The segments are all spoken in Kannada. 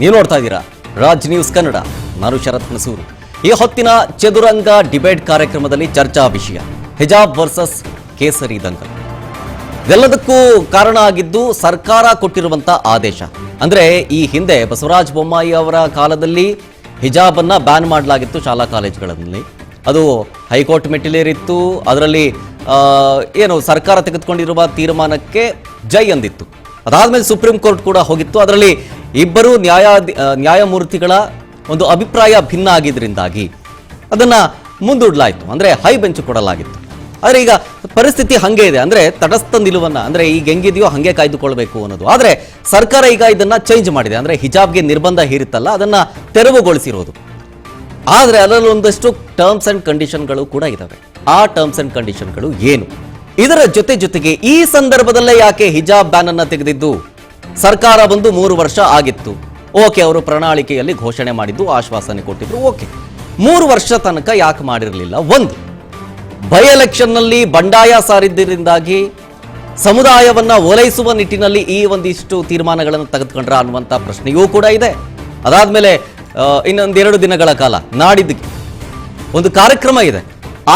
ನೀವು ನೋಡ್ತಾ ಇದ್ದೀರಾ ರಾಜ್ ನ್ಯೂಸ್ ಕನ್ನಡ. ನಾನು ಶರತ್ ಮಸೂರು. ಈ ಹೊತ್ತಿನ ಚದುರಂಗ ಡಿಬೇಟ್ ಕಾರ್ಯಕ್ರಮದಲ್ಲಿ ಚರ್ಚಾ ವಿಷಯ ಹಿಜಾಬ್ ವರ್ಸಸ್ ಕೇಸರಿ ದಂಗಲ್. ಇದೆಲ್ಲದಕ್ಕೂ ಕಾರಣ ಆಗಿದ್ದು ಸರ್ಕಾರ ಕೊಟ್ಟಿರುವಂತ ಆದೇಶ. ಅಂದ್ರೆ ಈ ಹಿಂದೆ ಬಸವರಾಜ ಬೊಮ್ಮಾಯಿ ಅವರ ಕಾಲದಲ್ಲಿ ಹಿಜಾಬ್ ಅನ್ನ ಬ್ಯಾನ್ ಮಾಡಲಾಗಿತ್ತು ಶಾಲಾ ಕಾಲೇಜುಗಳಲ್ಲಿ. ಅದು ಹೈಕೋರ್ಟ್ ಮೆಟ್ಟಿಲೇರಿತ್ತು. ಅದರಲ್ಲಿ ಏನು ಸರ್ಕಾರ ತೆಗೆದುಕೊಂಡಿರುವ ತೀರ್ಮಾನಕ್ಕೆ ಜೈ ಅಂದಿತ್ತು. ಅದಾದ್ಮೇಲೆ ಸುಪ್ರೀಂ ಕೋರ್ಟ್ ಕೂಡ ಹೋಗಿತ್ತು. ಅದರಲ್ಲಿ ಇಬ್ಬರು ನ್ಯಾಯಮೂರ್ತಿಗಳ ಒಂದು ಅಭಿಪ್ರಾಯ ಭಿನ್ನ ಆಗಿದ್ರಿಂದಾಗಿ ಅದನ್ನ ಮುಂದೂಡಲಾಯಿತು. ಅಂದ್ರೆ ಹೈ ಬೆಂಚ್ ಕೊಡಲಾಗಿತ್ತು. ಆದರೆ ಈಗ ಪರಿಸ್ಥಿತಿ ಹಂಗೆ ಇದೆ. ಅಂದ್ರೆ ತಟಸ್ಥ ನಿಲುವನ್ನ ಅಂದ್ರೆ ಈಗ ಹೆಂಗಿದೆಯೋ ಹಂಗೆ ಕಾಯ್ದುಕೊಳ್ಬೇಕು ಅನ್ನೋದು. ಆದರೆ ಸರ್ಕಾರ ಈಗ ಇದನ್ನ ಚೇಂಜ್ ಮಾಡಿದೆ. ಅಂದ್ರೆ ಹಿಜಾಬ್ಗೆ ನಿರ್ಬಂಧ ಹೇರಿತ್ತಲ್ಲ ಅದನ್ನ ತೆರವುಗೊಳಿಸಿರೋದು. ಆದರೆ ಅದರಲ್ಲಿ ಒಂದಷ್ಟು ಟರ್ಮ್ಸ್ ಅಂಡ್ ಕಂಡೀಷನ್ಗಳು ಕೂಡ ಇದಾವೆ. ಆ ಟರ್ಮ್ಸ್ ಅಂಡ್ ಕಂಡೀಷನ್ಗಳು ಏನು? ಇದರ ಜೊತೆಗೆ ಈ ಸಂದರ್ಭದಲ್ಲೇ ಯಾಕೆ ಹಿಜಾಬ್ ಬ್ಯಾನ್ ಅನ್ನ ತೆಗೆದಿದ್ದು? ಸರ್ಕಾರ ಬಂದು 3 ವರ್ಷ ಆಗಿತ್ತು. ಓಕೆ, ಅವರು ಪ್ರಣಾಳಿಕೆಯಲ್ಲಿ ಘೋಷಣೆ ಮಾಡಿದ್ದು, ಆಶ್ವಾಸನೆ ಕೊಟ್ಟಿದ್ರು. ಓಕೆ, 3 ವರ್ಷ ತನಕ ಯಾಕೆ ಮಾಡಿರಲಿಲ್ಲ? ಒಂದು, ಬೈ ಎಲೆಕ್ಷನ್ ನಲ್ಲಿ ಬಂಡಾಯ ಸಾರಿದ್ದರಿಂದಾಗಿ ಸಮುದಾಯವನ್ನ ಓಲೈಸುವ ನಿಟ್ಟಿನಲ್ಲಿ ಈ ಒಂದಿಷ್ಟು ತೀರ್ಮಾನಗಳನ್ನು ತೆಗೆದುಕೊಂಡ್ರ ಅನ್ನುವಂಥ ಪ್ರಶ್ನೆಯೂ ಕೂಡ ಇದೆ. ಅದಾದ್ಮೇಲೆ ಇನ್ನೊಂದೆರಡು ದಿನಗಳ ಕಾಲ ನಾಡಿದ್ದಕ್ಕೆ ಒಂದು ಕಾರ್ಯಕ್ರಮ ಇದೆ.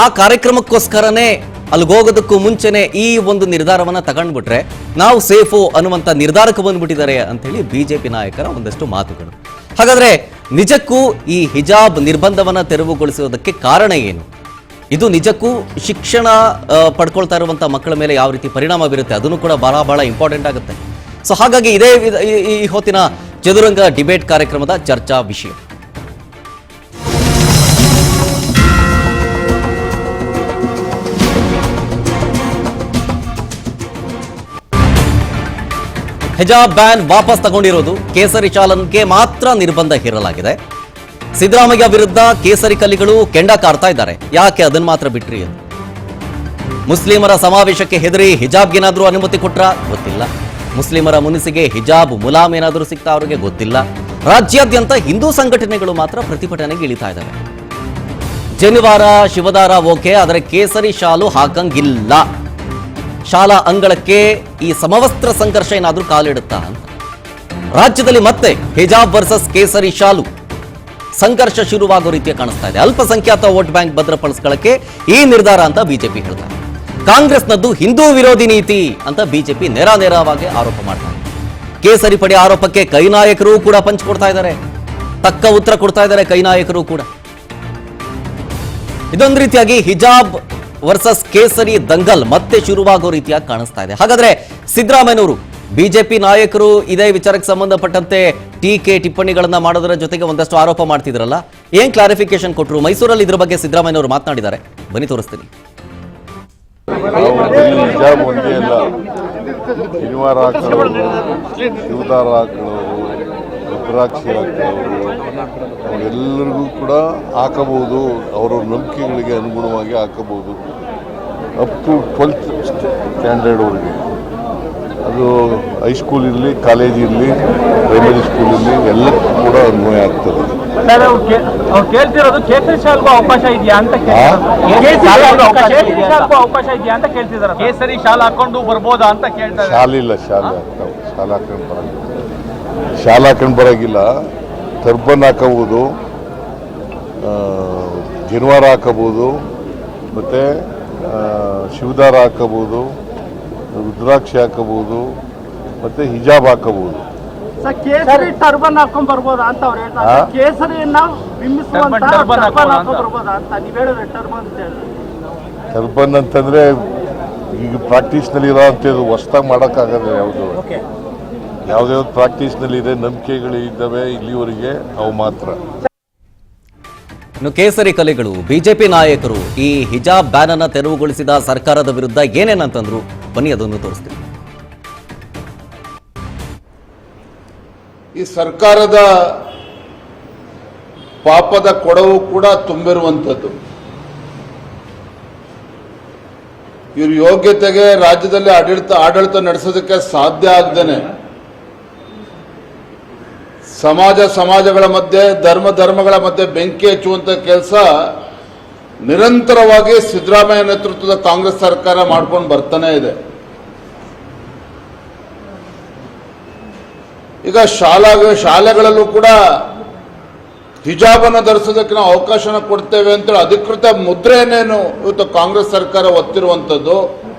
ಆ ಕಾರ್ಯಕ್ರಮಕ್ಕೋಸ್ಕರನೇ ಅಲ್ಲಿಗೋಗೋದಕ್ಕೂ ಮುಂಚೆನೆ ಈ ಒಂದು ನಿರ್ಧಾರವನ್ನ ತಗೊಂಡ್ಬಿಟ್ರೆ ನಾವು ಸೇಫು ಅನ್ನುವಂಥ ನಿರ್ಧಾರಕ್ಕೆ ಬಂದ್ಬಿಟ್ಟಿದ್ದಾರೆ ಅಂತ ಹೇಳಿ ಬಿಜೆಪಿ ನಾಯಕರ ಒಂದಷ್ಟು ಮಾತುಗಳು. ಹಾಗಾದ್ರೆ ನಿಜಕ್ಕೂ ಈ ಹಿಜಾಬ್ ನಿರ್ಬಂಧವನ್ನ ತೆರವುಗೊಳಿಸುವುದಕ್ಕೆ ಕಾರಣ ಏನು? ಇದು ನಿಜಕ್ಕೂ ಶಿಕ್ಷಣ ಪಡ್ಕೊಳ್ತಾ ಇರುವಂಥ ಮಕ್ಕಳ ಮೇಲೆ ಯಾವ ರೀತಿ ಪರಿಣಾಮ ಬೀರುತ್ತೆ ಅದನ್ನು ಕೂಡ ಬಹಳ ಇಂಪಾರ್ಟೆಂಟ್ ಆಗುತ್ತೆ. ಸೊ ಹಾಗಾಗಿ ಇದೇ ಈ ಹೊತ್ತಿನ ಚದುರಂಗ ಡಿಬೇಟ್ ಕಾರ್ಯಕ್ರಮದ ಚರ್ಚಾ ವಿಷಯ. ಹಿಜಾಬ್ ಬ್ಯಾನ್ ವಾಪಸ್ ತಗೊಂಡಿರೋದು. ಕೇಸರಿ ಶಾಲನ್ಗೆ ಮಾತ್ರ ನಿರ್ಬಂಧ ಹೇರಲಾಗಿದೆ. ಸಿದ್ದರಾಮಯ್ಯ ವಿರುದ್ಧ ಕೇಸರಿ ಕಲಿಗಳು ಕೆಂಡ ಕಾರ್ತಾ ಇದ್ದಾರೆ. ಯಾಕೆ ಅದನ್ನ ಮಾತ್ರ ಬಿಟ್ರಿ ಅಂತ. ಮುಸ್ಲಿಮರ ಸಮಾವೇಶಕ್ಕೆ ಹೆದರಿ ಹಿಜಾಬ್ಗೇನಾದ್ರೂ ಅನುಮತಿ ಕೊಟ್ರ? ಗೊತ್ತಿಲ್ಲ. ಮುಸ್ಲಿಮರ ಮುನಿಸಿಗೆ ಹಿಜಾಬ್ ಮುಲಾಮ್ ಏನಾದರೂ ಸಿಗ್ತಾ ಅವ್ರಿಗೆ ಗೊತ್ತಿಲ್ಲ. ರಾಜ್ಯಾದ್ಯಂತ ಹಿಂದೂ ಸಂಘಟನೆಗಳು ಮಾತ್ರ ಪ್ರತಿಭಟನೆಗೆ ಇಳಿತಾ ಇದ್ದಾರೆ. ಜನಿವಾರ ಶಿವದಾರ ಓಕೆ, ಆದರೆ ಕೇಸರಿ ಶಾಲು ಹಾಕಂಗಿಲ್ಲ. ಶಾಲಾ ಅಂಗಳಕ್ಕೆ ಈ ಸಮವಸ್ತ್ರ ಸಂಘರ್ಷ ಏನಾದ್ರೂ ಕಾಲಿಡುತ್ತಾ ಅಂತ ರಾಜ್ಯದಲ್ಲಿ ಮತ್ತೆ ಹಿಜಾಬ್ ವರ್ಸಸ್ ಕೇಸರಿ ಶಾಲು ಸಂಘರ್ಷ ಶುರುವಾಗೋ ರೀತಿಯ ಕಾಣಿಸ್ತಾ ಇದೆ. ಅಲ್ಪಸಂಖ್ಯಾತ ವೋಟ್ ಬ್ಯಾಂಕ್ ಭದ್ರಪಡಿಸ್ಕೊಳ್ಳಕ್ಕೆ ಈ ನಿರ್ಧಾರ ಅಂತ ಬಿಜೆಪಿ ಹೇಳ್ತಾರೆ. ಕಾಂಗ್ರೆಸ್ನದ್ದು ಹಿಂದೂ ವಿರೋಧಿ ನೀತಿ ಅಂತ ಬಿಜೆಪಿ ನೇರವಾಗಿ ಆರೋಪ ಮಾಡ್ತಾರೆ. ಕೇಸರಿ ಪಡೆ ಆರೋಪಕ್ಕೆ ಕೈ ನಾಯಕರು ಕೂಡ ಪಂಚ್ ಕೊಡ್ತಾ ಇದ್ದಾರೆ. ತಕ್ಕ ಉತ್ತರ ಕೊಡ್ತಾ ಇದ್ದಾರೆ ಕೈ ನಾಯಕರು ಕೂಡ. ಇದೊಂದು ರೀತಿಯಾಗಿ ಹಿಜಾಬ್ ವರ್ಸಸ್ ಕೇಸರಿ ದಂಗಲ್ ಮತ್ತೆ ಶುರುವಾಗೋ ರೀತಿಯಾಗಿ ಕಾಣಿಸ್ತಾ ಇದೆ. ಹಾಗಾದ್ರೆ ಸಿದ್ದರಾಮಯ್ಯನವರು ಬಿಜೆಪಿ ನಾಯಕರು ಇದೇ ವಿಚಾರಕ್ಕೆ ಸಂಬಂಧಪಟ್ಟಂತೆ ಟೀಕೆ ಟಿಪ್ಪಣಿಗಳನ್ನ ಮಾಡೋದರ ಜೊತೆಗೆ ಒಂದಷ್ಟು ಆರೋಪ ಮಾಡ್ತಿದ್ರಲ್ಲ, ಏನ್ ಕ್ಲಾರಿಫಿಕೇಶನ್ ಕೊಟ್ಟರು? ಮೈಸೂರಲ್ಲಿ ಇದ್ರ ಬಗ್ಗೆ ಸಿದ್ದರಾಮಯ್ಯನವರು ಮಾತನಾಡಿದ್ದಾರೆ. ಬನ್ನಿ ತೋರಿಸ್ತೀನಿ. ಹಿಜಾಬ್ ಒಂದೇ ಅಲ್ಲ, ಶನಿವಾರ ಹಾಕೊಳ್ಳೋರು, ಶಿವದಾರ ಹಾಕೊಳ್ಳೋರು, ರುದ್ರಾಕ್ಷಿ ಹಾಕೊಳ್ಳೋರು ಅವರೆಲ್ಲರಿಗೂ ಕೂಡ ಹಾಕಬಹುದು. ಅವರವ್ರ ನಂಬಿಕೆಗಳಿಗೆ ಅನುಗುಣವಾಗಿ ಹಾಕಬಹುದು. ಅಪ್ ಟು 12th ಸ್ಟ್ಯಾಂಡರ್ಡ್ ಅವರಿಗೆ. ಅದು ಹೈಸ್ಕೂಲ್ ಇರಲಿ, ಕಾಲೇಜ್ ಇರಲಿ, ಪ್ರೈಮರಿ ಸ್ಕೂಲ್ ಇರಲಿ, ಎಲ್ಲಕ್ಕೂ ಕೂಡ ಅನ್ವಯ ಆಗ್ತದೆ. ಕೇಳ್ತಿರೋದು ಕೇಸರಿ ಶಾಲ್ಗೂ ಅವಕಾಶ ಇದೆಯಾ ಅಂತ ಕೇಳ್ತಿದ್ದಾರೆ. ಕೇಸರಿ ಶಾಲ್ ಹಾಕೊಂಡು ಬರ್ಬೋದಾ ಅಂತ ಕೇಳ್ತಾರೆ. ಶಾಲಿಲ್ಲ, ಶಾಲೆ ಆಗ್ತಾವೆ. ಶಾಲೆ ಹಾಕೊಂಡು ಬರೋಂಗಿಲ್ಲ. ಟರ್ಬನ್ ಹಾಕಬಹುದು, ಜನಿವಾರ ಹಾಕಬಹುದು, ಮತ್ತು ಶಿವದಾರ ಹಾಕಬಹುದು, ರುದ್ರಾಕ್ಷಿ ಹಾಕಬಹುದು, ಮತ್ತು ಹಿಜಾಬ್ ಹಾಕಬಹುದು. ಕೇಸರಿ ಟರ್ಬನ್ ಹಾಕೊಂಡ್ ಬರ್ಬೋದಾ ಅಂತ ಅವ್ರು ಹೇಳ್ತಾರೆ. ಕೇಸರಿಯನ್ನ ಬಿಂಬಿಸುವಂತ ಟರ್ಬನ್ ಹಾಕೊಂಡ್ ಬರ್ಬೋದಾ ಅಂತ ನೀವು ಹೇಳಿದ್ರೆ ಟರ್ಬನ್ ಅಂತ ಹೇಳಿದ್ರೆ. ಟರ್ಬನ್ ಅಂತಂದ್ರೆ ಈಗ ಪ್ರಾಕ್ಟೀಸ್ನಲ್ಲಿ ಇರೋ ಅಂಥದ್ದು ಹೊಸ್ದಾಗಿ ಮಾಡೋಕ್ಕಾಗಲ್ಲ. ಯಾವ್ದು ಪ್ರಾಕ್ಟೀಸ್ನಲ್ಲಿ ಇದೆ, ನಂಬಿಕೆಗಳು ಇದ್ದಾವೆ ಇಲ್ಲಿವರೆಗೆ, ಅವು ಮಾತ್ರ. ಇನ್ನು ಕೇಸರಿ ಕಲೆಗಳು ಬಿಜೆಪಿ ನಾಯಕರು ಈ ಹಿಜಾಬ್ ಬ್ಯಾನ್ ಅನ್ನ ತೆರವುಗೊಳಿಸಿದ ಸರ್ಕಾರದ ವಿರುದ್ಧ ಏನೇನಂತಂದ್ರು ಬನ್ನಿ ಅದನ್ನು ತೋರಿಸ್ತೀವಿ. ಈ ಸರ್ಕಾರದ ಪಾಪದ ಕೊಡವು ಕೂಡ ತುಂಬಿರುವಂಥದ್ದು. ಇವ್ರ ಯೋಗ್ಯತೆಗೆ ರಾಜ್ಯದಲ್ಲಿ ಆಡಳಿತ ನಡೆಸೋದಕ್ಕೆ ಸಾಧ್ಯ ಆಗದೇನೆ ಸಮಾಜಗಳ ಮಧ್ಯೆ, ಧರ್ಮಗಳ ಮಧ್ಯೆ ಬೆಂಕಿ ಹಚ್ಚುವಂತ ಕೆಲಸ ನಿರಂತರವಾಗಿ ಸಿದ್ದರಾಮಯ್ಯ ನೇತೃತ್ವದ ಕಾಂಗ್ರೆಸ್ ಸರ್ಕಾರ ಮಾಡ್ಕೊಂಡು ಬರ್ತಾನೆ ಇದೆ. ಈಗ ಶಾಲೆಗಳಲ್ಲೂ ಕೂಡ ಹಿಜಾಬನ್ನು ಧರಿಸೋದಕ್ಕೆ ನಾವು ಅವಕಾಶನ ಕೊಡ್ತೇವೆ ಅಂತೇಳಿ ಅಧಿಕೃತ ಮುದ್ರೆಯನ್ನೇನು ಇವತ್ತು ಕಾಂಗ್ರೆಸ್ ಸರ್ಕಾರ ಒತ್ತಿರುವಂಥದ್ದು,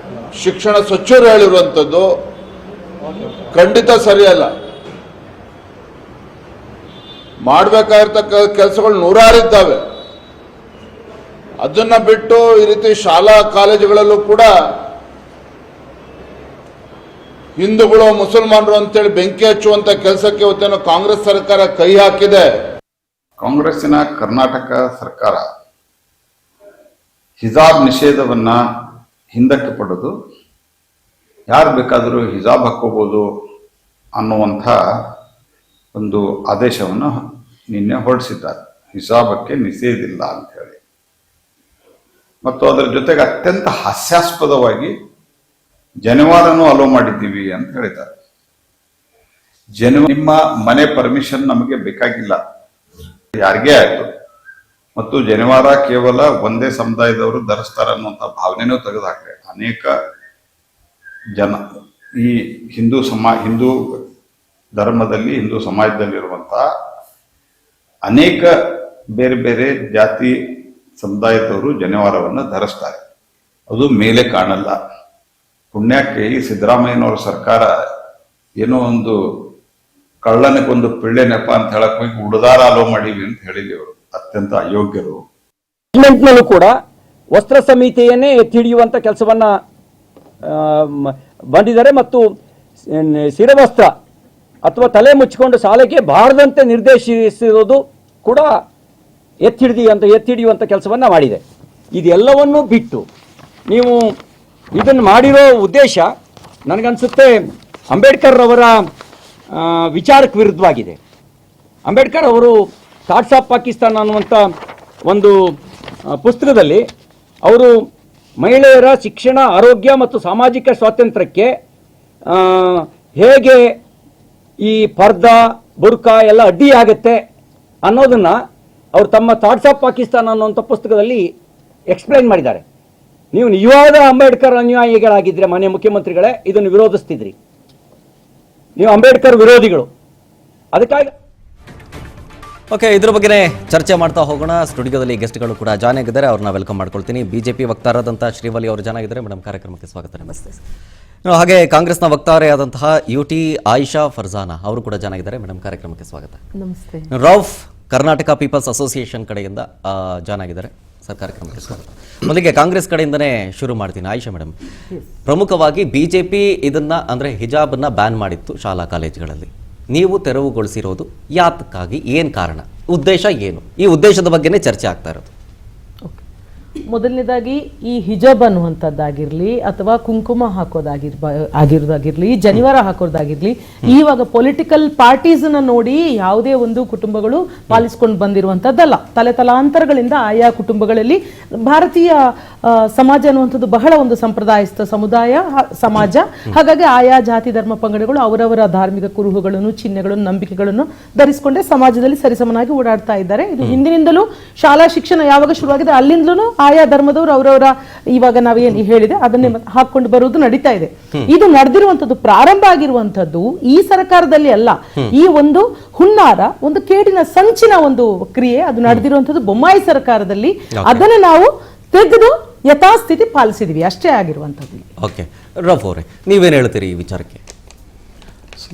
ಶಿಕ್ಷಣ ಸಚಿವರು ಹೇಳಿರುವಂಥದ್ದು ಖಂಡಿತ ಸರಿಯಲ್ಲ. ಮಾಡಬೇಕಾಗಿರ್ತಕ್ಕ ಕೆಲಸಗಳು ನೂರಾರಿದ್ದಾವೆ. ಅದನ್ನ ಬಿಟ್ಟು ಈ ರೀತಿ ಶಾಲಾ ಕಾಲೇಜುಗಳಲ್ಲೂ ಕೂಡ ಹಿಂದೂಗಳು ಮುಸಲ್ಮಾನರು ಅಂತೇಳಿ ಬೆಂಕಿ ಹಚ್ಚುವಂತ ಕೆಲಸಕ್ಕೆ ಇವತ್ತೇನು ಕಾಂಗ್ರೆಸ್ ಸರ್ಕಾರ ಕೈ ಹಾಕಿದೆ. ಕಾಂಗ್ರೆಸ್ಸಿನ ಕರ್ನಾಟಕ ಸರ್ಕಾರ ಹಿಜಾಬ್ ನಿಷೇಧವನ್ನ ಹಿಂದಕ್ಕೆ ಪಡೆದು ಯಾರು ಬೇಕಾದರೂ ಹಿಜಾಬ್ ಹಾಕೋಬಹುದು ಅನ್ನುವಂಥ ಒಂದು ಆದೇಶವನ್ನು ನಿನ್ನೆ ಹೊರಡಿಸಿದ್ದಾರೆ. ಹಿಜಾಬಕ್ಕೆ ನಿಷೇಧಿಲ್ಲ ಅಂತ ಹೇಳಿ, ಮತ್ತು ಅದರ ಜೊತೆಗೆ ಅತ್ಯಂತ ಹಾಸ್ಯಾಸ್ಪದವಾಗಿ ಜನಿವಾರನೂ ಅಲೋ ಮಾಡಿದ್ದೀವಿ ಅಂತ ಹೇಳಿದ್ದಾರೆ. ನಿಮ್ಮ ಮನೆ ಪರ್ಮಿಷನ್ ನಮಗೆ ಬೇಕಾಗಿಲ್ಲ, ಯಾರಿಗೇ ಆಯ್ತು, ಮತ್ತು ಜನಿವಾರ ಕೇವಲ ಒಂದೇ ಸಮುದಾಯದವರು ಧರಿಸ್ತಾರೆ ಅನ್ನುವಂಥ ಭಾವನೆನೂ ತೆಗೆದುಹಾಕ್ರೆ ಅನೇಕ ಜನ ಈ ಹಿಂದೂ ಧರ್ಮದಲ್ಲಿ, ಹಿಂದೂ ಸಮಾಜದಲ್ಲಿರುವಂತಹ ಅನೇಕ ಬೇರೆ ಬೇರೆ ಜಾತಿ ಸಮುದಾಯದವರು ಜನಿವಾರವನ್ನು ಧರಿಸ್ತಾರೆ. ಅದು ಮೇಲೆ ಕಾಣಲ್ಲ. ಪುಣ್ಯಕ್ಕೆ ಈ ಸಿದ್ದರಾಮಯ್ಯನವರ ಸರ್ಕಾರ ಏನೋ ಒಂದು ಕಳ್ಳನಕ್ಕೊಂದು ಪಿಳ್ಳೆ ನೆಪ ಅಂತ ಹೇಳಕ್ ಹೋಗಿ ಉಡದಾರ ಅಲೋ ಮಾಡೀವಿ ಅಂತ ಹೇಳಿದ್ವಿ. ಅವರು ಅತ್ಯಂತ ಅಯೋಗ್ಯರು. ಪಾರ್ಲಿಮೆಂಟ್ನಲ್ಲೂ ಕೂಡ ವಸ್ತ್ರ ಸಂಹಿತೆಯನ್ನೇ ಎತ್ತಿ ಹಿಡಿಯುವಂತ ಕೆಲಸವನ್ನ ಬಂದಿದ್ದಾರೆ ಮತ್ತು ಶಿರವಸ್ತ್ರ ಅಥವಾ ತಲೆ ಮುಚ್ಚಿಕೊಂಡು ಶಾಲೆಗೆ ಬಾರದಂತೆ ನಿರ್ದೇಶಿಸಿರೋದು ಕೂಡ ಎತ್ತಿ ಹಿಡಿಯುವಂತ ಕೆಲಸವನ್ನ ಮಾಡಿದೆ. ಇದೆಲ್ಲವನ್ನೂ ಬಿಟ್ಟು ನೀವು ಇದನ್ನು ಮಾಡಿರೋ ಉದ್ದೇಶ ನನಗನ್ಸುತ್ತೆ ಅಂಬೇಡ್ಕರ್ ಅವರ ವಿಚಾರಕ್ಕೆ ವಿರುದ್ಧವಾಗಿದೆ. ಅಂಬೇಡ್ಕರ್ ಅವರು ಥಾಟ್ಸ್ ಆಫ್ ಪಾಕಿಸ್ತಾನ ಅನ್ನುವಂಥ ಒಂದು ಪುಸ್ತಕದಲ್ಲಿ ಅವರು ಮಹಿಳೆಯರ ಶಿಕ್ಷಣ, ಆರೋಗ್ಯ ಮತ್ತು ಸಾಮಾಜಿಕ ಸ್ವಾತಂತ್ರ್ಯಕ್ಕೆ ಹೇಗೆ ಈ ಪರ್ದಾ, ಬುರ್ಕಾ ಎಲ್ಲ ಅಡ್ಡಿಯಾಗತ್ತೆ ಅನ್ನೋದನ್ನ ಅವರು ತಮ್ಮ ಥಾಟ್ಸ್ ಆಫ್ ಪಾಕಿಸ್ತಾನ ಅನ್ನುವಂಥ ಪುಸ್ತಕದಲ್ಲಿ ಎಕ್ಸ್ಪ್ಲೈನ್ ಮಾಡಿದ್ದಾರೆ. ನೀವು ನಿಜವಾದ ಅಂಬೇಡ್ಕರ್ ಅನುಯಾಯಿಗಳಾಗಿದ್ದರೆ ಮಾನ್ಯ ಮುಖ್ಯಮಂತ್ರಿಗಳೇ ಇದನ್ನು ವಿರೋಧಿಸ್ತಿದ್ರಿ. ನೀವು ಅಂಬೇಡ್ಕರ್ ವಿರೋಧಿಗಳು. ಅದಕ್ಕಾಗಿ ಓಕೆ, ಇದ್ರ ಬಗ್ಗೆನೇ ಚರ್ಚೆ ಮಾಡ್ತಾ ಹೋಗೋಣ. ಸ್ಟುಡಿಯೋದಲ್ಲಿ ಗೆಸ್ಟ್ಗಳು ಕೂಡ ಜಾಯ್ನ್ ಆಗಿದ್ದಾರೆ, ಅವ್ರನ್ನ ವೆಲ್ಕಮ್ ಮಾಡ್ಕೊಳ್ತೀನಿ. ಬಿಜೆಪಿ ವಕ್ತಾರರಾದಂತಹ ಶ್ರೀವಲ್ಲಿ ಅವರು ಜಾಯ್ನ್ ಆಗಿದ್ದಾರೆ. ಮೇಡಮ್, ಕಾರ್ಯಕ್ರಮಕ್ಕೆ ಸ್ವಾಗತ. ನಮಸ್ತೆ. ಹಾಗೆ ಕಾಂಗ್ರೆಸ್ನ ವಕ್ತಾರೆಯಾದಂತಹ UT ಆಯಿಷಾ ಫರ್ಜಾನಾ ಅವರು ಕೂಡ ಜಾಯ್ನ್ ಆಗಿದ್ದಾರೆ. ಮೇಡಮ್, ಕಾರ್ಯಕ್ರಮಕ್ಕೆ ಸ್ವಾಗತ. ನಮಸ್ತೆ. ರೌಫ್ ಕರ್ನಾಟಕ ಪೀಪಲ್ಸ್ ಅಸೋಸಿಯೇಷನ್ ಕಡೆಯಿಂದ ಜಾಯ್ನ್ ಆಗಿದ್ದಾರೆ. ಸರ್, ಕಾರ್ಯಕ್ರಮಕ್ಕೆ ಸ್ವಾಗತ. ಮೊದಲಿಗೆ ಕಾಂಗ್ರೆಸ್ ಕಡೆಯಿಂದನೇ ಶುರು ಮಾಡ್ತೀನಿ. ಆಯಿಷಾ ಮೇಡಮ್, ಪ್ರಮುಖವಾಗಿ ಬಿಜೆಪಿ ಇದನ್ನ ಅಂದ್ರೆ ಹಿಜಾಬನ್ನ ಬ್ಯಾನ್ ಮಾಡಿತ್ತು ಶಾಲಾ ಕಾಲೇಜುಗಳಲ್ಲಿ. ನೀವು ತೆರವುಗೊಳಿಸಿರೋದು ಯಾತಕ್ಕಾಗಿ, ಏನು ಕಾರಣ, ಉದ್ದೇಶ ಏನು? ಈ ಉದ್ದೇಶದ ಬಗ್ಗೆನೇ ಚರ್ಚೆ ಆಗ್ತಾ ಇರೋದು. ಮೊದಲನೇದಾಗಿ ಈ ಹಿಜಾಬ್ ಅನ್ನುವಂಥದ್ದಾಗಿರ್ಲಿ ಅಥವಾ ಕುಂಕುಮ ಆಗಿರೋದಾಗಿರ್ಲಿ, ಜನಿವಾರ ಹಾಕೋದಾಗಿರ್ಲಿ, ಇವಾಗ ಪೊಲಿಟಿಕಲ್ ಪಾರ್ಟೀಸ್ನ ನೋಡಿ ಯಾವುದೇ ಒಂದು ಕುಟುಂಬಗಳು ಪಾಲಿಸ್ಕೊಂಡು ಬಂದಿರುವಂಥದ್ದಲ್ಲ. ತಲೆತಲಾಂತರಗಳಿಂದ ಆಯಾ ಕುಟುಂಬಗಳಲ್ಲಿ ಭಾರತೀಯ ಸಮಾಜ ಅನ್ನುವಂಥದ್ದು ಬಹಳ ಒಂದು ಸಂಪ್ರದಾಯಸ್ಥ ಸಮಾಜ. ಹಾಗಾಗಿ ಆಯಾ ಜಾತಿ ಧರ್ಮ ಪಂಗಡಗಳು ಅವರವರ ಧಾರ್ಮಿಕ ಕುರುಹುಗಳನ್ನು, ಚಿಹ್ನೆಗಳನ್ನು, ನಂಬಿಕೆಗಳನ್ನು ಧರಿಸಿಕೊಂಡೇ ಸಮಾಜದಲ್ಲಿ ಸರಿಸಮನಾಗಿ ಓಡಾಡ್ತಾ ಇದ್ದಾರೆ. ಇದು ಹಿಂದಿನಿಂದಲೂ ಶಾಲಾ ಶಿಕ್ಷಣ ಯಾವಾಗ ಶುರುವಾಗಿದೆ ಅಲ್ಲಿಂದಲೂ ಆಯಾ ಧರ್ಮದವರು ಅವರವರ ಇವಾಗ ನಾವೇನು ಹೇಳಿದೆ ಅದನ್ನೇ ಹಾಕೊಂಡು ಬರುವುದು ನಡೀತಾ ಇದೆ. ಇದು ನಡೆದಿರುವಂತದ್ದು, ಪ್ರಾರಂಭ ಆಗಿರುವಂತದ್ದು ಈ ಸರ್ಕಾರದಲ್ಲಿ ಅಲ್ಲ. ಈ ಒಂದು ಹುನ್ನಾರ, ಒಂದು ಕೇಡಿನ ಸಂಚಿನ ಒಂದು ಕ್ರಿಯೆ ಅದು ನಡೆದಿರುವಂತದ್ದು ಬೊಮ್ಮಾಯಿ ಸರ್ಕಾರದಲ್ಲಿ. ಅದನ್ನು ನಾವು ತೆಗೆದು ಯಥಾಸ್ಥಿತಿ ಪಾಲಿಸಿದ್ವಿ, ಅಷ್ಟೇ ಆಗಿರುವಂತದ್ದು. ಓಕೆ, ರಫ್ ಅವರೇ, ನೀವೇನು ಹೇಳ್ತೀರಿ ಈ ವಿಚಾರಕ್ಕೆ?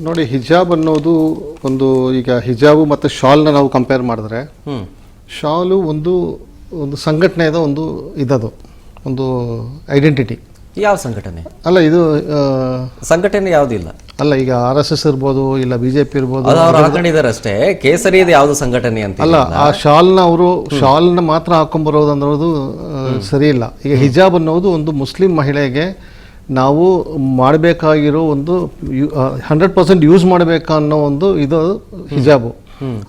ನೋಡಿ, ಹಿಜಾಬ್ ಅನ್ನೋದು ಒಂದು, ಈಗ ಹಿಜಾಬು ಮತ್ತು ಶಾಲ್ನ ನಾವು ಕಂಪೇರ್ ಮಾಡಿದ್ರೆ, ಶಾಲು ಒಂದು ಸಂಘಟನೆಯ ಒಂದು ಇದದು ಒಂದು ಐಡೆಂಟಿಟಿ. ಯಾವ ಸಂಘಟನೆ ಅಲ್ಲ, ಇದು ಸಂಘಟನೆ ಯಾವುದಿಲ್ಲ ಅಲ್ಲ. ಈಗ RSS ಇರ್ಬೋದು, ಇಲ್ಲ BJP ಇರ್ಬೋದು, ಅವ್ರು ಹಾಕೊಂಡಿದ್ದಾರೆ ಅಷ್ಟೇ. ಕೇಸರಿ ಯಾವ್ದು ಸಂಘಟನೆ ಅಂತ ಅಲ್ಲ. ಆ ಶಾಲ್ನ ಮಾತ್ರ ಹಾಕೊಂಡ್ಬರೋದು ಅನ್ನೋದು ಸರಿ ಇಲ್ಲ. ಈಗ ಹಿಜಾಬ್ ಅನ್ನೋದು ಒಂದು ಮುಸ್ಲಿಂ ಮಹಿಳೆಗೆ ನಾವು ಮಾಡಬೇಕಾಗಿರೋ ಒಂದು 100% ಯೂಸ್ ಮಾಡಬೇಕನ್ನೋ ಒಂದು ಇದು ಹಿಜಾಬು.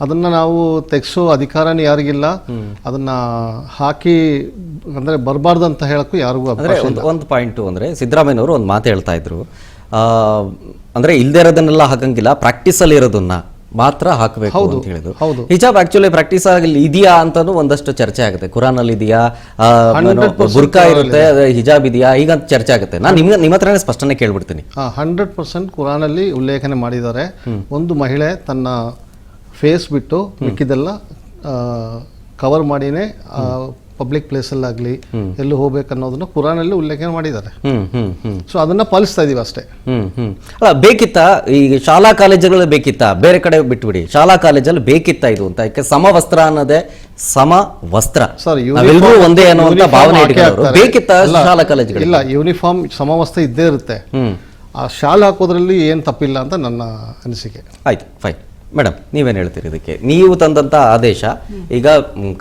ಅದನ್ನ ನಾವು ತೆಗೆಸೋ ಅಧಿಕಾರನೇ ಯಾರಿಗಿಲ್ಲ. ಅದನ್ನ ಹಾಕಿ ಅಂದ್ರೆ ಬರಬಾರ್ದು ಅಂತ ಹೇಳಕ್ಕೂ ಯಾರಿಗೂ ಒಂದು ಪಾಯಿಂಟು ಅಂದ್ರೆ ಸಿದ್ದರಾಮಯ್ಯ ಅವರು ಒಂದು ಮಾತು ಹೇಳ್ತಾ ಇದ್ರು, ಅಂದ್ರೆ ಇಲ್ದೇ ಇರೋದನ್ನೆಲ್ಲ ಹಾಕಂಗಿಲ್ಲ, ಪ್ರಾಕ್ಟೀಸಲ್ಲಿ ಇರೋದನ್ನ ಮಾತ್ರ ಹಾಕಬೇಕು ಹೌದು, ಅಂತ ಹೇಳಿದ್ರು. ಹೌದು. ಹಿಜಾಬ್ ಆಕ್ಚುಲಿ ಪ್ರಾಕ್ಟೀಸ್ ಆಗಲಿ ಇದೆಯಾ ಅಂತಾನು ಒಂದಷ್ಟು ಚರ್ಚೆ ಆಗುತ್ತೆ. ಕುರಾನ್ ಅಲ್ಲಿ ಇದೆಯಾ, 100% ಬುರ್ಕಾ ಇರುತ್ತೆ, ಹಿಜಾಬ್ ಇದೆಯಾ, ಈಗ ಚರ್ಚೆ ಆಗುತ್ತೆ. ನಾನು ನಿಮ್ಮ ಹತ್ರನೇ ಸ್ಪಷ್ಟನೆ ಕೇಳ್ಬಿಡ್ತೀನಿ. 100% ಕುರಾನಲ್ಲಿ ಉಲ್ಲೇಖನೆ ಮಾಡಿದ್ದಾರೆ. ಒಂದು ಮಹಿಳೆ ತನ್ನ ಫೇಸ್ ಬಿಟ್ಟು ಮಿಕ್ಕಿದೆಲ್ಲ ಕವರ್ ಮಾಡಿನೇ ಪಬ್ಲಿಕ್ ಪ್ಲೇಸಲ್ಲಾಗಲಿ ಎಲ್ಲೂ ಹೋಗ್ಬೇಕನ್ನೋದನ್ನ ಕುರಾನಲ್ಲಿ ಉಲ್ಲೇಖನೆ ಮಾಡಿದ್ದಾರೆ. ಸೊ ಅದನ್ನ ಪಾಲಿಸ್ತಾ ಇದೀವಿ ಅಷ್ಟೇ. ಅಲ್ಲ, ಬೇಕಿತ್ತಾ ಈಗ ಶಾಲಾ ಕಾಲೇಜುಗಳು ಬೇಕಿತ್ತಾ? ಬೇರೆ ಕಡೆ ಬಿಟ್ಬಿಡಿ, ಶಾಲಾ ಕಾಲೇಜಲ್ಲಿ ಬೇಕಿತ್ತಾ ಇದು ಅಂತ? ಯಾಕೆ ಸಮವಸ್ತ್ರ ಅನ್ನೋದೇ ಸಮ ವಸ್ತ್ರ, ನಾವೆಲ್ಲರೂ ಒಂದೇ ಅನ್ನುವಂತ ಭಾವನೆ ಇಟ್ಕೊಂಡವರು ಬೇಕಿತ್ತಾ ಶಾಲಾ ಕಾಲೇಜುಗಳು? ಇಲ್ಲ, ಯೂನಿಫಾರ್ಮ್ ಸಮವಸ್ತ್ರ ಇದ್ದೇ ಇರುತ್ತೆ. ಆ ಶಾಲ್ ಹಾಕೋದ್ರಲ್ಲಿ ಏನ್ ತಪ್ಪಿಲ್ಲ ಅಂತ ನನ್ನ ಅನಿಸಿಕೆ. ಆಯ್ತು, ಫೈನ್. ಮೇಡಮ್, ನೀವೇನು ಹೇಳ್ತೀರಿ ಇದಕ್ಕೆ? ನೀವು ತಂದಂಥ ಆದೇಶ ಈಗ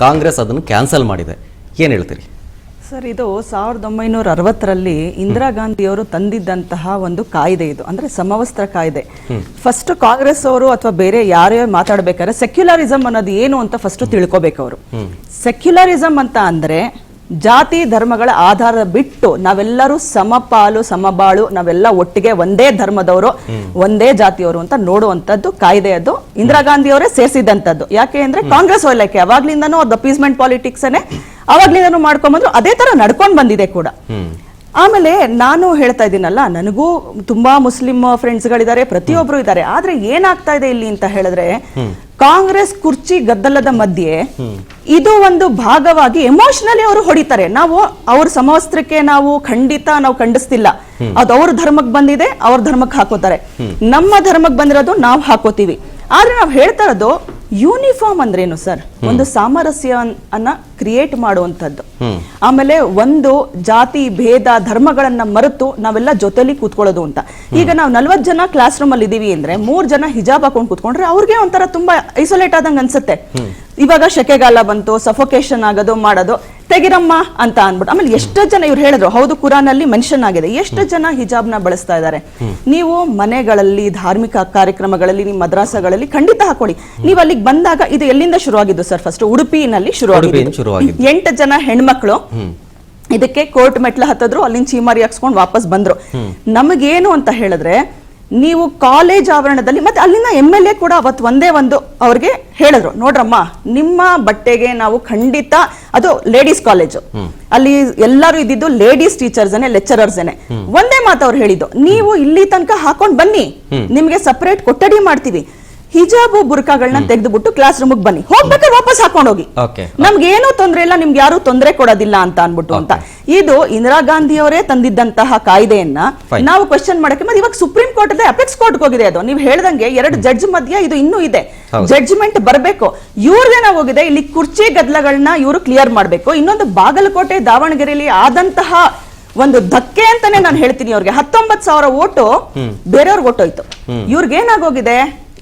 ಕಾಂಗ್ರೆಸ್ ಅದನ್ನು ಕ್ಯಾನ್ಸಲ್ ಮಾಡಿದೆ, ಏನು ಹೇಳ್ತೀರಿ? ಸರ್, ಇದು 1960ರಲ್ಲಿ ಇಂದಿರಾ ಗಾಂಧಿಯವರು ತಂದಿದ್ದಂತಹ ಒಂದು ಕಾಯ್ದೆ ಇದು, ಅಂದ್ರೆ ಸಮವಸ್ತ್ರ ಕಾಯ್ದೆ. ಫಸ್ಟ್ ಕಾಂಗ್ರೆಸ್ ಅವರು ಅಥವಾ ಬೇರೆ ಯಾರೇ ಮಾತಾಡ್ಬೇಕಾದ್ರೆ ಸೆಕ್ಯುಲರಿಸಮ್ ಅನ್ನೋದು ಏನು ಅಂತ ಫಸ್ಟ್ ತಿಳ್ಕೊಬೇಕು ಅವರು. ಸೆಕ್ಯುಲರಿಸಮ್ ಅಂತ ಅಂದ್ರೆ ಜಾತಿ ಧರ್ಮಗಳ ಆಧಾರ ಬಿಟ್ಟು ನಾವೆಲ್ಲರೂ ಸಮಪಾಲು ಸಮಬಾಳು, ನಾವೆಲ್ಲ ಒಟ್ಟಿಗೆ ಒಂದೇ ಧರ್ಮದವರು ಒಂದೇ ಜಾತಿಯವರು ಅಂತ ನೋಡುವಂತದ್ದು ಕಾಯ್ದೆ. ಅದು ಇಂದಿರಾ ಗಾಂಧಿ ಅವರೇ ಸೇರಿಸಿದಂತದ್ದು. ಯಾಕೆ ಅಂದ್ರೆ ಕಾಂಗ್ರೆಸ್ ಒಳ್ಳೆಕೆ ಅವಾಗ್ಲಿಂದನೂ ಅದು ಅಪೀಸ್ಮೆಂಟ್ ಪಾಲಿಟಿಕ್ಸ್ ಅವಾಗ್ಲಿಂದನೂ ಮಾಡ್ಕೊಂಡ್ಬಂದ್ರು, ಅದೇ ತರ ನಡ್ಕೊಂಡ್ ಬಂದಿದೆ ಕೂಡ. ಆಮೇಲೆ ನಾನು ಹೇಳ್ತಾ ಇದ್ದೀನಲ್ಲ, ನನಗೂ ತುಂಬಾ ಮುಸ್ಲಿಂ ಫ್ರೆಂಡ್ಸ್ಗಳಿದ್ದಾರೆ, ಪ್ರತಿಯೊಬ್ರು ಇದ್ದಾರೆ. ಆದ್ರೆ ಏನಾಗ್ತಾ ಇದೆ ಇಲ್ಲಿ ಅಂತ ಹೇಳಿದ್ರೆ, ಕಾಂಗ್ರೆಸ್ ಕುರ್ಚಿ ಗದ್ದಲದ ಮಧ್ಯೆ ಇದು ಒಂದು ಭಾಗವಾಗಿ ಎಮೋಷನಲಿ ಅವರು ಹೊಡಿತಾರೆ. ನಾವು ಅವ್ರ ಸಮವಸ್ತ್ರಕ್ಕೆ ನಾವು ಖಂಡಿಸ್ತಿಲ್ಲ, ಅದು ಅವ್ರ ಧರ್ಮಕ್ಕೆ ಬಂದಿದೆ, ಅವ್ರ ಧರ್ಮಕ್ಕೆ ಹಾಕೋತಾರೆ. ನಮ್ಮ ಧರ್ಮಕ್ಕೆ ಬಂದಿರೋದು ನಾವು ಹಾಕೋತೀವಿ. ಆದ್ರೆ ನಾವು ಹೇಳ್ತಾ ಇರೋದು ಯೂನಿಫಾರ್ಮ್ ಅಂದ್ರೇನು ಸರ್? ಒಂದು ಸಾಮರಸ್ಯ ಅನ್ನ ಕ್ರಿಯೇಟ್ ಮಾಡುವಂತದ್ದು. ಆಮೇಲೆ ಒಂದು ಜಾತಿ ಭೇದ ಧರ್ಮಗಳನ್ನ ಮರೆತು ನಾವೆಲ್ಲ ಜೊತೆಲಿ ಕೂತ್ಕೊಳ್ಳೋದು ಅಂತ. ಈಗ ನಾವು 40 ಜನ ಕ್ಲಾಸ್ ರೂಮ್ ಅಲ್ಲಿ ಇದೀವಿ ಅಂದ್ರೆ 3 ಜನ ಹಿಜಾಬ್ ಹಾಕೊಂಡು ಕೂತ್ಕೊಂಡ್ರೆ ಅವ್ರಿಗೆ ಒಂಥರ ತುಂಬಾ ಐಸೋಲೇಟ್ ಆದಂಗ ಅನ್ಸುತ್ತೆ. ಇವಾಗ ಶೆಕೆಗಾಲ ಬಂತು, ಸಫೋಕೇಶನ್ ಆಗೋದು ಮಾಡೋದು, ತೆಗಿರಮ್ಮ ಅಂತ ಅನ್ಬಿಟ್ಟು. ಆಮೇಲೆ ಎಷ್ಟು ಜನ ಇವ್ರು ಹೇಳಿದ್ರು, ಹೌದು ಕುರಾನಲ್ಲಿ ಮೆನ್ಷನ್ ಆಗಿದೆ, ಎಷ್ಟು ಜನ ಹಿಜಾಬ್ನ ಬಳಸ್ತಾ ಇದ್ದಾರೆ. ನೀವು ಮನೆಗಳಲ್ಲಿ, ಧಾರ್ಮಿಕ ಕಾರ್ಯಕ್ರಮಗಳಲ್ಲಿ, ನಿಮ್ಮ ಮದ್ರಾಸಗಳಲ್ಲಿ ಖಂಡಿತ ಹಾಕೊಳ್ಳಿ. ನೀವು ಅಲ್ಲಿಗೆ ಬಂದಾಗ ಇದು ಎಲ್ಲಿಂದ ಶುರುವಾಗಿದ್ದು ಸರ್? ಫಸ್ಟ್ ಉಡುಪಿನಲ್ಲಿ ಶುರುವಾಗಿದ್ದು. 8 ಜನ ಹೆಣ್ಮಕ್ಳು ಇದಕ್ಕೆ ಕೋರ್ಟ್ ಮೆಟ್ಲ ಹತ್ತಿದ್ರು, ಅಲ್ಲಿಂದ ಚೀಮಾರಿ ಹಾಕ್ಸ್ಕೊಂಡು ವಾಪಸ್ ಬಂದ್ರು. ನಮಗೇನು ಅಂತ ಹೇಳಿದ್ರೆ, ನೀವು ಕಾಲೇಜ್ ಆವರಣದಲ್ಲಿ ಮತ್ತೆ ಅಲ್ಲಿನ MLA ಕೂಡ ಅವತ್ತು ಒಂದೇ ಒಂದು ಅವ್ರಿಗೆ ಹೇಳಿದ್ರು, ನೋಡ್ರಮ್ಮ ನಿಮ್ಮ ಬಟ್ಟೆಗೆ ನಾವು ಖಂಡಿತ, ಅದು ಲೇಡೀಸ್ ಕಾಲೇಜು, ಅಲ್ಲಿ ಎಲ್ಲರೂ ಇದ್ದಿದ್ದು ಲೇಡೀಸ್ ಟೀಚರ್ಸ್ ಲೆಕ್ಚರರ್ಸ್ ಒಂದೇ ಮಾತು ಅವ್ರು ಹೇಳಿದ್ದು, ನೀವು ಇಲ್ಲಿ ತನಕ ಹಾಕೊಂಡ್ ಬನ್ನಿ, ನಿಮ್ಗೆ ಸಪರೇಟ್ ಕೊಠಡಿ ಮಾಡ್ತೀವಿ, ಹಿಜಾಬು ಬುರ್ಕಾಗಳನ್ನ ತೆಗೆದುಬಿಟ್ಟು ಕ್ಲಾಸ್ ರೂಮ್ಗೆ ಬನ್ನಿ, ಹೋಗ್ಬೇಕಾದ್ರೆ ವಾಪಸ್ ಹಾಕೊಂಡು ಹೋಗಿ, ನಮ್ಗೆ ಏನೂ ತೊಂದರೆ ಇಲ್ಲ, ನಿಮ್ಗೆ ಯಾರು ತೊಂದರೆ ಕೊಡೋದಿಲ್ಲ ಅಂತ ಅನ್ಬಿಟ್ಟು ಅಂತ. ಇದು ಇಂದಿರಾ ಗಾಂಧಿ ಅವರೇ ತಂದಿದ್ದಂತಹ ಕಾಯ್ದೆಯನ್ನ ನಾವು ಕ್ವೆಶ್ಚನ್ ಮಾಡಕ್ಕೆ ಮತ್ತೆ ಇವಾಗ ಸುಪ್ರೀಂ ಕೋರ್ಟ್ ಇದೆ, ಅಪೆಕ್ಸ್ ಕೋರ್ಟ್ ಹೋಗಿದೆ. ಅದು ನೀವು ಹೇಳ್ದಂಗೆ 2 ಜಡ್ಜ್ ಮಧ್ಯ ಇದು ಇನ್ನೂ ಇದೆ, ಜಡ್ಜ್ಮೆಂಟ್ ಬರಬೇಕು. ಇವ್ರದೇನ ಹೋಗಿದೆ, ಇಲ್ಲಿ ಕುರ್ಚಿ ಗದ್ದಲಗಳನ್ನ ಇವರು ಕ್ಲಿಯರ್ ಮಾಡಬೇಕು. ಇನ್ನೊಂದು ಬಾಗಲಕೋಟೆ ದಾವಣಗೆರೆಯಲ್ಲಿ ಆದಂತಹ ಒಂದು ಧಕ್ಕೆ ಅಂತಾನೆ ನಾನು ಹೇಳ್ತೀನಿ. ಅವ್ರಿಗೆ 19,000 ಓಟು ಬೇರೆಯವ್ರಿಗೆ ಓಟೋಯ್ತು. ಇವ್ರಿಗೇನಾಗೋಗಿದೆ,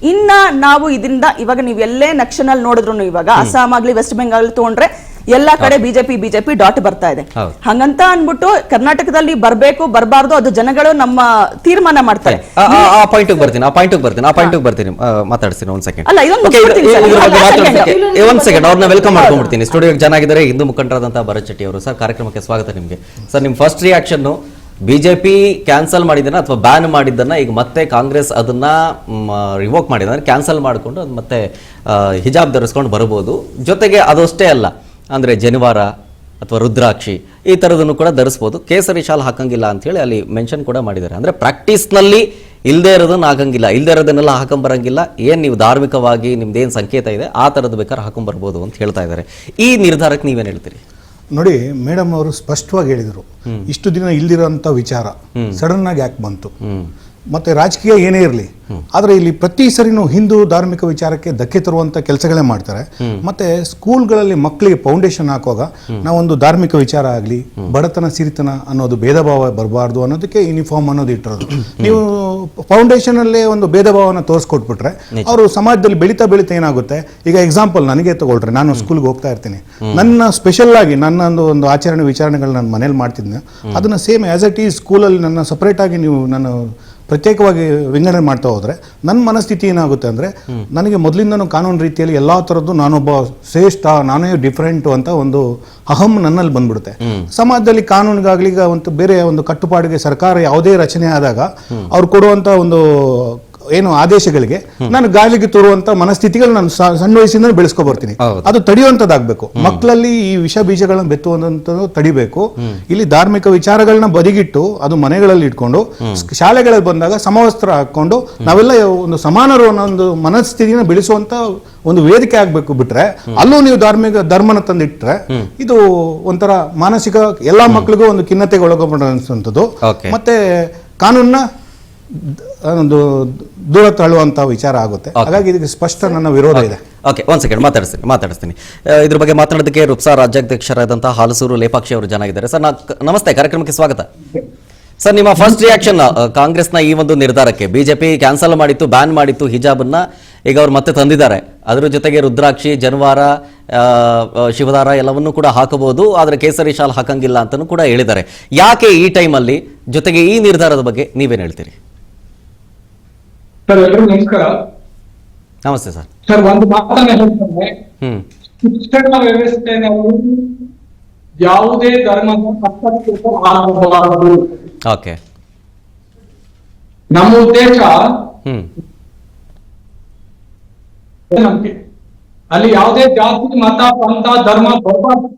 ಇನ್ನ ನಾವು ಇದರಿಂದ ಇವಾಗ ನೀವು ಎಲ್ಲೇ ನಕ್ಷನಲ್ಲಿ ನೋಡಿದ್ರು, ಇವಾಗ ಅಸ್ಸಾಂ ಆಗ್ಲಿ ವೆಸ್ಟ್ ಬೆಂಗಾಲ್ ತಗೊಂಡ್ರೆ ಎಲ್ಲಾ ಕಡೆ ಬಿಜೆಪಿ ಡಾಟ್ ಬರ್ತಾ ಇದೆ. ಹಂಗಂತ ಅನ್ಬಿಟ್ಟು ಕರ್ನಾಟಕದಲ್ಲಿ ಬರ್ಬೇಕು ಬರಬಾರ್ದು ಅದು ಜನಗಳು ನಮ್ಮ ತೀರ್ಮಾನ ಮಾಡ್ತಾರೆ. ಆ ಪಾಯಿಂಟ್ ಬರ್ತೀನಿ ಮಾತಾಡ್ತೀನಿ. ಒಂದ್ ಸೆಕೆಂಡ್ ಅವ್ರನ್ನ ವೆಲ್ಕಮ್ ಮಾಡ್ಕೊಂಡ್ಬಿಡ್ತೀನಿ. ಸ್ಟುಡಿಯೋಗೆ ಚೆನ್ನಾಗಿದ್ದಾರೆ ಹಿಂದೂ ಮುಖಂಡರಾದಂತಹ ಭರತ್ ಶೆಟ್ಟಿ ಅವರು. ಸರ್, ಕಾರ್ಯಕ್ರಮಕ್ಕೆ ಸ್ವಾಗತ ನಿಮ್ಗೆ. ಸರ್, ನಿಮ್ ಫಸ್ಟ್ ರಿಯಾಕ್ಷನ್, ಬಿಜೆಪಿ ಕ್ಯಾನ್ಸಲ್ ಮಾಡಿದ್ದನ್ನ ಅಥವಾ ಬ್ಯಾನ್ ಮಾಡಿದ್ದನ್ನ ಈಗ ಮತ್ತೆ ಕಾಂಗ್ರೆಸ್ ಅದನ್ನ ರಿವೋಕ್ ಮಾಡಿದ, ಕ್ಯಾನ್ಸಲ್ ಮಾಡಿಕೊಂಡು ಅದು ಮತ್ತೆ ಹಿಜಾಬ್ ಧರಿಸ್ಕೊಂಡು ಬರ್ಬೋದು. ಜೊತೆಗೆ ಅದಷ್ಟೇ ಅಲ್ಲ, ಅಂದ್ರೆ ಜನಿವಾರ ಅಥವಾ ರುದ್ರಾಕ್ಷಿ ಈ ಥರದನ್ನು ಕೂಡ ಧರಿಸ್ಬೋದು, ಕೇಸರಿ ಶಾಲ್ ಹಾಕಂಗಿಲ್ಲ ಅಂತ ಹೇಳಿ ಅಲ್ಲಿ ಮೆನ್ಷನ್ ಕೂಡ ಮಾಡಿದ್ದಾರೆ. ಅಂದ್ರೆ ಪ್ರಾಕ್ಟೀಸ್ನಲ್ಲಿ ಇಲ್ಲದೆ ಇರೋದನ್ನ ಹಾಕಂಗಿಲ್ಲ, ಇಲ್ಲದೆ ಇರೋದನ್ನೆಲ್ಲ ಹಾಕೊಂಬರಂಗಿಲ್ಲ, ಏನ್ ನೀವು ಧಾರ್ಮಿಕವಾಗಿ ನಿಮ್ದೇನು ಸಂಕೇತ ಇದೆ ಆ ಥರದ್ದು ಬೇಕಾದ್ರೆ ಹಾಕೊಂಬರ್ಬೋದು ಅಂತ ಹೇಳ್ತಾ ಇದ್ದಾರೆ. ಈ ನಿರ್ಧಾರಕ್ಕೆ ನೀವೇನು ಹೇಳ್ತೀರಿ? ನೋಡಿ ಮೇಡಮ್ ಅವರು ಸ್ಪಷ್ಟವಾಗಿ ಹೇಳಿದರು, ಇಷ್ಟು ದಿನ ಇಲ್ದಿರೋಂಥ ವಿಚಾರ ಸಡನ್ ಆಗಿ ಯಾಕೆ ಬಂತು, ಮತ್ತೆ ರಾಜಕೀಯ ಏನೇ ಇರಲಿ, ಆದರೆ ಇಲ್ಲಿ ಪ್ರತಿ ಸರಿನೂ ಹಿಂದೂ ಧಾರ್ಮಿಕ ವಿಚಾರಕ್ಕೆ ಧಕ್ಕೆ ತರುವಂಥ ಕೆಲಸಗಳೇ ಮಾಡ್ತಾರೆ. ಮತ್ತೆ ಸ್ಕೂಲ್ಗಳಲ್ಲಿ ಮಕ್ಕಳಿಗೆ ಫೌಂಡೇಶನ್ ಹಾಕುವಾಗ ನಾವೊಂದು ಧಾರ್ಮಿಕ ವಿಚಾರ ಆಗಲಿ, ಬಡತನ ಸಿರಿತನ ಅನ್ನೋದು ಭೇದ ಭಾವ ಬರಬಾರ್ದು ಅನ್ನೋದಕ್ಕೆ ಯೂನಿಫಾರ್ಮ್ ಅನ್ನೋದು ಇಟ್ಟಿರೋದು. ನೀವು ಫೌಂಡೇಶನ್ ಅಲ್ಲೇ ಒಂದು ಭೇದ ಭಾವನ ತೋರಿಸ್ಕೊಟ್ಬಿಟ್ರೆ ಅವರು ಸಮಾಜದಲ್ಲಿ ಬೆಳೀತಾ ಏನಾಗುತ್ತೆ. ಈಗ ಎಕ್ಸಾಂಪಲ್ ನನಗೆ ತಗೊಳ್ರೆ, ನಾನು ಸ್ಕೂಲ್ಗೆ ಹೋಗ್ತಾ ಇರ್ತೀನಿ, ನನ್ನ ಸ್ಪೆಷಲ್ ಆಗಿ ಒಂದು ಆಚರಣೆ ವಿಚಾರಣೆಗಳು ನಾನು ಮನೇಲಿ ಮಾಡ್ತಿದ್ದೆ, ಅದನ್ನ ಸೇಮ್ ಆಸ್ ಇಟ್ ಈಸ್ ಸ್ಕೂಲಲ್ಲಿ ನನ್ನ ಸಪ್ರೇಟ್ ಆಗಿ ನೀವು ನಾನು ಪ್ರತ್ಯೇಕವಾಗಿ ವಿಂಗಡಣೆ ಮಾಡ್ತಾ ಹೋದ್ರೆ ನನ್ನ ಮನಸ್ಥಿತಿ ಏನಾಗುತ್ತೆ ಅಂದರೆ, ನನಗೆ ಮೊದಲಿಂದನೂ ಕಾನೂನು ರೀತಿಯಲ್ಲಿ ಎಲ್ಲ ಥರದ್ದು ನಾನೊಬ್ಬ ಶ್ರೇಷ್ಠ, ನಾನೇ ಡಿಫ್ರೆಂಟು ಅಂತ ಒಂದು ಅಹಂ ನನ್ನಲ್ಲಿ ಬಂದ್ಬಿಡುತ್ತೆ. ಸಮಾಜದಲ್ಲಿ ಕಾನೂನಿಗಾಗಲಿ ಒಂದು ಬೇರೆ ಒಂದು ಕಟ್ಟುಪಾಡಿಗೆ ಸರ್ಕಾರ ಯಾವುದೇ ರಚನೆ ಆದಾಗ ಅವ್ರು ಕೊಡುವಂಥ ಒಂದು ಏನು ಆದೇಶಗಳಿಗೆ ನಾನು ಗಾಳಿಗೆ ತೋರುವಂತ ಮನಸ್ಥಿತಿಗಳು ನಾನು ಸಣ್ಣ ವಯಸ್ಸಿಂದ ಬೆಳೆಸ್ಕೊ ಬರ್ತೀನಿ. ಅದು ತಡೆಯುವಂತದ್ದಾಗಬೇಕು. ಮಕ್ಕಳಲ್ಲಿ ಈ ವಿಷ ಬೀಜಗಳನ್ನ ಬೆತ್ತುವಂತದ್ದು ತಡಿಬೇಕು. ಇಲ್ಲಿ ಧಾರ್ಮಿಕ ವಿಚಾರಗಳನ್ನ ಬದಿಗಿಟ್ಟು ಅದು ಮನೆಗಳಲ್ಲಿ ಇಟ್ಕೊಂಡು ಶಾಲೆಗಳಲ್ಲಿ ಬಂದಾಗ ಸಮವಸ್ತ್ರ ಹಾಕೊಂಡು ನಾವೆಲ್ಲ ಒಂದು ಸಮಾನರು ಅನ್ನೋ ಒಂದು ಮನಸ್ಥಿತಿನ ಬೆಳೆಸುವಂತ ಒಂದು ವೇದಿಕೆ ಆಗ್ಬೇಕು. ಬಿಟ್ರೆ ಅಲ್ಲೂ ನೀವು ಧರ್ಮನ ತಂದಿಟ್ರೆ ಇದು ಒಂಥರ ಮಾನಸಿಕ ಎಲ್ಲಾ ಮಕ್ಕಳಿಗೂ ಒಂದು ಖಿನ್ನತೆಗೆ ಒಳಗೊಂಡಂಥದ್ದು ಮತ್ತೆ ಕಾನೂನನ್ನ ಒಂದು ದೂರ ತಳ್ಳುವಂತ ವಿಚಾರ ಆಗುತ್ತೆ. ಹಾಗಾಗಿ ಇದಕ್ಕೆ ಸ್ಪಷ್ಟ ನನ್ನ ವಿರೋಧ ಇದೆ. ಓಕೆ, ಒಂದ್ ಸೆಕೆಂಡ್ ಮಾತಾಡಿಸ್ತೀನಿ. ಇದ್ರ ಬಗ್ಗೆ ಮಾತನಾಡೋದಕ್ಕೆ ರುಪ್ಸಾ ರಾಜ್ಯಾಧ್ಯಕ್ಷರಾದಂತಹ ಹಾಲಸೂರು ಲೇಪಾಕ್ಷಿ ಅವರು ಚೆನ್ನಾಗಿದ್ದಾರೆ. ಸರ್, ನಮಸ್ತೆ, ಕಾರ್ಯಕ್ರಮಕ್ಕೆ ಸ್ವಾಗತ. ಸರ್, ನಿಮ್ಮ ಫಸ್ಟ್ ರಿಯಾಕ್ಷನ್ ಕಾಂಗ್ರೆಸ್ನ ಈ ಒಂದು ನಿರ್ಧಾರಕ್ಕೆ? ಬಿಜೆಪಿ ಕ್ಯಾನ್ಸಲ್ ಮಾಡಿತ್ತು, ಬ್ಯಾನ್ ಮಾಡಿತ್ತು ಹಿಜಾಬನ್ನ, ಈಗ ಅವ್ರು ಮತ್ತೆ ತಂದಿದ್ದಾರೆ. ಅದರ ಜೊತೆಗೆ ರುದ್ರಾಕ್ಷಿ, ಜನವಾರ, ಶಿವದಾರ ಎಲ್ಲವನ್ನೂ ಕೂಡ ಹಾಕಬಹುದು, ಆದರೆ ಕೇಸರಿ ಶಾಲ್ ಹಾಕಂಗಿಲ್ಲ ಅಂತಲೂ ಕೂಡ ಹೇಳಿದ್ದಾರೆ. ಯಾಕೆ ಈ ಟೈಮಲ್ಲಿ, ಜೊತೆಗೆ ಈ ನಿರ್ಧಾರದ ಬಗ್ಗೆ ನೀವೇನು ಹೇಳ್ತೀರಿ? ಸರ್, ಎಲ್ಲರಿಗೂ ನಮಸ್ಕಾರ. ನಮಸ್ತೆ ಸರ್. ಸರ್, ಒಂದು ಮಾತನ್ನ ಹೇಳ್ತಾರೆ, ಶಿಕ್ಷಣ ವ್ಯವಸ್ಥೆ ನಾವು ಯಾವುದೇ ಧರ್ಮದ ಹಸ್ತಕ್ಷೇಪ ಆಗಬಾರದು. ಓಕೆ, ನಮ್ಮ ಉದ್ದೇಶ ನಂಬಿಕೆ, ಅಲ್ಲಿ ಯಾವುದೇ ಜಾತಿ, ಮತ, ಪಂಥ, ಧರ್ಮ ಬರಬಾರ್ದು.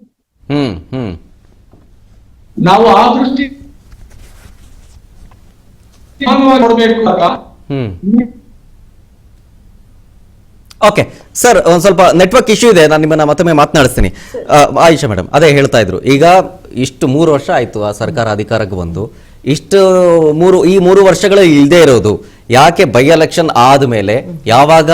ನಾವು ಆ ದೃಷ್ಟಿ ನೋಡ್ಬೇಕು. ಓಕೆ ಸರ್, ಒಂದು ಸ್ವಲ್ಪ ನೆಟ್ವರ್ಕ್ ಇಶ್ಯೂ ಇದೆ, ನಾನು ನಿಮ್ಮನ್ನ ಮತ್ತೊಮ್ಮೆ ಮಾತನಾಡಿಸ್ತೀನಿ. ಆಯಿಷಾ ಮೇಡಮ್ ಅದೇ ಹೇಳ್ತಾ ಇದ್ರು, ಈಗ ಇಷ್ಟು 3 ವರ್ಷ ಆಯ್ತು ಆ ಸರ್ಕಾರ ಅಧಿಕಾರಕ್ಕೆ ಬಂದು, ಈ 3 ವರ್ಷಗಳು ಇಲ್ಲದೆ ಇರೋದು ಯಾಕೆ? ಬೈ ಎಲೆಕ್ಷನ್ ಆದ್ಮೇಲೆ ಯಾವಾಗ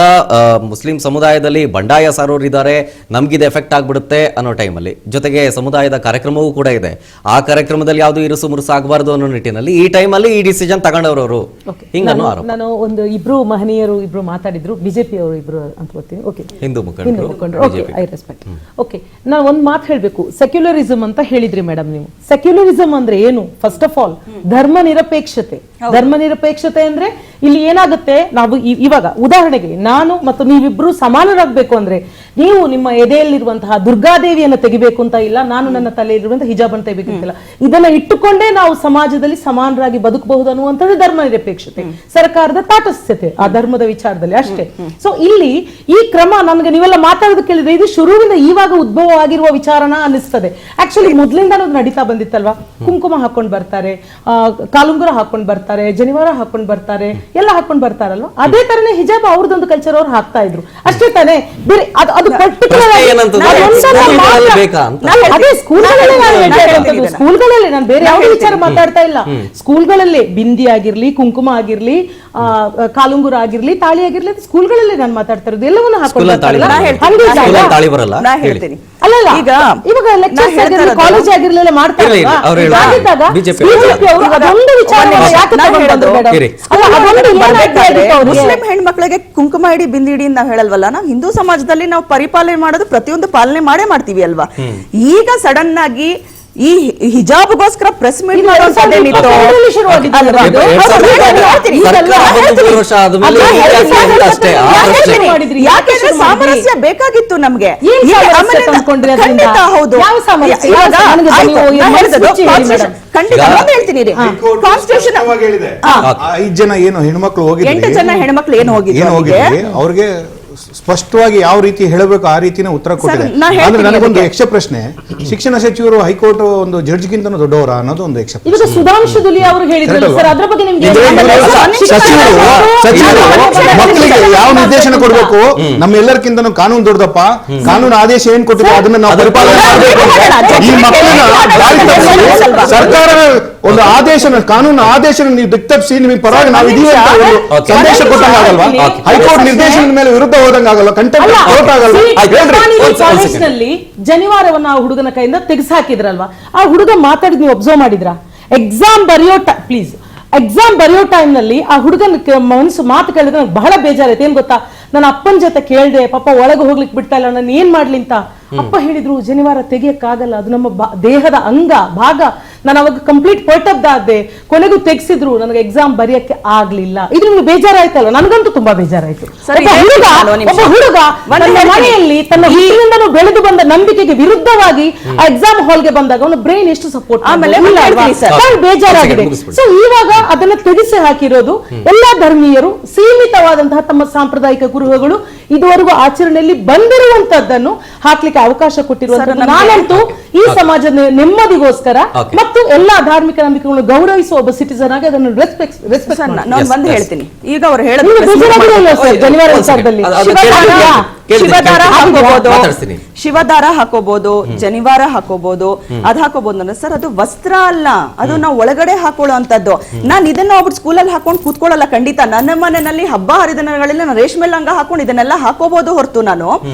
ಮುಸ್ಲಿಂ ಸಮುದಾಯದಲ್ಲಿ ಬಂಡಾಯ ಸಾರೋರಿದ್ದಾರೆ, ನಮ್ಗಿದು ಎಫೆಕ್ಟ್ ಆಗ್ಬಿಡುತ್ತೆ ಅನ್ನೋ ಟೈಮಲ್ಲಿ, ಜೊತೆಗೆ ಸಮುದಾಯದ ಕಾರ್ಯಕ್ರಮವೂ ಕೂಡ ಇದೆ, ಆ ಕಾರ್ಯಕ್ರಮದಲ್ಲಿ ಯಾವುದು ಇರುಸು ಮುರುಸು ಆಗಬಾರ್ದು ಅನ್ನೋ ನಿಟ್ಟಿನಲ್ಲಿ ಈ ಟೈಮಲ್ಲಿ ಈ ಡಿಸಿಷನ್ ತಗೊಂಡವರು ಹಿಂಗನ್ನೋ ಆರೋಪ. ನಾನು ಒಂದು ಇಬ್ರು ಮಹನೀಯರು ಇಬ್ರು ಮಾತಾಡಿದ್ರು, ಬಿಜೆಪಿ ಅವರು ಇಬ್ರು ಅಂತ ಗೊತ್ತೀನಿ. ಓಕೆ, ಹಿಂದೂ ಮುಖಂಡರು, ಐ ರೆಸ್ಪೆಕ್ಟ್. ಓಕೆ, ನಾನು ಒಂದು ಮಾತು ಹೇಳಬೇಕು. ಸೆಕ್ಯುಲರಿಸಂ ಅಂತ ಹೇಳಿದ್ರಿ ಮೇಡಮ್ ನೀವು. ಸೆಕ್ಯುಲರಿಸಂ ಅಂದ್ರೆ ಏನು? ಫಸ್ಟ್ ಆಫ್ ಆಲ್ ಧರ್ಮ ನಿರಪೇಕ್ಷತೆ. ಧರ್ಮ ನಿರಪೇಕ್ಷತೆ ಅಂದ್ರೆ ಇಲ್ಲಿ ಏನಾಗುತ್ತೆ, ನಾವು ಇವಾಗ ಉದಾಹರಣೆಗೆ ನಾನು ಮತ್ತು ನೀವಿಬ್ರು ಸಮಾನರಾಗಬೇಕು ಅಂದ್ರೆ ನೀವು ನಿಮ್ಮ ಎದೆಯಲ್ಲಿರುವಂತಹ ದುರ್ಗಾದೇವಿಯನ್ನು ತೆಗಿಬೇಕು ಅಂತ ಇಲ್ಲ, ನಾನು ನನ್ನ ತಲೆಯಲ್ಲಿರುವಂತಹ ಹಿಜಾಬ್ ಅನ್ನು ತೆಗಿಬೇಕಿಲ್ಲ. ಇದನ್ನ ಇಟ್ಟುಕೊಂಡೇ ನಾವು ಸಮಾಜದಲ್ಲಿ ಸಮಾನರಾಗಿ ಬದುಕಬಹುದು ಅನ್ನುವಂಥದ್ದು ಧರ್ಮ ನಿರಪೇಕ್ಷತೆ, ಸರ್ಕಾರದ ತಾಟಸ್ಥ್ಯತೆ ಆ ಧರ್ಮದ ವಿಚಾರದಲ್ಲಿ ಅಷ್ಟೇ. ಸೊ ಇಲ್ಲಿ ಈ ಕ್ರಮ ನಮಗೆ ನೀವೆಲ್ಲ ಮಾತಾಡೋದು ಕೇಳಿದ್ರೆ ಇದು ಶುರುವಿಂದ ಇವಾಗ ಉದ್ಭವ ಆಗಿರುವ ವಿಚಾರನ ಅನ್ನಿಸ್ತದೆ. ಆಕ್ಚುಲಿ ಮೊದ್ಲಿಂದ ನಡೀತಾ ಬಂದಿತ್ತಲ್ವಾ. ಕುಂಕುಮ ಹಾಕೊಂಡ್ ಬರ್ತಾರೆ, ಕಾಲುಂಗುರ ಹಾಕೊಂಡ್ ಬರ್ತಾರೆ, ಜನಿವಾರ ಹಾಕೊಂಡ್ ಬರ್ತಾರೆ, ಎಲ್ಲ ಹಾಕೊಂಡ್ ಬರ್ತಾರಲ್ವಾ. ಅದೇ ತರನೇ ಹಿಜಾಬ್ ಅವ್ರದೊಂದು ಕಲ್ಚರ್ ಅವ್ರು ಹಾಕ್ತಾ ಇದ್ರು ಅಷ್ಟೇ ತಾನೇ. ಬೇರೆ ಅದು ಪರ್ಟಿಕ್ಯುಲರ್ ಅದೇ ಸ್ಕೂಲ್ಗಳಲ್ಲಿ ನಾನು ಬೇರೆ ಯಾವುದೇ ವಿಚಾರ ಮಾತಾಡ್ತಾ ಇಲ್ಲ. ಸ್ಕೂಲ್ಗಳಲ್ಲೇ ಬಿಂದಿ ಆಗಿರ್ಲಿ, ಕುಂಕುಮ ಆಗಿರ್ಲಿ, ಕಾಲುಂಗುರ ಆಗಿರ್ಲಿ, ತಾಳಿ ಆಗಿರ್ಲಿ, ಸ್ಕೂಲ್ಗಳಲ್ಲೇ ನಾನು ಮಾತಾಡ್ತಾ ಇರೋದು ಎಲ್ಲವನ್ನೂ ಹಾಕೊಂಡು ಅಲ್ಲ. ಈಗ ಇವಾಗ ಲೆಕ್ಚರ್ಸ್ ಆಗಿರ್ಲಿ, ಕಾಲೇಜ್ ಆಗಿರ್ಲಿಲ್ಲ ಮಾಡ್ತಾ ಮುಸ್ಲಿಂ ಹೆಣ್ಮಕ್ಳಿಗೆ ಕುಂಕುಮ ಇಡಿ ಬಿಂದಿ ಇಡಿ ನಾವು ಹೇಳಲ್ವಲ್ಲ. ನಾವು ಹಿಂದೂ ಸಮಾಜದಲ್ಲಿ ನಾವು ಪರಿಪಾಲನೆ ಮಾಡೋದು ಪ್ರತಿಯೊಂದು ಪಾಲನೆ ಮಾಡೇ ಮಾಡ್ತೀವಿ ಅಲ್ವಾ. ಈಗ ಸಡನ್ ಆಗಿ ಈ ಹಿಜಾಬ್ಗೋಸ್ಕರ ಪ್ರೆಸ್ ಮೀಟ್ ಯಾಕೆಂದ್ರೆ ಸಾಮರಸ್ಯ ಬೇಕಾಗಿತ್ತು ನಮ್ಗೆ. ಹೌದು, ಖಂಡಿತ ಹೇಳ್ತೀನಿ. ಕಾನ್ಸ್ಟಿಟ್ಯೂಷನ್ 5 ಜನ ಏನು ಹೆಣ್ಮಕ್ಳು ಹೋಗಿದ್ರು, 8 ಜನ ಹೆಣ್ಮಕ್ಳು ಏನು ಹೋಗಿದ್ರು, ಅವ್ರಿಗೆ ಸ್ಪಷ್ಟವಾಗಿ ಯಾವ ರೀತಿ ಹೇಳಬೇಕು ಆ ರೀತಿನ ಉತ್ತರ ಕೊಟ್ಟಿದೆ. ಆದ್ರೆ ನನಗೊಂದು ಯಕ್ಷ ಪ್ರಶ್ನೆ, ಶಿಕ್ಷಣ ಸಚಿವರು ಹೈಕೋರ್ಟ್ ಒಂದು ಜಡ್ಜ್ಗಿಂತ ದೊಡ್ಡವರ ಅನ್ನೋದು ಒಂದು ಯಕ್ಷ ಪ್ರಶ್ನೆ. ಈಗ ಸುಧಾಂಶು ದುಲಿ ಅವರು ಹೇಳಿದ್ರು ಸರ್, ಅದ್ರ ಬಗ್ಗೆ ನಿಮ್ಗೆ ಮಕ್ಕಳಿಗೆ ಯಾವ ನಿರ್ದೇಶನ ಕೊಡಬೇಕು, ನಮ್ಮೆಲ್ಲರಿಗಿಂತ ಕಾನೂನು ದೊಡ್ಡದಪ್ಪ, ಕಾನೂನು ಆದೇಶ ಏನ್ ಕೊಟ್ಟಿದೆ ಅದನ್ನ ನಾವು ಪರಿಪಾಲನೆ ಮಾಡಬೇಕು. ಈ ಮಕ್ಕಳನ್ನ ಸರ್ಕಾರ ಒಂದು ಆದೇಶನ, ಕಾನೂನು ಆದೇಶನ ನೀವು ದಿಕ್ತಪ್ಪಿಸಿ ನಿಮಗೆ ಪರವಾಗಿ ನಾವು ಇದೀವಿ ಅಂತ ಸಂದೇಶ ಕೊಟ್ಟಂಗಾಗಲ್ವಾ? ಹೈಕೋರ್ಟ್ ನಿರ್ದೇಶನದ ಮೇಲೆ ವಿರುದ್ಧ ಹೋದಂಗಾಗಲ್ಲ, ಕಂಟೆಂಪ್ಟ್ ಕೋರ್ಟ್ ಆಗಲ್ಲ. ಕಾಲೇಜ್ನಲ್ಲಿ ಜನಿವಾರವನ್ನ ಆ ಹುಡುಗನ ಕೈಯಿಂದ ತೆಗೆಸಾಕಿದ್ರಲ್ವಾ, ಆ ಹುಡುಗ ಮಾತಾಡಿದ್ ನೀವು ಅಬ್ಸರ್ವ್ ಮಾಡಿದ್ರ? ಎಕ್ಸಾಮ್ ಬರೆಯೋ ಟೈಮ್ ನಲ್ಲಿ ಆ ಹುಡುಗನ ಮನಸ್ಸು ಮಾತು ಕೇಳಿದ್ರೆ ನನಗೆ ಬಹಳ ಬೇಜಾರೈತೆ. ಏನ್ ಗೊತ್ತಾ, ನನ್ನ ಅಪ್ಪನ ಜೊತೆ ಕೇಳ್ದೆ, ಪಾಪ ಒಳಗೆ ಹೋಗ್ಲಿಕ್ಕೆ ಬಿಡ್ತಾ ಇಲ್ಲ, ನಾನು ಏನ್ ಮಾಡ್ಲಿ ಅಂತ. ಅಪ್ಪ ಹೇಳಿದ್ರು, ಜನಿವಾರ ತೆಗಿಯಕ್ಕಾಗಲ್ಲ, ಅದು ನಮ್ಮ ದೇಹದ ಅಂಗ ಭಾಗ, ನಾನು ಅವಾಗ ಕಂಪ್ಲೀಟ್ ಹೊರಟದ್ದಾದೆ, ಕೊನೆಗೂ ತೆಗ್ಸಿದ್ರು, ನನಗೆ ಎಕ್ಸಾಮ್ ಬರೆಯಕ್ಕೆ ಆಗ್ಲಿಲ್ಲ. ಇದು ನಿಮ್ಗೆ ಬೇಜಾರಾಯ್ತಲ್ಲ? ನನಗಂತೂ ತುಂಬಾ ಬೇಜಾರಾಯ್ತು. ಒಬ್ಬ ಹುಡುಗ ತನ್ನ ಮನೆಯಲ್ಲಿ ತನ್ನ ಹುಟ್ಟಿನಿಂದಲೂ ಬೆಳೆದು ಬಂದ ನಂಬಿಕೆಗೆ ವಿರುದ್ಧವಾಗಿ ಆ ಎಕ್ಸಾಮ್ ಹಾಲ್ಗೆ ಬಂದಾಗ ಅವನ ಬ್ರೈನ್ ಎಷ್ಟು ಸಪೋರ್ಟ್ ಬೇಜಾರಾಗಿದೆ. ಸೊ ಇವಾಗ ಅದನ್ನ ತೆಗೆಸಿ ಹಾಕಿರೋದು ಎಲ್ಲಾ ಧರ್ಮೀಯರು ಸೀಮಿತವಾದಂತಹ ತಮ್ಮ ಸಾಂಪ್ರದಾಯಿಕ ಗುರುಗಳು ಇದುವರೆಗೂ ಆಚರಣೆಯಲ್ಲಿ ಬಂದಿರುವಂತದ್ದನ್ನು ಹಾಕ್ಲಿಕ್ಕೆ ಅವಕಾಶ ಕೊಟ್ಟಿರುವಂತದ್ದು. ನಾನಂತೂ ಈ ಸಮಾಜದ ನೆಮ್ಮದಿಗೋಸ್ಕರ ಮತ್ತು ಎಲ್ಲಾ ಧಾರ್ಮಿಕ ನಂಬಿಕೆಗಳನ್ನು ಗೌರವಿಸುವ ಒಬ್ಬ ಸಿಟಿಸನ್ ಆಗಿ ಅದನ್ನು ರೆಸ್ಪೆಕ್ಟ್ ನಾನು ಬಂದು ಹೇಳ್ತೀನಿ. ಈಗ ಅವ್ರು ಹೇಳೋದು ಶನಿವಾರ ವಿಚಾರದಲ್ಲಿ ಶಿವದಾರ ಹಾಕೋಬಹುದು, ಶಿವದಾರ ಹಾಕೋಬಹುದು, ಜನಿವಾರ ಹಾಕೋಬಹುದು, ಅದ್ ಹಾಕೋಬಹುದು ಅಂದ್ರೆ ಸರ್ ಅದು ವಸ್ತ್ರ ಅಲ್ಲ, ಅದು ನಾವು ಒಳಗಡೆ ಹಾಕೊಳ್ಳುವಂತದ್ದು. ನಾನು ಇದನ್ನ ಒಬ್ಬರು ಸ್ಕೂಲಲ್ಲಿ ಹಾಕೊಂಡು ಕೂತ್ಕೊಳ್ಳಲ್ಲ ಖಂಡಿತ. ನನ್ನ ಮನೆಯಲ್ಲಿ ಹಬ್ಬ ಹರಿದಿನಗಳಲ್ಲಿ ನಾನು ರೇಷ್ಮೆ ಲಂಗ ಹಾಕೊಂಡು ಇದನ್ನೆಲ್ಲ ಹಾಕೋಬಹುದು ಹೊರತು ನಾನು,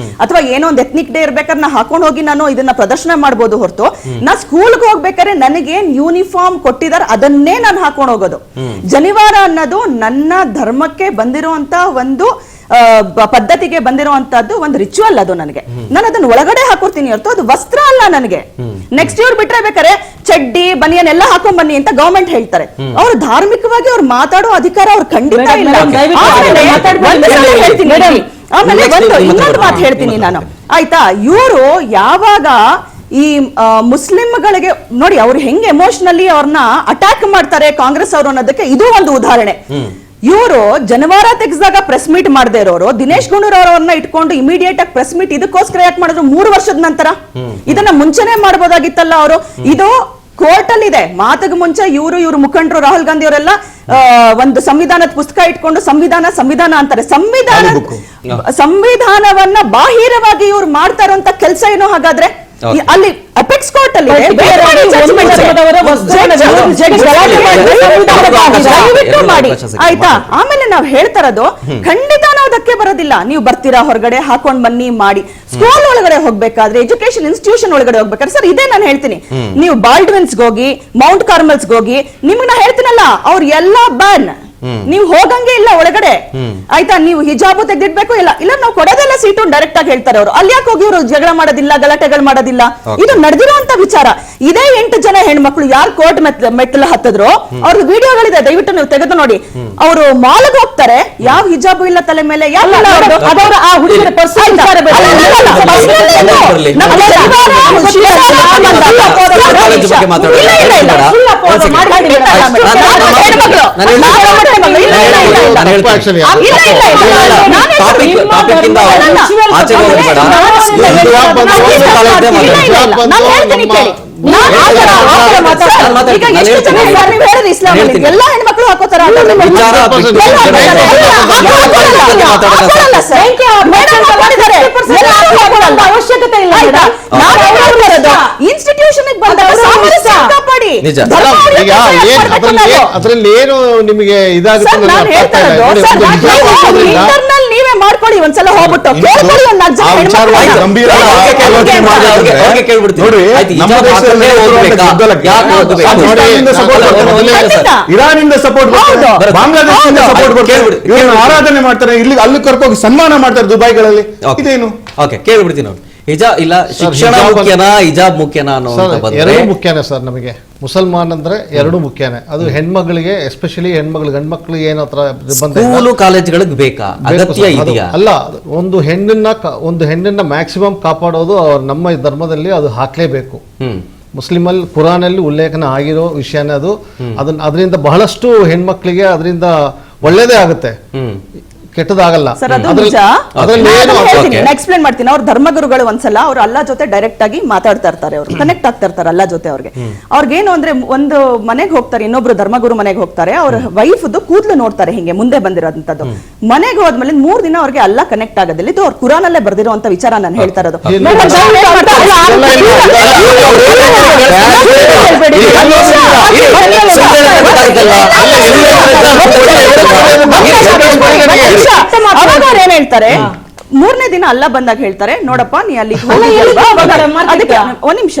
ಅಥವಾ ಏನೋ ಒಂದು ಎತ್ನಿಕ್ ಡೇ ಇರ್ಬೇಕಾದ್ರೆ ನಾ ಹಾಕೊಂಡು ಹೋಗಿ ನಾನು ಇದನ್ನ ಪ್ರದರ್ಶನ ಮಾಡಬಹುದು ಹೊರತು, ನಾ ಸ್ಕೂಲ್ಗೆ ಹೋಗ್ಬೇಕಾದ್ರೆ ನನಗೇನ್ ಯೂನಿಫಾರ್ಮ್ ಕೊಟ್ಟಿದಾರ ಅದನ್ನೇ ನಾನು ಹಾಕೊಂಡು ಹೋಗೋದು. ಜನಿವಾರ ಅನ್ನೋದು ನನ್ನ ಧರ್ಮಕ್ಕೆ ಬಂದಿರುವಂತ ಒಂದು ಪದ್ಧತಿಗೆ ಬಂದಿರುವಂತದ್ದು ಒಂದು ರಿಚುವಲ್. ಅದು ನನಗೆ, ನಾನು ಅದನ್ನ ಒಳಗಡೆ ಹಾಕೊಡ್ತೀನಿ ಹೊರತು ಅದು ವಸ್ತ್ರ ಅಲ್ಲ ನನಗೆ. ನೆಕ್ಸ್ಟ್ ಇವ್ರು ಬಿಟ್ರೆ ಬೇಕಾರೆ ಚಡ್ಡಿ ಬನಿಯನ್ ಎಲ್ಲ ಹಾಕೊಂಡ್ ಬನ್ನಿ ಅಂತ ಗವರ್ಮೆಂಟ್ ಹೇಳ್ತಾರೆ. ಅವ್ರು ಧಾರ್ಮಿಕವಾಗಿ ಅವ್ರು ಮಾತಾಡೋ ಅಧಿಕಾರ ಅವ್ರು ಖಂಡಿತ ಇಲ್ಲ. ಆಮೇಲೆ ಇನ್ನೊಂದು ಮಾತು ಹೇಳ್ತೀನಿ ನಾನು, ಆಯ್ತಾ? ಇವರು ಯಾವಾಗ ಈ ಮುಸ್ಲಿಂಗಳಿಗೆ ನೋಡಿ ಅವ್ರು ಹೆಂಗೆ ಎಮೋಷನಲಿ ಅವ್ರನ್ನ ಅಟ್ಯಾಕ್ ಮಾಡ್ತಾರೆ ಕಾಂಗ್ರೆಸ್ ಅವರು ಅನ್ನೋದಕ್ಕೆ ಇದು ಒಂದು ಉದಾಹರಣೆ. ಇವರು ಜನವಾರ ತೆಗೆದಾಗ ಪ್ರೆಸ್ ಮೀಟ್ ಮಾಡದೇ ಇರೋರು ದಿನೇಶ್ ಗುಂಡೂರಾವ್ ಅವ್ರನ್ನ ಇಟ್ಕೊಂಡು ಇಮಿಡಿಯೇಟ್ ಆಗಿ ಪ್ರೆಸ್ ಮೀಟ್ ಇದಕ್ಕೋಸ್ಕರ ಯಾಕೆ ಮಾಡಿದ್ರು 3 ವರ್ಷದ ನಂತರ? ಇದನ್ನ ಮುಂಚೆನೆ ಮಾಡಬಹುದಾಗಿತ್ತಲ್ಲ ಅವರು. ಇದು ಕೋರ್ಟ್ ಅಲ್ಲಿ ಇದೆ. ಮಾತಿಗೆ ಮುಂಚೆ ಇವರು ಮುಖಂಡರು ರಾಹುಲ್ ಗಾಂಧಿ ಅವರೆಲ್ಲ ಒಂದು ಸಂವಿಧಾನದ ಪುಸ್ತಕ ಇಟ್ಕೊಂಡು ಸಂವಿಧಾನ ಅಂತಾರೆ. ಸಂವಿಧಾನವನ್ನ ಬಾಹಿರವಾಗಿ ಇವ್ರು ಮಾಡ್ತಾ ಇರುವಂತ ಕೆಲಸ ಏನೋ ಹಾಗಾದ್ರೆ ಅಲ್ಲಿ ಅಪೆಕ್ಸ್ ಕೋರ್ಟ್ ಅಲ್ಲಿ ಆಯ್ತಾ? ಆಮೇಲೆ ನಾವ್ ಹೇಳ್ತಾರದು ಖಂಡಿತ ನಾವು ಧಕ್ಕೆ ಬರೋದಿಲ್ಲ. ನೀವು ಬರ್ತೀರಾ ಹೊರಗಡೆ ಹಾಕೊಂಡ್ ಬನ್ನಿ ಮಾಡಿ. ಸ್ಕೂಲ್ ಒಳಗಡೆ ಹೋಗ್ಬೇಕಾದ್ರೆ, ಎಜುಕೇಶನ್ ಇನ್ಸ್ಟಿಟ್ಯೂಷನ್ ಒಳಗಡೆ ಹೋಗ್ಬೇಕಾದ್ರೆ ಸರ್ ಇದೇ ನಾನು ಹೇಳ್ತೀನಿ. ನೀವು ಬಾಲ್ಡ್ವಿನ್ಸ್ ಹೋಗಿ, ಮೌಂಟ್ ಕಾರ್ಮಲ್ಸ್ ಹೋಗಿ, ನಿಮ್ಗೆ ನಾ ಹೇಳ್ತೀನಲ್ಲ ಅವ್ರು ಎಲ್ಲಾ ಬ್ಯಾನ್, ನೀವು ಹೋಗಂಗೆ ಇಲ್ಲ ಒಳಗಡೆ. ಆಯ್ತಾ? ನೀವು ಹಿಜಾಬು ತೆಗೆದಿಡ್ಬೇಕು ಇಲ್ಲ ನಾವು ಕೊಡೋದೆಲ್ಲ ಸೀಟು ಡೈರೆಕ್ಟ್ ಆಗಿ ಹೇಳ್ತಾರೆ ಅವರು. ಅಲ್ಲಿ ಯಾಕೆ ಹೋಗಿ ಇವರು ಜಗಳ ಮಾಡೋದಿಲ್ಲ, ಗಲಾಟೆಗಳು ಮಾಡೋದಿಲ್ಲ? ಇದು ನಡೆದಿರುವಂತ ವಿಚಾರ. ಇದೇ 8 ಜನ ಹೆಣ್ಮಕ್ಳು ಯಾರು ಕೋರ್ಟ್ ಮೆಟ್ಟಲು ಹತ್ತಿದ್ರು ಅವ್ರದ್ದು ವಿಡಿಯೋಗಳಿದೆ, ದಯವಿಟ್ಟು ನೀವು ತೆಗೆದು ನೋಡಿ. ಅವರು ಮಾಲ್ಗೆ ಹೋಗ್ತಾರೆ, ಯಾವ ಹಿಜಾಬು ಇಲ್ಲ ತಲೆ ಮೇಲೆ, ಎಲ್ಲಾ ಹೆಣ್ಮಕ್ಳು ಹಾಕೋತಾರ. ಅವಶ್ಯಕತೆ ಇಲ್ಲ. ಇನ್ಸ್ಟಿಟ್ಯೂಷನ್ ಅದ್ರಲ್ಲಿ ಏನು ನಿಮಗೆ ಇದಾಗುತ್ತೆ ನೀವೇ ಮಾಡ್ಕೊಳ್ಳಿ. ಒಂದ್ಸಲ ಹೋಗ್ಬಿಟ್ಟು ಇರಾನಿಂದ ಸಪೋರ್ಟ್ ಬರ್ತಾರೆ, ಬಾಂಗ್ಲಾದೇಶದಿಂದ ಸಪೋರ್ಟ್ ಬರ್ತಾರೆ, ಇವ್ರನ್ನ ಆರಾಧನೆ ಮಾಡ್ತಾರೆ, ಇಲ್ಲಿ ಅಲ್ಲಿ ಕರ್ಕೋಗಿ ಸನ್ಮಾನ ಮಾಡ್ತಾರೆ ದುಬೈಗಳಲ್ಲಿ. ಇದೇನು? ಓಕೆ, ಕೇಳ್ಬಿಡ್ತೀನಿ ನೋಡಿ. ಹಿಜಾಬ್ ಇಲ್ಲ, ಶಿಕ್ಷಣ ಮುಖ್ಯನಾ ಹಿಜಾಬ್ ಮುಖ್ಯನಾ ಅನ್ನೋ ಎರಡು ಮುಖ್ಯನೇ ಸರ್. ನಮಗೆ ಮುಸಲ್ಮಾನ್ ಅಂದ್ರೆ ಎರಡು ಮುಖ್ಯನೇ. ಅದು ಹೆಣ್ಮಗಳಿಗೆ, ಎಸ್ಪೆಷಲಿ ಹೆಣ್ಮಗಳು, ಗಂಡ್ಮಕ್ಳಿಗೆ ಏನೋ ಸ್ಕೂಲು ಕಾಲೇಜ್ಗಳಿಗೆ ಬೇಕಾ, ಅಗತ್ಯ ಇದೆಯಾ? ಅಲ್ಲ, ಒಂದು ಹೆಣ್ಣನ್ನ ಮ್ಯಾಕ್ಸಿಮಮ್ ಕಾಪಾಡೋದು ನಮ್ಮ ಧರ್ಮದಲ್ಲಿ ಅದು ಹಾಕ್ಲೇಬೇಕು. ಮುಸ್ಲಿಮಲ್ಲಿ ಕುರಾನಲ್ಲಿ ಉಲ್ಲೇಖನ ಆಗಿರೋ ವಿಷಯನೇ ಅದು. ಅದರಿಂದ ಬಹಳಷ್ಟು ಹೆಣ್ಮಕ್ಳಿಗೆ ಅದರಿಂದ ಒಳ್ಳೇದೇ ಆಗುತ್ತೆ, ಕೆಟ್ಟದಾಗಲ್ಲ. ಎಕ್ಸ್ಪ್ಲೇನ್ ಮಾಡ್ತೀನಿ. ಅವ್ರ ಧರ್ಮಗುರುಗಳು ಒಂದ್ಸಲ ಅವ್ರು ಅಲ್ಲಾ ಜೊತೆ ಡೈರೆಕ್ಟ್ ಆಗಿ ಮಾತಾಡ್ತಾ ಇರ್ತಾರೆ, ಅವ್ರು ಕನೆಕ್ಟ್ ಆಗ್ತಾ ಇರ್ತಾರೆ ಅಲ್ಲಾ ಜೊತೆ. ಅವ್ರಿಗೇನು ಅಂದ್ರೆ ಒಂದು ಮನೆಗೆ ಹೋಗ್ತಾರೆ, ಇನ್ನೊಬ್ರು ಧರ್ಮಗುರು ಮನೆಗೆ ಹೋಗ್ತಾರೆ, ಅವ್ರ ವೈಫ್ದು ಕೂದಲು ನೋಡ್ತಾರೆ ಹಿಂಗೆ ಮುಂದೆ ಬಂದಿರೋದಂತದ್ದು. ಮನೆಗೆ ಹೋದ್ಮೇಲೆ 3 ದಿನ ಅವ್ರಿಗೆ ಅಲ್ಲ ಕನೆಕ್ಟ್ ಆಗೋದಿಲ್ಲ. ಇದು ಅವ್ರ ಕುರಾನಲ್ಲೇ ಬರ್ದಿರುವಂತ ವಿಚಾರ ನಾನು ಹೇಳ್ತಾ ಇರೋದು. ಏನ್ ಹೇಳ್ತಾರೆ, 3ನೇ ದಿನ ಅಲ್ಲ ಬಂದಾಗ ಹೇಳ್ತಾರೆ, ನೋಡಪ್ಪ ನೀ ಅಲ್ಲಿ ಒಂದ್ ನಿಮಿಷ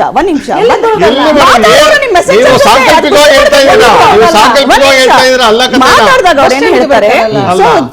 ಮಾತಾಡಿದಾಗ ಅವ್ರು ಏನ್ ಹೇಳ್ತಾರೆ,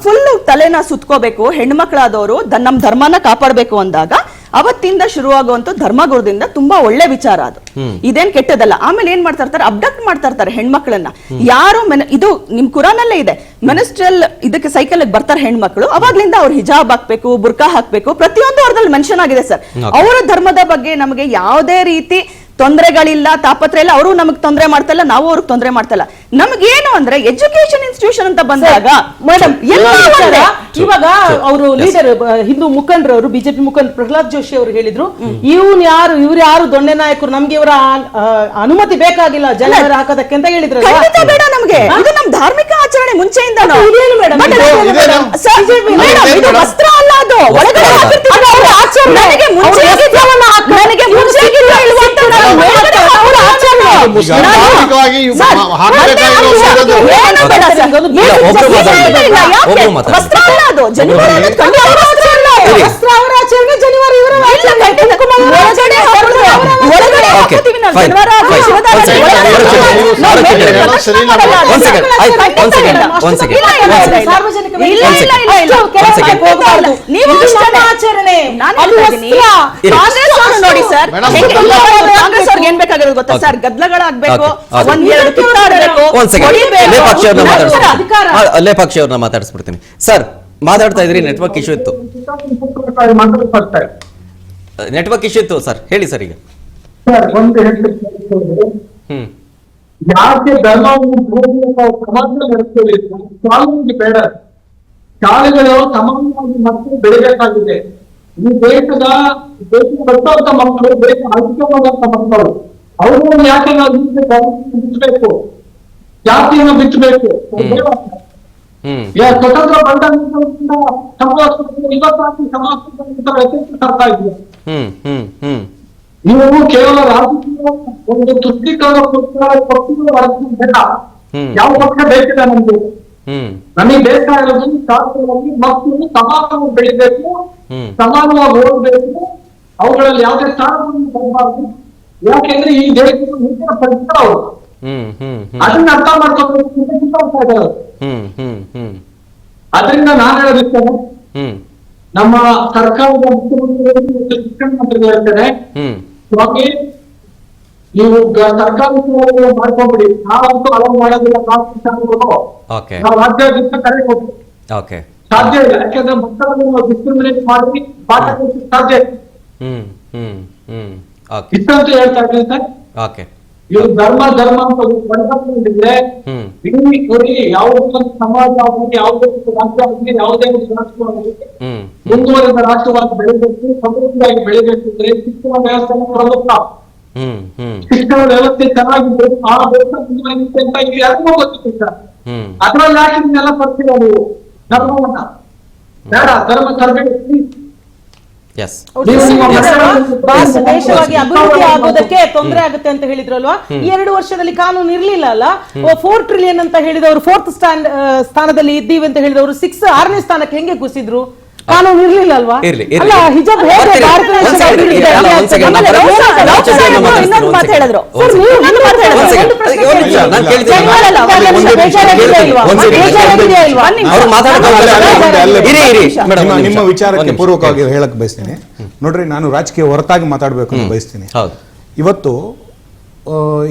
ಫುಲ್ ತಲೆನ ಸುತ್ಕೋಬೇಕು, ಹೆಣ್ಮಕ್ಳಾದವರು ನಮ್ ಧರ್ಮನ ಕಾಪಾಡ್ಬೇಕು ಅಂದಾಗ ಅವತ್ತಿಂದ ಶುರುವಾಗುವಂತ ಧರ್ಮಗುರುದಿಂದ ತುಂಬಾ ಒಳ್ಳೆ ವಿಚಾರ ಅದು, ಇದೇನ್ ಕೆಟ್ಟದಲ್ಲ. ಆಮೇಲೆ ಏನ್ ಮಾಡ್ತಾ ಇರ್ತಾರೆ, ಅಬ್ಡಕ್ಟ್ ಮಾಡ್ತಾ ಇರ್ತಾರೆ ಹೆಣ್ಮಕ್ಳನ್ನ. ಯಾರು ಇದು ನಿಮ್ ಕುರಾನಲ್ಲೇ ಇದೆ, ಮಿನಿಸ್ಟ್ರಿಯಲ್ ಇದಕ್ಕೆ ಸೈಕಲ್ ಬರ್ತಾರೆ ಹೆಣ್ಮಕ್ಳು, ಅವಾಗ್ಲಿಂದ ಅವ್ರು ಹಿಜಾಬ್ ಹಾಕ್ಬೇಕು, ಬುರ್ಕಾ ಹಾಕ್ಬೇಕು, ಪ್ರತಿಯೊಂದು ಅವ್ರದಲ್ಲಿ ಮೆನ್ಷನ್ ಆಗಿದೆ ಸರ್. ಅವರ ಧರ್ಮದ ಬಗ್ಗೆ ನಮಗೆ ಯಾವುದೇ ರೀತಿ ತೊಂದರೆಗಳಿಲ್ಲ, ತಾಪತ್ರ ಇಲ್ಲ. ಅವರು ನಮಗೆ ತೊಂದರೆ ಮಾಡ್ತಾ ಇಲ್ಲ, ನಾವು ಅವ್ರಿಗೆ ತೊಂದರೆ ಮಾಡ್ತಾ ಇಲ್ಲ. ನಮಗೇನು ಅಂದ್ರೆ ಎಜುಕೇಶನ್ ಇನ್ಸ್ಟಿಟ್ಯೂಷನ್ ಅಂತ ಬಂದಾಗ ಮೇಡಮ್ ಇವಾಗ ಅವರು ಲೀಡರ್ ಹಿಂದೂ ಮುಖಂಡರವರು ಬಿಜೆಪಿ ಮುಖಂಡ ಪ್ರಹ್ಲಾದ್ ಜೋಶಿ ಅವರು ಹೇಳಿದ್ರು, ಇವ್ರು ಯಾರು ದೊಣ್ಣೆ ನಾಯಕರು, ನಮ್ಗೆ ಇವರ ಅನುಮತಿ ಬೇಕಾಗಿಲ್ಲ ಜನವರ ಹಾಕೋದಕ್ಕೆ ಅಂತ ಹೇಳಿದ್ರು. ಬೇಡ ನಮ್ಗೆ, ಇದು ನಮ್ ಧಾರ್ಮಿಕ ಆಚರಣೆ ಮುಂಚೆಯಿಂದ ವಸ್ತ್ರ ಅಲ್ಲ ಅದು, ನೋಡಿ ಸರ್, ಕಾಂಗ್ರೆಸ್ ಅವ್ರಿಗೆ ಏನ್ ಬೇಕಾಗಿರೋದು ಗೊತ್ತಾ ಸರ್, ಗದ್ದಲಗಳಾಗ್ಬೇಕು, ಒಂದೆರಡು ಕಿತ್ತಾಡಬೇಕು. ಲೇಪಾಕ್ಷಿ ಅವ್ರನ್ನ ಮಾತಾಡಿಸ್ಬಿಡ್ತೀನಿ ಸರ್. ಮಾತಾಡ್ತಾ ಇದ್ರಿ, ನೆಟ್ವರ್ಕ್ ಇಶ್ಯೂ ಇತ್ತು ಸರ್, ಹೇಳಿ ಸರ್. ಈಗ ಯಾಕೆ ಧರ್ಮವನ್ನು ಬೇಡ, ಶಾಲೆಗಳು ಸಮಾನವಾಗಿ ಮಕ್ಕಳು ಬೆಳಿಬೇಕಾಗಿದೆ. ಈ ದೇಶದ ಬರ್ತವಂತ ಮಕ್ಕಳು, ದೇಶ ಅಧಿಕವಾದಂತ ಮಕ್ಕಳು, ಅವ್ರನ್ನ ಯಾಕೆ ನಾವು ಬಿಚ್ಚಬೇಕು, ಜಾತಿಯನ್ನು ಬಿಚ್ಚಬೇಕು. ಸ್ವತಂತ್ರ ಬಂದ ಇವತ್ತಾಗಿ ಸಮಾಜ ಇದೆ. ನೀವು ಕೇವಲ ರಾಜಕೀಯ ಒಂದು ತುಷ್ಟೀಕರಣ ಬೇಡ, ಯಾವ ಪಕ್ಷ ಬೇಕಿದೆ ನಮ್ಗೆ. ನಮಗೆ ಬೇಕಾಗಿರೋದು ಶಾಸ್ತ್ರದಲ್ಲಿ ಮಕ್ಕಳು ಸಮಾನವಾಗಿ ಬೆಳಿಬೇಕು, ಸಮಾನವಾಗಿ ಓದಬೇಕು, ಅವುಗಳಲ್ಲಿ ಯಾವುದೇ ಸ್ಥಾನವನ್ನು ಬರಬಾರ್ದು. ಯಾಕೆಂದ್ರೆ ಈ ದೇಶದ ಮುಂದಿನ ಪರಿಸರ ಅವರು ಅದನ್ನ ಅರ್ಥ ಮಾಡ್ಕೊಂಡು ಅದರಿಂದ ನಾನು ಹೇಳೋದಿರ್ತೇನೆ, ನಮ್ಮ ಸರ್ಕಾರದ ಮುಖ್ಯಮಂತ್ರಿಗಳು ಮತ್ತು ಶಿಕ್ಷಣ ಮಂತ್ರಿಗಳು ಹೇಳ್ತೇನೆ, ಸ್ವಾಮಿ ನೀವು ಸರ್ಕಾರಿ ಮಾಡ್ಕೊಂಡ್ಬಿಡಿ, ನಾವಂತೂ ಅಲೋ ಮಾಡೋದಿಲ್ಲ. ನಾವು ರಾಜ್ಯಾದ್ಯಂತ ಕರೆ ಕೊಡ್ತೀವಿ, ಸಾಧ್ಯ ಇಲ್ಲ. ಯಾಕಂದ್ರೆ ಮಕ್ಕಳನ್ನು ನಾವು ಡಿಸ್ಕ್ರಿಮಿನೇಟ್ ಮಾಡಿ ಪಾಠ ಕಲಿಸಕ್ಕೆ ಸಾಧ್ಯ ಇಷ್ಟಂತ ಹೇಳ್ತಾ ಇದ್ದೀನಿ ಸರ್. ಇವರು ಧರ್ಮ ಅಂತ ಬಂದಿದ್ರೆ ಇಡೀ ಯಾವುದೇ ಒಂದು ಸಮಾಜ ಆಗಲಿ, ಯಾವುದೇ ಒಂದು ರಾಜ್ಯ ಆಗಲಿ, ಯಾವುದೇ ಒಂದು ರಾಷ್ಟ್ರವಾಗಲಿ ಮುಂದುವರೆದ ರಾಷ್ಟ್ರವಾಗಿ ಬೆಳೆಬೇಕು, ಸಮೃದ್ಧಿಯಾಗಿ ಬೆಳಿಬೇಕಿದ್ರೆ ಶಿಕ್ಷಣ ವ್ಯವಸ್ಥೆ ಪ್ರಮುಖ. ಶಿಕ್ಷಣ ವ್ಯವಸ್ಥೆ ಚೆನ್ನಾಗಿದೆ, ಆ ದೇಶ ಮುಂದುವರಿಯುತ್ತೆ ಅಂತ ಇಲ್ಲಿ ಯಾರಿಗೂ ಗೊತ್ತಿತ್ತು ಸರ್. ಅದ್ರಲ್ಲಿ ಯಾಕೆ ಇದನ್ನೆಲ್ಲ ಬರ್ತೀರ ನೀವು? ಧರ್ಮವನ್ನ ಬೇಡ, ಧರ್ಮ ತರಬೇಕು. ದೇಶವಾಗಿ ಅಭಿವೃದ್ಧಿ ಆಗೋದಕ್ಕೆ ತೊಂದರೆ ಆಗುತ್ತೆ ಅಂತ ಹೇಳಿದ್ರಲ್ವಾ? ಈ 2 ವರ್ಷದಲ್ಲಿ ಕಾನೂನು ಇರ್ಲಿಲ್ಲ ಅಲ್ಲ. 4 ಟ್ರಿಲಿಯನ್ ಅಂತ ಹೇಳಿದವರು 4th ಸ್ಥಾನದಲ್ಲಿ ಇದ್ದೀವಿ ಅಂತ ಹೇಳಿದವರು 6ನೇ ಸ್ಥಾನಕ್ಕೆ ಹೆಂಗೆ ಕುಸಿದ್ರು? ಕಾನೂನು ಇರ್ಲಿಲ್ಲ ಅಲ್ವಾ? ಅಲ್ಲ, ಹಿಜಾಬ್ ನಿಮ್ಮ ವಿಚಾರಕ್ಕೆ ಪೂರ್ವಕವಾಗಿ ಹೇಳಕ್ ಬಯಸ್ತೀನಿ. ನೋಡ್ರಿ, ನಾನು ರಾಜಕೀಯ ಹೊರತಾಗಿ ಮಾತಾಡ್ಬೇಕು ಅಂತ ಬಯಸ್ತೀನಿ. ಇವತ್ತು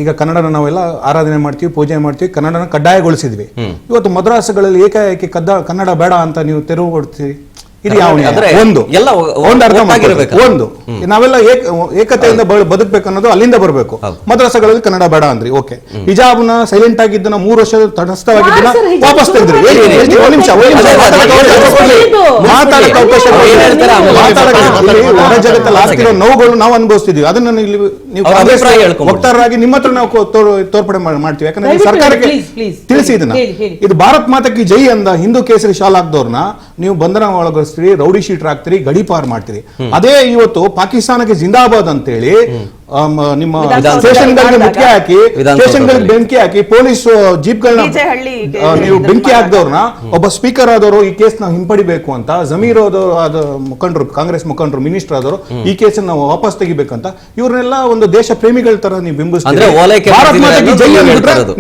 ಈಗ ಕನ್ನಡನ ನಾವೆಲ್ಲ ಆರಾಧನೆ ಮಾಡ್ತೀವಿ, ಪೂಜೆ ಮಾಡ್ತೀವಿ, ಕನ್ನಡನ ಕಡ್ಡಾಯಗೊಳಿಸಿದ್ವಿ. ಇವತ್ತು ಮದ್ರಾಸುಗಳಲ್ಲಿ ಏಕಾಏಕಿ ಕನ್ನಡ ಬೇಡ ಅಂತ ನೀವು ತೆರವು ಕೊಡ್ತೀವಿ. ಇದು ಯಾವ ಒಂದು ಅರ್ಥ ಮಾಡ್ಬೇಕು. ಒಂದು ನಾವೆಲ್ಲ ಏಕತೆಯಿಂದ ಬದುಕಬೇಕು ಅನ್ನೋದು ಅಲ್ಲಿಂದ ಬರಬೇಕು. ಮದ್ರಸಗಳಲ್ಲಿ ಕನ್ನಡ ಬೇಡ ಅಂದ್ರಿ, ಓಕೆ. ಹಿಜಾಬ್ನ ಸೈಲೆಂಟ್ ಆಗಿದ್ದನ್ನ 3 ವರ್ಷ ತಟಸ್ಥವಾಗಿದ್ದನ್ನ ವಾಪಸ್ ತೆಗೆದ್ರಿ. ಮಾತಾಡಕ್ಕೆ ಅವಕಾಶ ಹೊರ ಜಗತ್ತಲ್ಲಿ ಆಗ್ತಿರೋ ನೋವುಗಳು ನಾವು ಅನುಭವಿಸ್ತಿದ್ವಿ. ಅದನ್ನ ಇಲ್ಲಿ ನೀವು ವಕ್ತಾರರಾಗಿ ನಿಮ್ಮ ಹತ್ರ ನಾವು ತೋರ್ಪಡೆ ಮಾಡ್ತೀವಿ. ಯಾಕಂದ್ರೆ ಸರ್ಕಾರಕ್ಕೆ ತಿಳಿಸಿ ಇದನ್ನ. ಇದು ಭಾರತ್ ಮಾತಾ ಕಿ ಜೈ ಅಂದ ಹಿಂದೂ ಕೇಸರಿ ಶಾಲ್ ಹಾಕ್ದವ್ರನ್ನ ನೀವು ಬಂಧನ ಒಳಗೊಳಿಸ್ತೀರಿ, ರೌಡಿ ಶೀಟರ್ ಹಾಕ್ತೀರಿ, ಗಡೀಪಾರ್ ಮಾಡ್ತೀರಿ. ಅದೇ ಇವತ್ತು ಪಾಕಿಸ್ತಾನಕ್ಕೆ ಜಿಂದಾಬಾದ್ ಅಂತೇಳಿ ನಿಮ್ಮ ಸ್ಟೇಷನ್ಗಳಿಗೆ ಮುಖ್ಯ ಹಾಕಿ, ಸ್ಟೇಷನ್ಗಳಿಗೆ ಬೆಂಕಿ ಹಾಕಿ, ಪೊಲೀಸ್ ಜೀಪ್ಗಳನ್ನ ನೀವು ಬೆಂಕಿ ಹಾಕಿದವ್ರನ್ನ ಒಬ್ಬ ಸ್ಪೀಕರ್ ಆದವರು ಈ ಕೇಸ್ ನ ಹಿಂಪಡಿಬೇಕು ಅಂತ, ಜಮೀರ್ ಮುಖಂಡರು, ಕಾಂಗ್ರೆಸ್ ಮುಖಂಡರು, ಮಿನಿಸ್ಟರ್ ಆದವರು ಈ ಕೇಸ್ ನಾವು ವಾಪಸ್ ತೆಗಿಬೇಕಂತ, ಇವ್ರನ್ನೆಲ್ಲ ಒಂದು ದೇಶ ಪ್ರೇಮಿಗಳ ತರ ನೀವು ಬಿಂಬಿಸ್ತೀರಿ.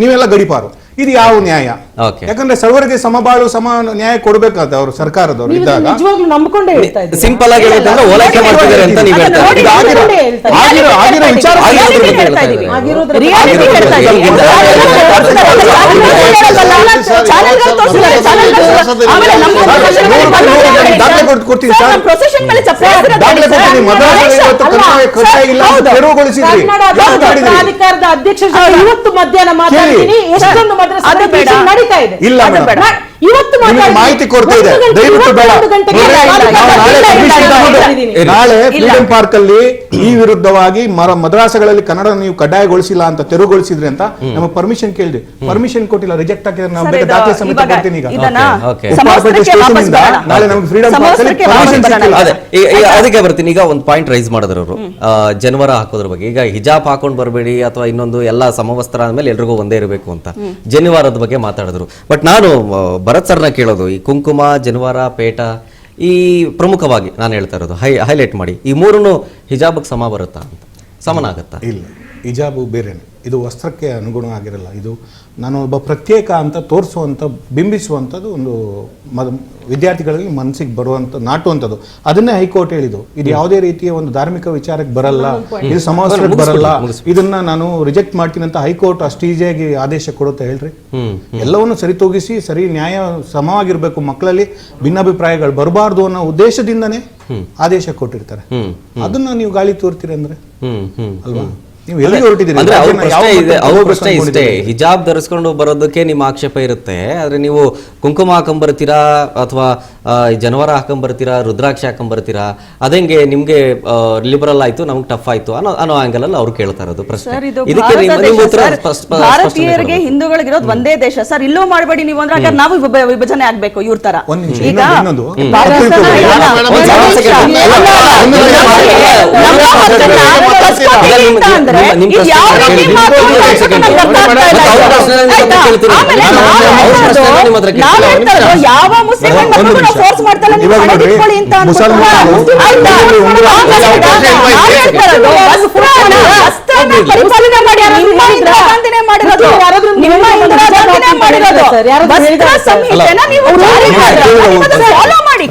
ನೀವೆಲ್ಲ ಗಡಿಪಾರು. ಇದು ಯಾವ ನ್ಯಾಯ? Okay. ಯಾಕಂದ್ರೆ ಸರ್ವರಿಗೆ ಸಮಬಾಳು ಸಮ ನ್ಯಾಯ ಕೊಡ್ಬೇಕಾದ ಅವರು ಸರ್ಕಾರದವರು ನೀವು ಇದ್ದಾಗ ನಿಜವಾಗ್ಲೂ ನಂಬ್ಕೊಂಡೇ ಹೇಳ್ತಾ ಇದ್ದೀರಾ? ಸಿಂಪಲ್ ಆಗಿ ಹೇಳೋದಂದ್ರೆ ಓಲೈಕೆ ಮಾಡ್ತಿದ್ದಾರೆ ಅಂತ ನೀವು ಹೇಳ್ತಾ ನೋಡಿ, ಇದ್ದೀರಿ. ನಂಬ್ಕೊಂಡೇ ಹೇಳ್ತಾ ಇದ್ದೀರಾ? ಆಗಿರೋ ವಿಚಾರ ಆಗಿರೋದ್ರ ಬಗ್ಗೆ ಹೇಳ್ತಾ ಇದ್ದೀರಿ. ಆಗಿರೋದ್ರ Reality ಬಗ್ಗೆ ಹೇಳ್ತಾ ಇದ್ದೀರಿ. ದಾಖಲೆ ಕೊಡ್ತೀನಿ ಸರ್. ಪ್ರೊಸೆಷನ್ ಮೇಲೆ ದಾಖಲೆ ಕೊಡ್ತೀನಿ. ಮದ್ರಾಸಲ್ಲಿ ಇವತ್ತು ಕಡ್ಡಾಯ ಇಲ್ಲ ಅಂತ ತೆರವುಗೊಳಿಸಿದ್ರಿ. ಯಾಕೆ ಮಾಡಿದ್ರಿ? ಪ್ರಾಧಿಕಾರದ ಅಧ್ಯಕ್ಷ ಇವತ್ತು ಮಧ್ಯಾಹ್ನ ಮಾತಾಡ್ತೀನಿ. ಎಷ್ಟೊಂದು ಮದ್ರಸಾ ನಡೀತಾ ಇದೆ. ಇಲ್ಲ ಮೇಡಮ್, ಇವತ್ತು ನಿಮಗೆ ಮಾಹಿತಿ ಕೊಡ್ತಾ ಇದೆ, ದಯವಿಟ್ಟು ಬೇಡ. ನಾಳೆ ಫ್ರೀಡಂ ಪಾರ್ಕ್ ಅಲ್ಲಿ ಈ ವಿರುದ್ಧವಾಗಿ ಮದ್ರಾಸಗಳಲ್ಲಿ ಕನ್ನಡ ನೀವು ಕಡ್ಡಾಯಗೊಳಿಸಿಲ್ಲ ಅಂತ ತೆರವುಗೊಳಿಸಿದ್ರಿ ಅಂತ ನಮಗೆ ಪರ್ಮಿಷನ್ ಕೇಳಿದ್ರಿ, ಪರ್ಮಿಷನ್ ಕೊಟ್ಟಿಲ್ಲ, ರಿಜೆಕ್ಟ್ ಆಗಿದ್ರೆ ನಾವು ಬೇಗ ದಾಖಲೆ ಸಮೇತ ಕೊಡ್ತೀನಿ. ಈಗ ನಾಳೆ ನಮಗೆ ಫ್ರೀಡಂ ಪಾರ್ಕ್ ಅಲ್ಲಿ ಪರ್ಮಿಷನ್ ಸಿಕ್ಕಿಲ್ಲ. ಅದೇ ಅದಕ್ಕೆ ಬರ್ತೀನಿ. ಈಗ ಒಂದು ಪಾಯಿಂಟ್ ರೈಸ್ ಮಾಡಿದ್ರು ಅವರು, ಜನವರ ಹಾಕೋದ್ರ ಬಗ್ಗೆ. ಈಗ ಹಿಜಾಬ್ ಹಾಕೊಂಡ್ ಬರಬೇಡಿ ಅಥವಾ ಇನ್ನೊಂದು ಎಲ್ಲ ಸಮವಸ್ತ್ರ ಆದ್ಮೇಲೆ ಎಲ್ರಿಗೂ ಒಂದೇ ಇರಬೇಕು ಅಂತ ಜನಿವಾರದ ಬಗ್ಗೆ ಮಾತಾಡಿದ್ರು. ಬಟ್ ನಾನು ಭರತ್ ಸರ್ನ ಕೇಳೋದು, ಈ ಕುಂಕುಮ, ಜನಿವಾರ, ಪೇಟ, ಈ ಪ್ರಮುಖವಾಗಿ ನಾನು ಹೇಳ್ತಾ ಇರೋದು ಹೈಲೈಟ್ ಮಾಡಿ, ಈ ಮೂರನ್ನು ಹಿಜಾಬ್ಗೆ ಸಮ ಬರುತ್ತಾ ಅಂತ, ಸಮನಾಗತ್ತಾ? ಇಲ್ಲ, ಹಿಜಾಬು ಬೇರೆನೆ, ಇದು ವಸ್ತ್ರಕ್ಕೆ ಅನುಗುಣ ಆಗಿರಲ್ಲ. ಇದು ನಾನು ಒಬ್ಬ ಪ್ರತ್ಯೇಕ ಅಂತ ತೋರಿಸುವಂಥ, ಬಿಂಬಿಸುವಂಥದ್ದು ಒಂದು ವಿದ್ಯಾರ್ಥಿಗಳಲ್ಲಿ ಮನಸ್ಸಿಗೆ ಬರುವಂಥ, ನಾಟುವಂಥದ್ದು. ಅದನ್ನೇ ಹೈಕೋರ್ಟ್ ಹೇಳಿದ್ದು. ಇದು ಯಾವುದೇ ರೀತಿಯ ಒಂದು ಧಾರ್ಮಿಕ ವಿಚಾರಕ್ಕೆ ಬರಲ್ಲ, ಇದು ಸಮವಸ್ತ್ರಕ್ಕೆ ಬರಲ್ಲ, ಇದನ್ನ ನಾನು ರಿಜೆಕ್ಟ್ ಮಾಡ್ತೀನಿ ಅಂತ ಹೈಕೋರ್ಟ್ ಅಷ್ಟು ಈಸಿಯಾಗಿ ಆದೇಶ ಕೊಡುತ್ತೆ ಹೇಳ್ರಿ? ಎಲ್ಲವನ್ನು ಸರಿತೂಗಿಸಿ ಸರಿ ನ್ಯಾಯ ಸಮವಾಗಿರ್ಬೇಕು, ಮಕ್ಕಳಲ್ಲಿ ಭಿನ್ನಾಭಿಪ್ರಾಯಗಳು ಬರಬಾರ್ದು ಅನ್ನೋ ಉದ್ದೇಶದಿಂದನೇ ಆದೇಶ ಕೊಟ್ಟಿರ್ತಾರೆ. ಅದನ್ನ ನೀವು ಗಾಳಿ ತೋರ್ತೀರಿ ಅಂದ್ರೆ ಅಲ್ವಾ? ಅಂದ್ರೆ ಅವ್ರ ಪ್ರಶ್ನೆ ಇಷ್ಟೇ, ಹಿಜಾಬ್ ಧರಿಸ್ಕೊಂಡು ಬರೋದಕ್ಕೆ ನಿಮ್ಮ ಆಕ್ಷೇಪ ಇರುತ್ತೆ, ಆದ್ರೆ ನೀವು ಕುಂಕುಮ ಹಾಕೊಂಡ್ಬರ್ತೀರಾ ಅಥವಾ ಜನವರ ಹಾಕೊಂಡ್ಬರ್ತೀರಾ, ರುದ್ರಾಕ್ಷಿ ಹಾಕೊಂಡ್ಬರ್ತೀರಾ, ಅದಂಗೆ ನಿಮ್ಗೆ ಲಿಬರಲ್ ಆಯ್ತು, ನಮ್ಗೆ ಟಫ್ ಆಯ್ತು ಅನ್ನೋ ಆಂಗಲ್ ಅಲ್ಲಿ ಅವ್ರು ಕೇಳ್ತಾ ಇರೋದು ಪ್ರಶ್ನೆ. ಭಾರತೀಯರಿಗೆ ಹಿಂದೂಗಳಿಗಿರೋದು ಒಂದೇ ದೇಶ ಸರ್, ಇಲ್ಲೂ ಮಾಡಬೇಡಿ ನೀವು ಅಂದ್ರೆ ಹಾಗಾದ್ರೆ ನಾವು ವಿಭಜನೆ ಆಗ್ಬೇಕು ಇವ್ರ ತರ. ಈಗ ಯಾವ ಮುಸ್ಲಿಂ ಫೋರ್ಸ್ ಮಾಡ್ತಾರೆ ಪರಿಪಾಲನೆ ಮಾಡಿ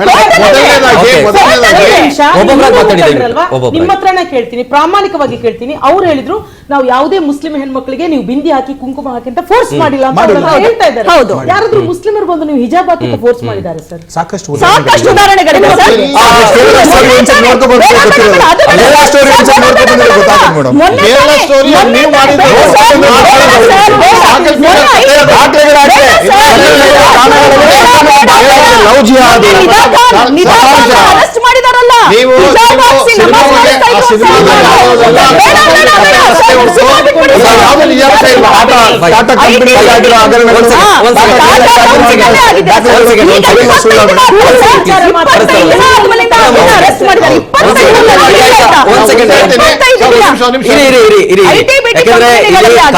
ನಿಮ್ಮ ಹತ್ರನೇ ಕೇಳ್ತೀನಿ, ಪ್ರಾಮಾಣಿಕವಾಗಿ ಕೇಳ್ತೀನಿ. ಅವ್ರು ಹೇಳಿದ್ರು ನಾವು ಯಾವುದೇ ಮುಸ್ಲಿಂ ಹೆಣ್ಮಕ್ಳಿಗೆ ನೀವು ಬಿಂದಿ ಹಾಕಿ ಕುಂಕುಮ ಹಾಕಿ ಅಂತ ಫೋರ್ಸ್ ಮಾಡಿಲ್ಲ ಅಂತ ಹೇಳ್ತಾ ಇದ್ದಾರೆ. ಯಾರಾದ್ರೂ ಮುಸ್ಲಿಮರು ಬಂದು ನೀವು ಹಿಜಾಬ್ ಹಾಕಿ ಫೋರ್ಸ್ ಮಾಡಿದ್ದಾರೆ ಸರ್? ಸಾಕಷ್ಟು ಉದಾಹರಣೆಗಳಿವೆ. ಅರೆಸ್ಟ್ ಮಾಡಿದಾರಲ್ಲ,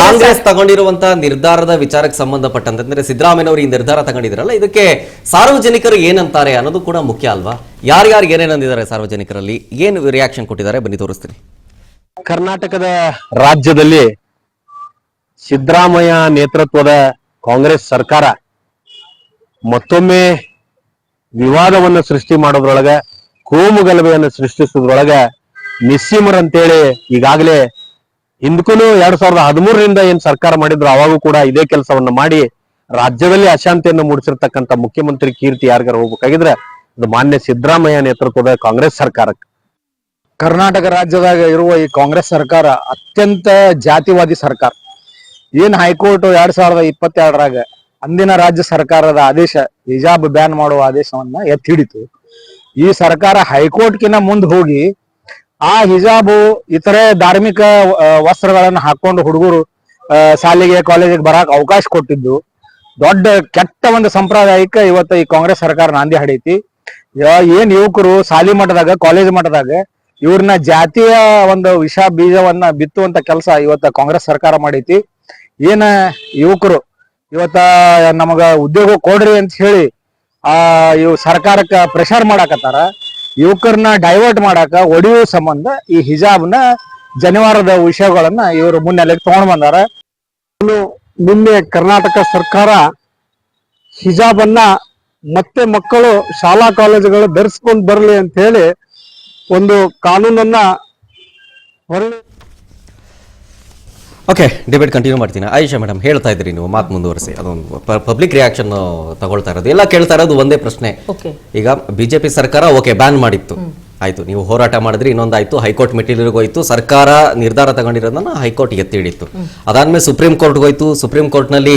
ಕಾಂಗ್ರೆಸ್ ತಗೊಂಡಿರುವಂತಹ ನಿರ್ಧಾರದ ವಿಚಾರಕ್ಕೆ ಸಂಬಂಧಪಟ್ಟಂತೆ ಸಿದ್ದರಾಮಯ್ಯನವರು ಈ ನಿರ್ಧಾರ ತಗೊಂಡಿದ್ರಲ್ಲ, ಇದಕ್ಕೆ ಸಾರ್ವಜನಿಕರು ಏನಂತಾರೆ ಅನ್ನೋದು ಕೂಡ ಮುಖ್ಯ ಅಲ್ವಾ? ಯಾರ್ಯಾರಿಗೆ ಏನೇನಂದಿದ್ದಾರೆ ಸಾರ್ವಜನಿಕರಲ್ಲಿ, ಏನು ರಿಯಾಕ್ಷನ್ ಕೊಟ್ಟಿದ್ದಾರೆ ಬನ್ನಿ ತೋರಿಸ್ತೀನಿ. ಕರ್ನಾಟಕದ ರಾಜ್ಯದಲ್ಲಿ ಸಿದ್ದರಾಮಯ್ಯ ನೇತೃತ್ವದ ಕಾಂಗ್ರೆಸ್ ಸರ್ಕಾರ ಮತ್ತೊಮ್ಮೆ ವಿವಾದವನ್ನು ಸೃಷ್ಟಿ ಮಾಡೋದ್ರೊಳಗ, ಕೋಮುಗಲಭೆಯನ್ನು ಸೃಷ್ಟಿಸೋದ್ರೊಳಗ ನಿಸ್ಸೀಮರಂತೇಳಿ ಈಗಾಗಲೇ ಹಿಂದಕ್ಕೂ 2013ರಿಂದ ಏನ್ ಸರ್ಕಾರ ಮಾಡಿದ್ರು ಅವಾಗೂ ಕೂಡ ಇದೇ ಕೆಲಸವನ್ನ ಮಾಡಿ ರಾಜ್ಯದಲ್ಲಿ ಅಶಾಂತಿಯನ್ನು ಮೂಡಿಸಿರ್ತಕ್ಕಂಥ ಮುಖ್ಯಮಂತ್ರಿ ಕೀರ್ತಿ ಯಾರಿಗಾರ ಹೋಗ್ಬೇಕಾಗಿದ್ರೆ ಅದು ಮಾನ್ಯ ಸಿದ್ದರಾಮಯ್ಯ ನೇತೃತ್ವದ ಕಾಂಗ್ರೆಸ್ ಸರ್ಕಾರಕ್ಕೆ. ಕರ್ನಾಟಕ ರಾಜ್ಯದಾಗ ಇರುವ ಈ ಕಾಂಗ್ರೆಸ್ ಸರ್ಕಾರ ಅತ್ಯಂತ ಜಾತಿವಾದಿ ಸರ್ಕಾರ. ಏನ್ ಹೈಕೋರ್ಟ್ 2022ರಾಗ ಅಂದಿನ ರಾಜ್ಯ ಸರ್ಕಾರದ ಆದೇಶ ಹಿಜಾಬ್ ಬ್ಯಾನ್ ಮಾಡುವ ಆದೇಶವನ್ನ ಎತ್ತಿ ಹಿಡಿತು. ಈ ಸರ್ಕಾರ ಹೈಕೋರ್ಟ್ಕಿನ್ನ ಮುಂದೆ ಹೋಗಿ ಆ ಹಿಜಾಬು ಇತರೆ ಧಾರ್ಮಿಕ ವಸ್ತ್ರಗಳನ್ನ ಹಾಕೊಂಡು ಹುಡುಗರು ಶಾಲೆಗೆ ಕಾಲೇಜಿಗೆ ಬರಾಕ್ ಅವಕಾಶ ಕೊಟ್ಟಿದ್ದು ದೊಡ್ಡ ಕೆಟ್ಟ ಒಂದು ಸಂಪ್ರದಾಯಕ್ಕೆ ಇವತ್ತು ಈ ಕಾಂಗ್ರೆಸ್ ಸರ್ಕಾರ ನಾಂದಿ ಹಾಡೈತಿ. ಏನ್ ಯುವಕರು ಶಾಲಿ ಮಟ್ಟದಾಗ, ಕಾಲೇಜ್ ಮಟ್ಟದಾಗ ಇವ್ರನ್ನ ಜಾತಿಯ ಒಂದು ವಿಷ ಬೀಜವನ್ನ ಬಿತ್ತುವಂತ ಕೆಲಸ ಇವತ್ತ ಕಾಂಗ್ರೆಸ್ ಸರ್ಕಾರ ಮಾಡೈತಿ. ಏನ ಯುವಕರು ಇವತ್ತ ನಮಗ ಉದ್ಯೋಗ ಕೊಡ್ರಿ ಅಂತ ಹೇಳಿ ಇವ್ ಸರ್ಕಾರಕ್ಕ ಪ್ರೆಷರ್ ಮಾಡಾಕತ್ತಾರ. ಯುವಕರನ್ನ ಡೈವರ್ಟ್ ಮಾಡಾಕ ಒಡೆಯುವ ಸಂಬಂಧ ಈ ಹಿಜಾಬ್ನ ಜನಿವಾರದ ವಿಷಯಗಳನ್ನ ಇವರು ಮುನ್ನೆಲೆಗೆ ತಗೊಂಡ್ ಬಂದಾರ. ನಿನ್ನೆ ಕರ್ನಾಟಕ ಸರ್ಕಾರ ಹಿಜಾಬನ್ನ ಮತ್ತೆ ಮಕ್ಕಳು ಶಾಲಾ ಕಾಲೇಜುಗಳು ಧರಿಸ್ಕೊಂಡು ಬರಲಿ ಅಂತ ಹೇಳಿ ಒಂದು ಕಾನೂನನ್ನ ಹೊರಗೆ. ಓಕೆ, ಡಿಬೇಟ್ ಕಂಟಿನ್ಯೂ ಮಾಡ್ತೀನಿ. ಆಯಿಷಾ ಮೇಡಮ್, ಹೇಳ್ತಾ ಇದ್ರಿ ನೀವು, ಮಾತು ಮುಂದುವರಿಸಿ. ಅದೊಂದು ಪಬ್ಲಿಕ್ ರಿಯಾಕ್ಷನ್ ತಗೊಳ್ತಾ ಇರೋದು, ಎಲ್ಲ ಕೇಳ್ತಾ ಇರೋದು ಒಂದೇ ಪ್ರಶ್ನೆ. ಈಗ ಬಿಜೆಪಿ ಸರ್ಕಾರ ಓಕೆ ಬ್ಯಾನ್ ಮಾಡಿತ್ತು, ಆಯ್ತು, ನೀವು ಹೋರಾಟ ಮಾಡಿದ್ರಿ, ಇನ್ನೊಂದಾಯ್ತು, ಹೈಕೋರ್ಟ್ ಮೆಟ್ಟಿಲಿಗೆ ಹೋಯ್ತು, ಸರ್ಕಾರ ನಿರ್ಧಾರ ತಗೊಂಡಿರೋದನ್ನ ಹೈಕೋರ್ಟ್ ಎತ್ತಿ ಹಿಡಿತು. ಅದಾದ್ಮೇಲೆ ಸುಪ್ರೀಂ ಕೋರ್ಟ್ಗೆ ಹೋಯ್ತು. ಸುಪ್ರೀಂ ಕೋರ್ಟ್ನಲ್ಲಿ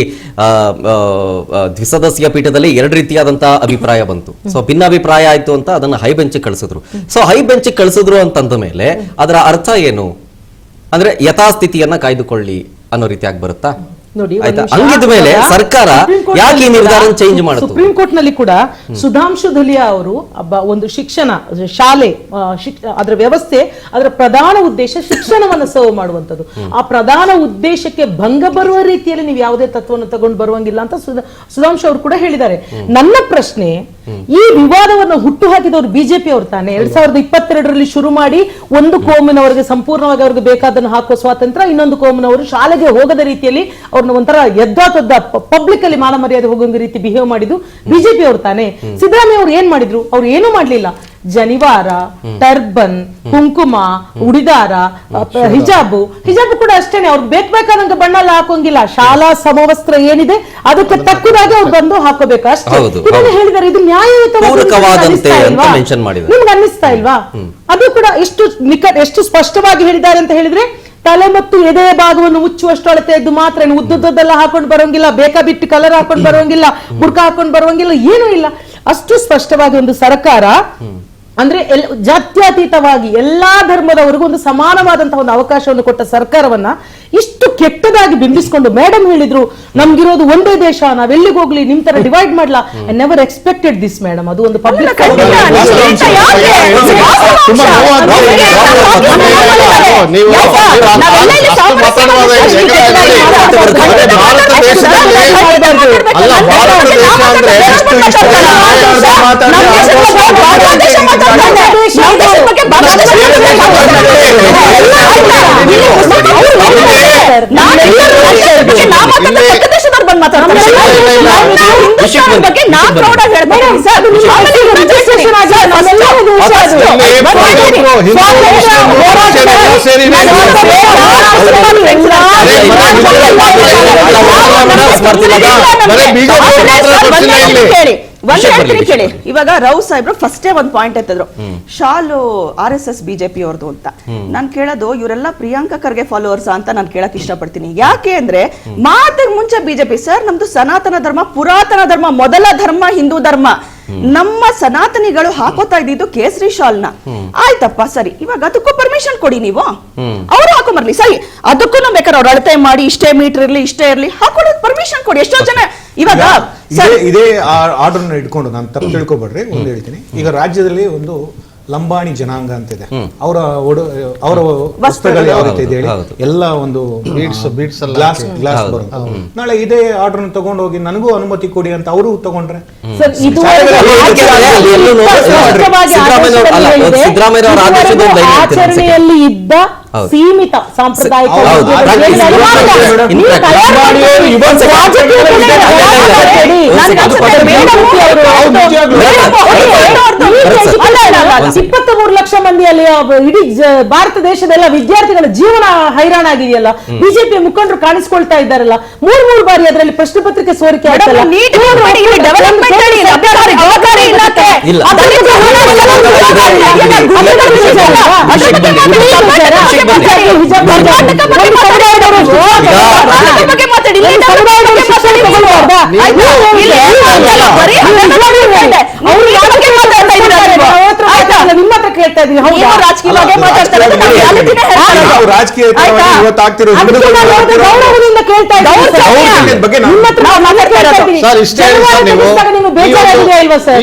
ದ್ವಿಸದಸ್ಯ ಪೀಠದಲ್ಲಿ ಎರಡು ರೀತಿಯಾದಂತಹ ಅಭಿಪ್ರಾಯ ಬಂತು. ಸೊ ಭಿನ್ನಾಭಿಪ್ರಾಯ ಆಯ್ತು ಅಂತ ಅದನ್ನ ಹೈ ಬೆಂಚಿಗೆ ಕಳಿಸಿದ್ರು. ಸೊ ಹೈ ಬೆಂಚಿಗೆ ಕಳಿಸಿದ್ರು ಅಂತಂದ ಮೇಲೆ ಅದರ ಅರ್ಥ ಏನು ಅಂದ್ರೆ ಯಥಾಸ್ಥಿತಿಯನ್ನ ಕಾಯ್ದುಕೊಳ್ಳಿ ಅನ್ನೋ ರೀತಿಯಾಗಿ ಬರುತ್ತಾ? ನೋಡಿ, ಹಂಗಿದ ಮೇಲೆ ಸರ್ಕಾರ ಯಾಕೆ ಈ ನಿರ್ಧಾರ ಚೇಂಜ್ ಮಾಡುತ್ತೆ? ಸುಪ್ರೀಂ ಕೋರ್ಟ್ ನಲ್ಲಿ ಕೂಡ ಸುಧಾಂಶು ಧಲಿಯಾ ಅವರು ಒಂದು ಶಿಕ್ಷಣ ಶಾಲೆ ಅದರ ವ್ಯವಸ್ಥೆ, ಅದರ ಪ್ರಧಾನ ಉದ್ದೇಶ ಶಿಕ್ಷಣವನ್ನು ಸರ್ವ್ ಮಾಡುವಂತದ್ದು. ಆ ಪ್ರಧಾನ ಉದ್ದೇಶಕ್ಕೆ ಭಂಗ ಬರುವ ರೀತಿಯಲ್ಲಿ ನೀವು ಯಾವುದೇ ತತ್ವವನ್ನು ತಗೊಂಡು ಬರುವಂಗಿಲ್ಲ ಅಂತ ಸುಧಾಂಶು ಅವರು ಕೂಡ ಹೇಳಿದ್ದಾರೆ. ನನ್ನ ಪ್ರಶ್ನೆ, ಈ ವಿವಾದವನ್ನು ಹುಟ್ಟು ಹಾಕಿದವರು ಬಿಜೆಪಿ ಅವರು ತಾನೆ. 2022ರಲ್ಲಿ ಶುರು ಮಾಡಿ ಒಂದು ಕೋಮಿನವರಿಗೆ ಸಂಪೂರ್ಣವಾಗಿ ಅವ್ರಿಗೆ ಬೇಕಾದನ್ನು ಹಾಕುವ ಸ್ವಾತಂತ್ರ್ಯ, ಇನ್ನೊಂದು ಕೋಮಿನವರು ಶಾಲೆಗೆ ಹೋಗದ ರೀತಿಯಲ್ಲಿ ಅವ್ರನ್ನ ಒಂಥರ ಎದ್ದಾತೊದ್ದ ಪಬ್ಲಿಕ್ ಅಲ್ಲಿ ಮಾನ ಮರ್ಯಾದೆ ಹೋಗುವ ರೀತಿ ಬಿಹೇವ್ ಮಾಡಿದ್ದು ಬಿಜೆಪಿ ಅವರು ತಾನೆ. ಸಿದ್ದರಾಮಯ್ಯ ಅವರು ಏನ್ ಮಾಡಿದ್ರು? ಅವ್ರು ಏನೂ ಮಾಡ್ಲಿಲ್ಲ. ಜನಿವಾರ, ಟರ್ಬನ್, ಕುಂಕುಮ, ಉಡಿದಾರ, ಹಿಜಾಬು ಕೂಡ ಅಷ್ಟೇನೆ. ಅವ್ರು ಬೇಕಾದಂಗ ಬಣ್ಣ ಎಲ್ಲ ಹಾಕೋಂಗಿಲ್ಲ. ಶಾಲಾ ಸಮವಸ್ತ್ರ ಏನಿದೆ ಅದಕ್ಕೆ ತಕ್ಕದಾಗಿ ಅವ್ರು ಬಂದು ಹಾಕೋಬೇಕು ಅಷ್ಟೇ. ಇದನ್ನ ಹೇಳಿದ್ದಾರೆ. ಇದು ನಿಮ್ಗೆ ಅನ್ನಿಸ್ತಾ ಇಲ್ವಾ? ಅದು ಕೂಡ ಎಷ್ಟು ಸ್ಪಷ್ಟವಾಗಿ ಹೇಳಿದ್ದಾರೆ ಅಂತ ಹೇಳಿದ್ರೆ, ತಲೆ ಮತ್ತು ಎದೆಯ ಭಾಗವನ್ನು ಮುಚ್ಚುವಷ್ಟು ಅಳತೆಯದ್ದು ಮಾತ್ರ, ಉದ್ದುದ್ದೆಲ್ಲ ಹಾಕೊಂಡು ಬರೋಂಗಿಲ್ಲ, ಬೇಕಾ ಬಿಟ್ಟು ಕಲರ್ ಹಾಕೊಂಡು ಬರೋಂಗಿಲ್ಲ, ಬುರ್ಕ ಹಾಕೊಂಡು ಬರೋಂಗಿಲ್ಲ, ಏನೂ ಇಲ್ಲ. ಅಷ್ಟು ಸ್ಪಷ್ಟವಾಗಿ ಒಂದು ಸರ್ಕಾರ ಅಂದ್ರೆ ಜಾತ್ಯತೀತವಾಗಿ ಎಲ್ಲಾ ಧರ್ಮದವರಿಗೂ ಒಂದು ಸಮಾನವಾದಂತಹ ಒಂದು ಅವಕಾಶವನ್ನು ಕೊಟ್ಟ ಸರ್ಕಾರವನ್ನ ಇಷ್ಟು ಕೆಟ್ಟದಾಗಿ ಬಿಂಬಿಸಿಕೊಂಡು, ಮೇಡಮ್ ಹೇಳಿದ್ರು ನಮ್ಗಿರೋದು ಒಂದೇ ದೇಶ, ನಾವೆಲ್ಲಿಗೆ ಹೋಗ್ಲಿ ನಿಮ್ ತರ ಡಿವೈಡ್ ಮಾಡ್ಲಾ. I never expected this madam. ಅದು ಒಂದು ಪಬ್ಲಿಕ್ ಕೇಳಿ. ಇವಾಗ ರಾವ್ ಸಾಹೇಬ್ರು ಫಸ್ಟೇ ಒಂದ್ ಪಾಯಿಂಟ್ ಎತ್ತಿದ್ರು, ಶಾಲು RSS ಬಿಜೆಪಿ ಅವ್ರದ್ದು ಅಂತ. ನಾನ್ ಕೇಳೋದು, ಇವರೆಲ್ಲ ಪ್ರಿಯಾಂಕಾ ಖರ್ಗೆ ಫಾಲೋವರ್ಸ್ ಅಂತ ನಾನು ಕೇಳಕ್ ಇಷ್ಟಪಡ್ತೀನಿ. ಯಾಕೆ ಅಂದ್ರೆ ಮಾತಿಗೆ ಮುಂಚೆ ಬಿಜೆಪಿ ಸರ್ ನಮ್ದು ಸನಾತನ ಧರ್ಮ, ಪುರಾತನ ಧರ್ಮ, ಮೊದಲ ಧರ್ಮ ಹಿಂದೂ ಧರ್ಮ, ನಮ್ಮ ಸನಾತನಿಗಳು ಹಾಕೋತಾ ಇದ್ದಿದ್ದು ಕೇಸರಿ ಶಾಲ್ನ. ಆಯ್ತಪ್ಪ ಸರಿ, ಇವಾಗ ಅದಕ್ಕೂ ಪರ್ಮಿಷನ್ ಕೊಡಿ, ನೀವು ಅವ್ರು ಹಾಕೊಂಬರ್ಲಿ ಸರಿ, ಅದಕ್ಕೂ ಬೇಕಾದ್ರೆ ಅವ್ರು ಅಳತೆ ಮಾಡಿ ಇಷ್ಟೇ ಮೀಟರ್ ಇರ್ಲಿ ಇಷ್ಟೇ ಇರ್ಲಿ ಹಾಕೊಡೋದು ಪರ್ಮಿಷನ್ ಕೊಡಿ. ಎಷ್ಟೋ ಜನ ಇವಾಗ ಇದೇ ಆರ್ಡರ್ ಇಟ್ಕೊಂಡು ನಾನು ತಪ್ಪು ತಿಳ್ಕೊಬೇಡ್ರಿ, ಒಂದು ಹೇಳ್ತೀನಿ. ಈಗ ರಾಜ್ಯದಲ್ಲಿ ಒಂದು ಲಂಬಾಣಿ ಜನಾಂಗ ಅಂತಿದೆ. ಅವರ ವಸ್ತ್ರಗಳು ಯಾವ ರೀತಿ ಇದೆ ಹೇಳಿ, ಎಲ್ಲ ಒಂದು ಗ್ಲಾಸ್ ಬರುತ್ತೆ. ನಾಳೆ ಇದೇ ಆರ್ಡರ್ ತಗೊಂಡು ಹೋಗಿ ನನಗೂ ಅನುಮತಿ ಕೊಡಿ ಅಂತ ಅವರು ತಗೊಂಡ್ರೆ ಆಚರಣೆಯಲ್ಲಿ ಇದ್ದ ಸೀಮಿತ ಸಾಂಪ್ರದಾಯಿಕ ಲಕ್ಷ ಮಂದಿಯಲ್ಲಿ ಇಡೀ ಭಾರತ ದೇಶದೆಲ್ಲ ವಿದ್ಯಾರ್ಥಿಗಳ ಜೀವನ ಹೈರಾಣ ಆಗಿದೆಯಲ್ಲ. ಬಿಜೆಪಿ ಮುಖಂಡರು ಕಾಣಿಸ್ಕೊಳ್ತಾ ಇದ್ದಾರಲ್ಲ, ಮೂರು ಬಾರಿ ಅದರಲ್ಲಿ ಪ್ರಶ್ನೆ ಪತ್ರಿಕೆ ಸೋರಿಕೆ ಆಯ್ತಲ್ಲ. ನಿಮ್ಮ ಹತ್ರ ಕೇಳ್ತಾ ಇದೀವಿ. ಗೌರವದಿಂದ ಕೇಳ್ತಾ ಬೇಜಾರಾಗಿದೆ ಇಲ್ವಾ ಸರ್?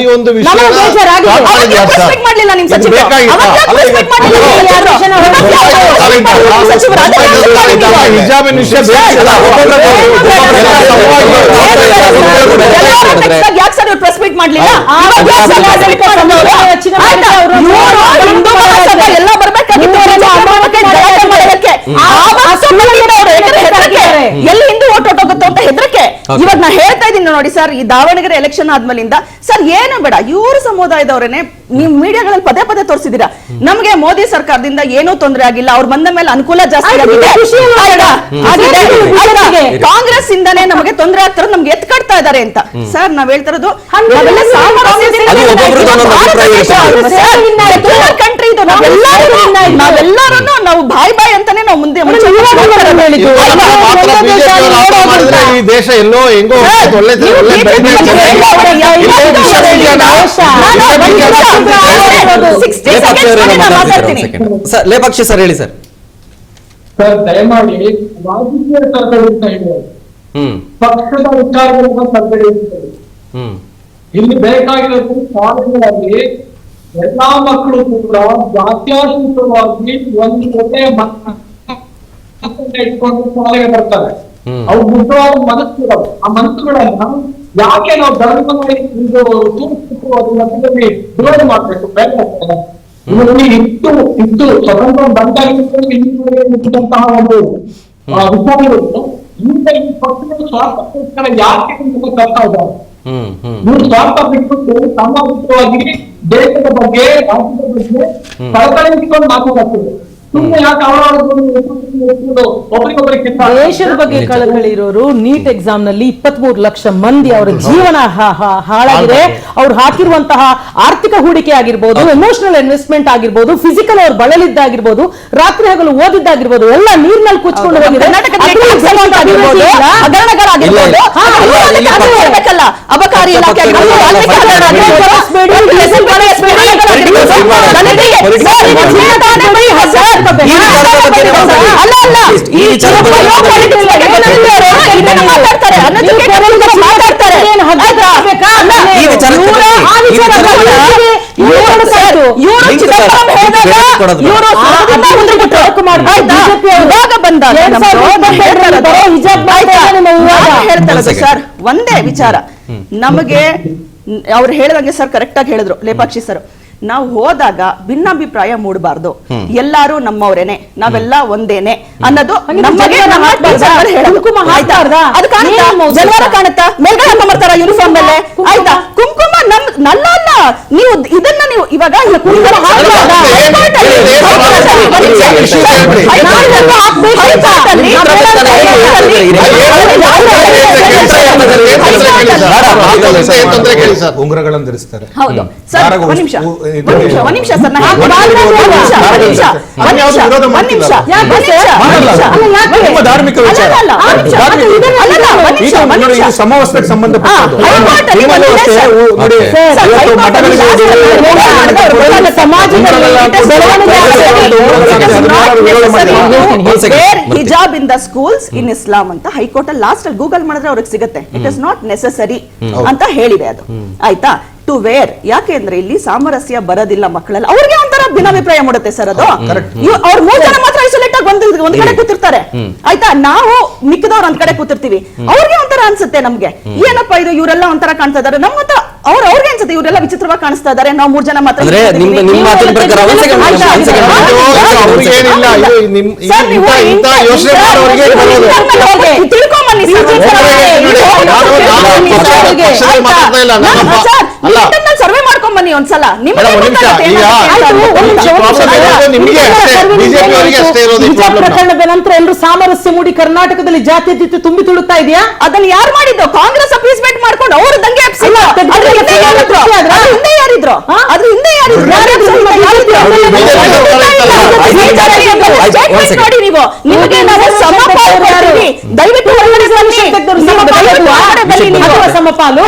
ಪ್ರೆಸ್ ಮೀಟ್ ಮಾಡ್ಲಿಲ್ಲ? ಎಲ್ಲ ಬರ್ಬೇಕಾಗಿತ್ತು ಎಲ್ಲಿ ಹಿಂದೂ ಓಟ್ ಹೋಗುತ್ತೋ ಅಂತ ಇವಾಗ ನಾ ಹೇಳ್ತಾ ಇದ್ದೀನಿ ನೋಡಿ ಸರ್, ಈ ದಾವಣಗೆರೆ ಎಲೆಕ್ಷನ್ ಆದ್ಮೇಲಿಂದ ಸರ್ ಏನು ಬೇಡ, ಇವ್ರ ಸಮುದಾಯದವರೇನೆ ನೀವು ಮೀಡಿಯಾಗಳಲ್ಲಿ ಪದೇ ಪದೇ ತೋರಿಸಿದೀರಾ ನಮ್ಗೆ ಮೋದಿ ಸರ್ಕಾರದಿಂದ ಏನೂ ತೊಂದರೆ ಆಗಿಲ್ಲ, ಅವ್ರು ಬಂದ ಮೇಲೆ ಅನುಕೂಲ ಜಾಸ್ತಿ ಆಗಿದೆ, ಕಾಂಗ್ರೆಸ್ ಇಂದಾನೇ ನಮಗೆ ತೊಂದರೆ ಆಗ್ತಾರೋ ನಮ್ಗೆ ಎತ್ ಕಟ್ತಾ ಇದಾರೆ ಅಂತ. ಸರ್ ನಾವ್ ಹೇಳ್ತಾ ಇರೋದು ಕಂಟ್ರಿ ಇದು, ನಾವೆಲ್ಲರೂ ನಾವು ಬಾಯ್ ಬಾಯ್ ಅಂತಾನೆ ನಾವು ಮುಂದೆ ಈ ದೇಶ ಎಲ್ಲೋ ಹೆಂಗೋ ಲೇಪಾಕ್ಷಿ ಸರ್ ಹೇಳಿ ಸರ್. ಸರ್ ದಯಮಾಡಿ ರಾಜಕೀಯ ತರಬೇತಿ ಹೇಳುವುದು, ಪಕ್ಷದ ವಿಚಾರಗಳನ್ನು ತರಬೇತಿ. ಇಲ್ಲಿ ಬೇಕಾಗಿರೋದು ಶಾಲೆಗಳಲ್ಲಿ ಎಲ್ಲಾ ಮಕ್ಕಳು ಕೂಡ ಜಾತ್ಯಾತೀತವಾಗಿ ಒಂದು ಒಳ್ಳೆಯ ಇಟ್ಕೊಂಡು ಶಾಲೆಗೆ ಬರ್ತಾರೆ. ಅವು ಮುಖ್ಯವಾದ ಮನಸ್ಸುಗಳು, ಆ ಮನಸ್ಸುಗಳನ್ನ ಯಾಕೆ ನಾವು ಧರ್ಮವಾಗಿ ತೋರಿಸ್ಬಿಟ್ಟು ಅದನ್ನ ವಿರೋಧ ಮಾಡ್ಬೇಕು ಬೇಕಾಗ್ತದೆ. ಇದ್ದು ಸ್ವತಂತ್ರ ಬಂದಂತಹ ಒಂದು ವಿಚಾರಗಳು ಈಗ ಈ ಪಕ್ಷಗಳು ಸ್ವಾರ್ಥಕ್ಕೋಸ್ಕರ ಯಾಕೆ ತರ್ತಾ ಇದ್ದಾರೆ. ಇವರು ಸ್ವಾರ್ಥ ಬಿಟ್ಬಿಟ್ಟು ಸಾಮಾಜಿಕವಾಗಿ ದೇಶದ ಬಗ್ಗೆ ರಾಜ್ಯದ ಬಗ್ಗೆ ಕಳಕಳಿಸಿಕೊಂಡು ಮಾತನಾಡ್ತಾರೆ. ದೇಶದ ಬಗ್ಗೆ ಕಳಕಳಿ ಇರೋರು ನೀಟ್ ಎಕ್ಸಾಮ್ ನಲ್ಲಿ 23 ಲಕ್ಷ ಮಂದಿ ಅವರ ಜೀವನ ಹಾಳಾಗಿದೆ. ಅವ್ರು ಹಾಕಿರುವಂತಹ ಆರ್ಥಿಕ ಹೂಡಿಕೆ ಆಗಿರ್ಬೋದು, ಎಮೋಷನಲ್ ಇನ್ವೆಸ್ಟ್ಮೆಂಟ್ ಆಗಿರ್ಬೋದು, ಫಿಸಿಕಲ್ ಅವ್ರು ಬಳಲಿದ್ದಾಗಿರ್ಬೋದು, ರಾತ್ರಿ ಹಗಲು ಓದಿದ್ದಾಗಿರ್ಬೋದು, ಎಲ್ಲ ನೀರಿನಲ್ಲಿ ಕುಚ್ಕೊಂಡು ಹೋಗಿದೆ. ಅಬಕಾರಿ ಇಲಾಖೆ ಸರ್ ಒಂದೇ ವಿಚಾರ ನಮಗೆ ಅವ್ರು ಹೇಳಿದಂಗೆ ಸರ್ ಕರೆಕ್ಟ್ ಆಗಿ ಹೇಳಿದ್ರು ಲೇಪಾಕ್ಷಿ ಸರ್, ನಾವು ಹೋದಾಗ ಭಿನ್ನಾಭಿಪ್ರಾಯ ಮೂಡಬಾರ್ದು, ಎಲ್ಲಾರು ನಮ್ಮವರೇನೆ, ನಾವೆಲ್ಲ ಒಂದೇನೆ ಅನ್ನೋದು ನಮಗೆ ಜನವರ ಕಾಣುತ್ತಾ ಮೇಲ್ಗಡೆ ಹಾಕೊಂಡ್ಬರ್ತಾರ ಯೂನಿಫಾರ್ಮ್ ಮೇಲೆ, ಆಯ್ತಾ? ಕುಂಕುಮ ನಲ್ಲ ಅಲ್ಲ, ನೀವು ಇದನ್ನ ನೀವು ಇವಾಗ ಉಂಗುರಗಳನ್ನು ಧರಿಸ್ತಾರೆ. ಹೌದು ಸರ್, ಒಂದ್ ನಿಮಿಷ ಸರ್, ಧಾರ್ಮಿಕ ವಿಚಾರ ಸಮವಸ್ತ್ರಕ್ಕೆ ಸಂಬಂಧಪಟ್ಟದ್ದು. ಹಿಜಾಬ್ ಇನ್ ದ ಸ್ಕೂಲ್ಸ್ ಇನ್ ಇಸ್ಲಾಂ ಅಂತ ಹೈಕೋರ್ಟ್ ಅಲ್ಲಿ ಲಾಸ್ಟ್ ಅಲ್ಲಿ ಗೂಗಲ್ ಮಾಡಿದ್ರೆ ಅವ್ರಿಗೆ ಸಿಗುತ್ತೆ. ಇಟ್ ಇಸ್ ನಾಟ್ ನೆಸೆಸರಿ ಅಂತ ಹೇಳಿದೆ ಅದು, ಆಯ್ತಾ? ಟು ವೇರ್, ಯಾಕೆ ಅಂದ್ರೆ ಇಲ್ಲಿ ಸಾಮರಸ್ಯ ಬರೋದಿಲ್ಲ ಮಕ್ಕಳಲ್ಲಿ, ಅವ್ರಿಗೆ ಒಂಥರ ಭಿನ್ನಾಭಿಪ್ರಾಯ ಮೂಡುತ್ತೆ ಸರ್. ಅದು ಅವ್ರು 3 ಜನ ಮಾತ್ರ ಐಸೋಲೇಟ್ ಆಗಿ ಒಂದ್ ಕಡೆ ಕೂತಿರ್ತಾರೆ, ಆಯ್ತಾ? ನಾವು ಮಿಕ್ಕದವ್ರು ಒಂದ್ ಕಡೆ ಕೂತಿರ್ತೀವಿ, ಅವ್ರಿಗೆ ಒಂಥರ ಅನ್ಸುತ್ತೆ ನಮ್ಗೆ, ಏನಪ್ಪಾ ಇದು ಇವರೆಲ್ಲ ಒಂಥರ ಕಾಣ್ತಾ ಇದಾರೆ, ನಮ್ಮ ಹತ್ರ ಅವ್ರಿಗೆ ಅನ್ಸುತ್ತೆ ಇವರೆಲ್ಲ ವಿಚಿತ್ರವಾಗಿ ಕಾಣಿಸ್ತಾ ಇದಾರೆ, ನಾವು 3 ಜನ ಮಾತ್ರ ಸರ್ವೆ ಮಾಡ್ಕೊಂಡ್ ಬನ್ನಿ ಒಂದ್ಸಲ. ಪ್ರಕರಣದ ನಂತರ ಎಲ್ಲರೂ ಸಾಮರಸ್ಯ ಮೂಡಿ ಕರ್ನಾಟಕದಲ್ಲಿ ಜಾತ್ಯತೀತ ತುಂಬಿ ತುಳುತ್ತಾ ಇದೆಯಾ? ಅದನ್ನ ಯಾರು ಮಾಡಿದ್ದು? ಕಾಂಗ್ರೆಸ್ ಅಪೀಸ್ಮೆಂಟ್ ಮಾಡ್ಕೊಂಡು ಅವರು ದಂಗೆ ಯಾರಿದ್ರು? ಅದ್ರ ಹಿಂದೆ ಯಾರಿದ್ರು ನೋಡಿ ನೀವು. ನಿಮಗೆ ನಾವು ಸಮಪಾಲು ಕೊಡ್ತೀವಿ, ದಯವಿಟ್ಟು ಹೊರಗಡೆ ಸಮಪಾಲು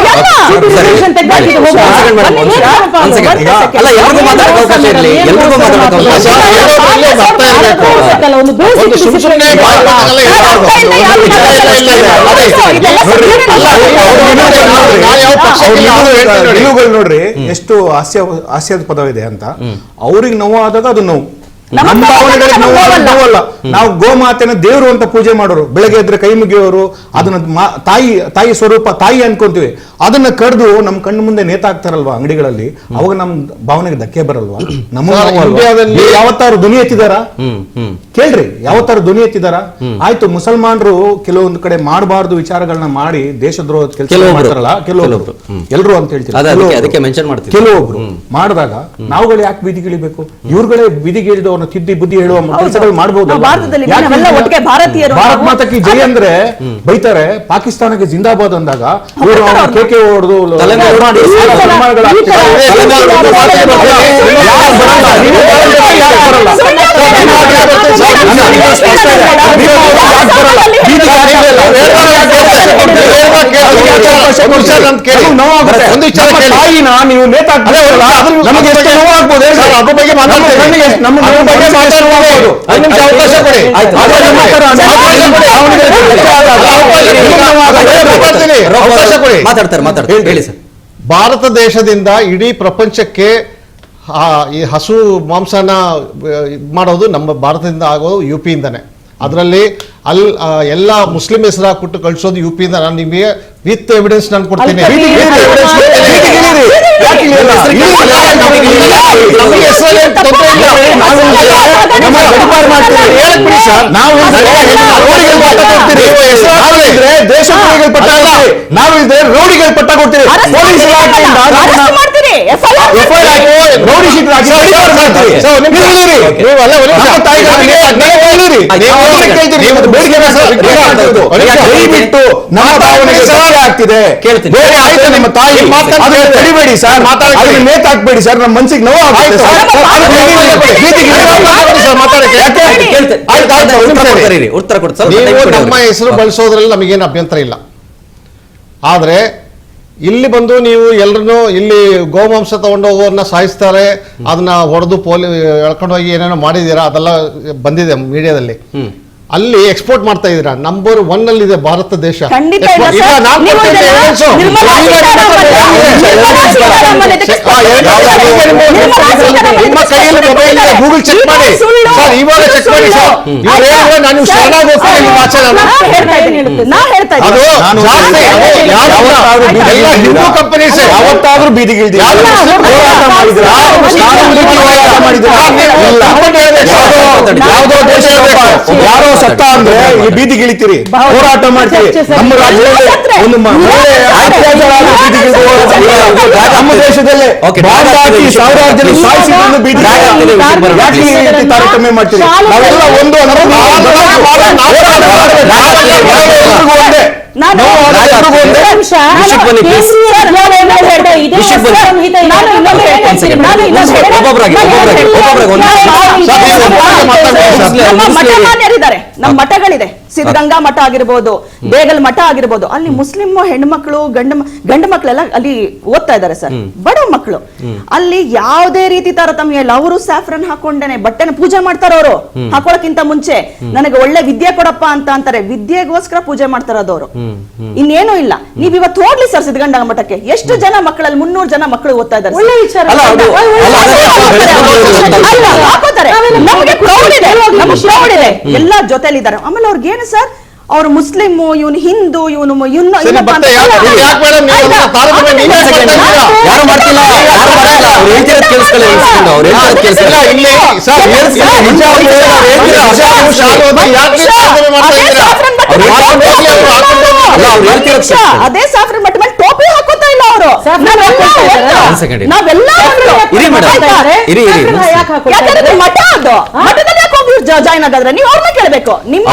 ನೋಡ್ರಿ ಎಷ್ಟು ಹಾಸ್ಯಾದ ಪದವಿದೆ ಅಂತ. ಅವ್ರಿಗೆ ನೋವು ಆದಾಗ ಅದು ನೋವು, ನಮ್ಮ ಭಾವನೆಗಳಿಗೆ ನೋವಲ್ಲ. ನಾವು ಗೋಮಾತೆನ ದೇವರು ಅಂತ ಪೂಜೆ ಮಾಡೋರು, ಬೆಳಗ್ಗೆ ಎದ್ರೆ ಕೈ ಮುಗಿಯೋರು, ಅದನ್ನ ತಾಯಿ ಸ್ವರೂಪ ತಾಯಿ ಅನ್ಕೊಂತೀವಿ. ಅದನ್ನ ಕಡ್ದು ನಮ್ ಕಣ್ಣು ಮುಂದೆ ನೇತಾಕ್ತಾರಲ್ವಾ ಅಂಗಡಿಗಳಲ್ಲಿ, ಅವಾಗ ನಮ್ ಭಾವನೆಗೆ ಧಕ್ಕೆ ಬರಲ್ವಾ? ನಮ್ಮ ಯಾವತ್ತಾರು ಧ್ವನಿ ಎತ್ತಿದಾರ ಕೇಳ್ರಿ, ಯಾವತ್ತಾರು ಧ್ವನಿ ಎತ್ತಿದಾರ? ಆಯ್ತು, ಮುಸಲ್ಮಾನರು ಕೆಲವೊಂದು ಕಡೆ ಮಾಡಬಾರ್ದು ವಿಚಾರಗಳನ್ನ ಮಾಡಿ ದೇಶದ್ರೋಹ ಕೆಲಸ ಮಾಡ್ತಾರಲ್ಲ ಕೆಲವೊಬ್ರು, ಎಲ್ರು ಅಂತ ಹೇಳ್ತೀವಿ, ಕೆಲವೊಬ್ರು ಮಾಡಿದಾಗ ನಾವುಗಳು ಯಾಕೆ ಬೀದಿಗಿಳಿಬೇಕು? ಇವ್ರುಗಳೇ ಬೀದಿಗಿಳಿದು ಅವ್ರನ್ನ ತಿದ್ದಿ ಬುದ್ಧಿ ಹೇಳುವ ಕೆಲಸಗಳು ಮಾಡಬಹುದು. ಭಾರತ್ ಮಾತಾ ಕಿ ಜೈ ಅಂದ್ರೆ ಬೈತಾರೆ, ಪಾಕಿಸ್ತಾನಕ್ಕೆ ಜಿಂದಾಬಾದ್ ಅಂದಾಗ ಇವರು ಕೇಕೆ ಹೊಡೆದು ತಾಯಿನ ನೀವು ನೇತಾಕ್ತಿರಲ್ಲ, ನಮಗೆ ಎಷ್ಟು ನೋವಾಗ್ಬೋದು ಅದ್ರ ಬಗ್ಗೆ ಹೇಳಿ ಸರ್. ಭಾರತ ದೇಶದಿಂದ ಇಡೀ ಪ್ರಪಂಚಕ್ಕೆ ಈ ಹಸು ಮಾಂಸನ ಮಾಡೋದು ನಮ್ಮ ಭಾರತದಿಂದ ಆಗೋದು UP-ಇಂದಾನೆ. ಅದರಲ್ಲಿ ಎಲ್ಲ ಮುಸ್ಲಿಂ ಹೆಸರು ಹಾಕ್ಬಿಟ್ಟು ಕಳಿಸೋದು UP-ಇಂದ. ನಾನು ನಿಮಗೆ ವಿತ್ ಎವಿಡೆನ್ಸ್ ನಾನು ಕೊಡ್ತೀನಿ. ನಾವಿದ್ರೆ ರೋಡಿಗೆ ಪಟ್ಟ ಕೊಡ್ತೀವಿ, ಪೊಲೀಸ್ ಇಲಾಖೆಯಿಂದ ದಯವಿಟ್ಟು ನಮ್ಮ ಭಾವನೆಗೆ ಸಹಾಯ ಆಗ್ತಿದೆ. ನಮ್ಮ ತಾಯಿ ತಡಿಬೇಡಿ ಸರ್, ನೇತಾಕ್ಬೇಡಿ ಸರ್, ನಮ್ಮ ಮನ್ಸಿಗೆ ನೋವು ಆಗುತ್ತೆ ಸರ್. ನಮ್ಮ ಹೆಸರು ಬಳಸೋದ್ರಲ್ಲಿ ನಮಗೇನು ಅಭ್ಯಂತರ ಇಲ್ಲ. ಆದ್ರೆ ಇಲ್ಲಿ ಬಂದು ನೀವು ಎಲ್ಲರನ್ನು ಇಲ್ಲಿ ಗೋಮಾಂಸ ತಗೊಂಡು ಹೋಗೋನ್ನ ಸಾಯಿಸ್ತಾರೆ, ಅದನ್ನ ಹೊಡೆದು ಎಳ್ಕೊಂಡು ಹೋಗಿ ಏನೇನೋ ಮಾಡಿದೀರಾ, ಅದೆಲ್ಲ ಬಂದಿದೆ ಮೀಡಿಯಾದಲ್ಲಿ. ಅಲ್ಲಿ ಎಕ್ಸ್ಪೋರ್ಟ್ ಮಾಡ್ತಾ ಇದೀರಾ. ನಂಬರ್ 1 ಅಲ್ಲಿ ಇದೆ ಭಾರತ ದೇಶ. ಗೂಗಲ್ ಚೆಕ್ ಮಾಡಿ ಸರ್, ಇವಾಗ ಚೆಕ್ ಮಾಡಿ ಸರ್. ನಾನು ಹಿಂದೂ ಕಂಪನೀಸ್ ಯಾವತ್ತಾದ್ರೂ ಬೀದಿಗಿಳಿದ ಯಾವುದೋ ದೇಶ ಯಾರೋ ಸತ್ತ ಅಂದ್ರೆ ಈ ಬೀದಿಗಿಳಿತೀರಿ, ಹೋರಾಟ ಮಾಡ್ತೀರಿ. ನಮ್ಮ ರಾಜ್ಯದಲ್ಲಿ ಒಂದು ನಮ್ಮ ದೇಶದಲ್ಲೇ ಸಾವಿರಾರು ಜನ ಸಾಯಿಸಿಕೊಂಡು ಬೀದಿ ತಾರತಮ್ಯ ಮಾಡ್ತೀರಿ. ನಾವೆಲ್ಲ ಒಂದು ನಮ್ಮ ಮಠಗಳಿದೆ, ಸಿದ್ಧಗಂಗಾ ಮಠ ಆಗಿರ್ಬೋದು, ಬೇಗಲ್ ಮಠ ಆಗಿರ್ಬೋದು. ಅಲ್ಲಿ ಮುಸ್ಲಿಂ ಹೆಣ್ಮಕ್ಳು ಗಂಡು ಮಕ್ಕಳೆಲ್ಲ ಅಲ್ಲಿ ಓದ್ತಾ ಇದ್ದಾರೆ ಸರ್, ಬಡ ಮಕ್ಕಳು. ಅಲ್ಲಿ ಯಾವುದೇ ರೀತಿ ತಾರತಮ್ಯ ಇಲ್ಲ. ಅವರು ಸ್ಯಾಫ್ರನ್ ಹಾಕೊಂಡೇನೆ ಬಟ್ಟೆನ ಪೂಜೆ ಮಾಡ್ತಾರ. ಅವರು ಹಾಕೊಳ್ಳಕ್ಕಿಂತ ಮುಂಚೆ ನನಗೆ ಒಳ್ಳೆ ವಿದ್ಯೆ ಕೊಡಪ್ಪ ಅಂತ ಅಂತಾರೆ. ವಿದ್ಯೆಗೋಸ್ಕರ ಪೂಜೆ ಮಾಡ್ತಾರದವರು, ಇನ್ನೇನು ಇಲ್ಲ. ನೀವ್ ಇವತ್ತು ಹೋಗ್ಲಿ ಸರ್ ಸಿದ್ಧಗಂಗಾ ಮಠಕ್ಕೆ, ಎಷ್ಟು ಜನ ಮಕ್ಕಳಲ್ಲಿ 300 ಜನ ಮಕ್ಕಳು ಓದ್ತಾ ಇದ್ದಾರೆ. ಒಳ್ಳೆ ವಿಚಾರ ಹಾಕೋತಾರೆ. ನಮಗೆ ಪ್ರೌಡ್ ಇದೆ, ನಮ್ಗೆ ಪ್ರೌಡ್ ಇದೆ, ಎಲ್ಲ ಜೊತೆಲಿದ್ದಾರೆ. ಆಮೇಲೆ ಅವ್ರಿಗೆ ಏನು ಸರ್, ಅವ್ರು ಮುಸ್ಲಿಂ, ಇವನು ಹಿಂದೂ, ಇವನು ಅದೇ ಸಾಫ್ರನ್ ಬಟ್ ಮೇಲೆ ಟೋಪಿ ಹಾಕೋತಾ ಇಲ್ಲ ಅವರು. ನಾವೆಲ್ಲ ಮಠ ಅದು, ಮಠದಲ್ಲಿ ಜಾಯ್ನ್ ಆಗಾದ್ರೆ ನೀವು ಅವ್ರನ್ನ ಕೇಳಬೇಕು. ನಿಮ್ಮ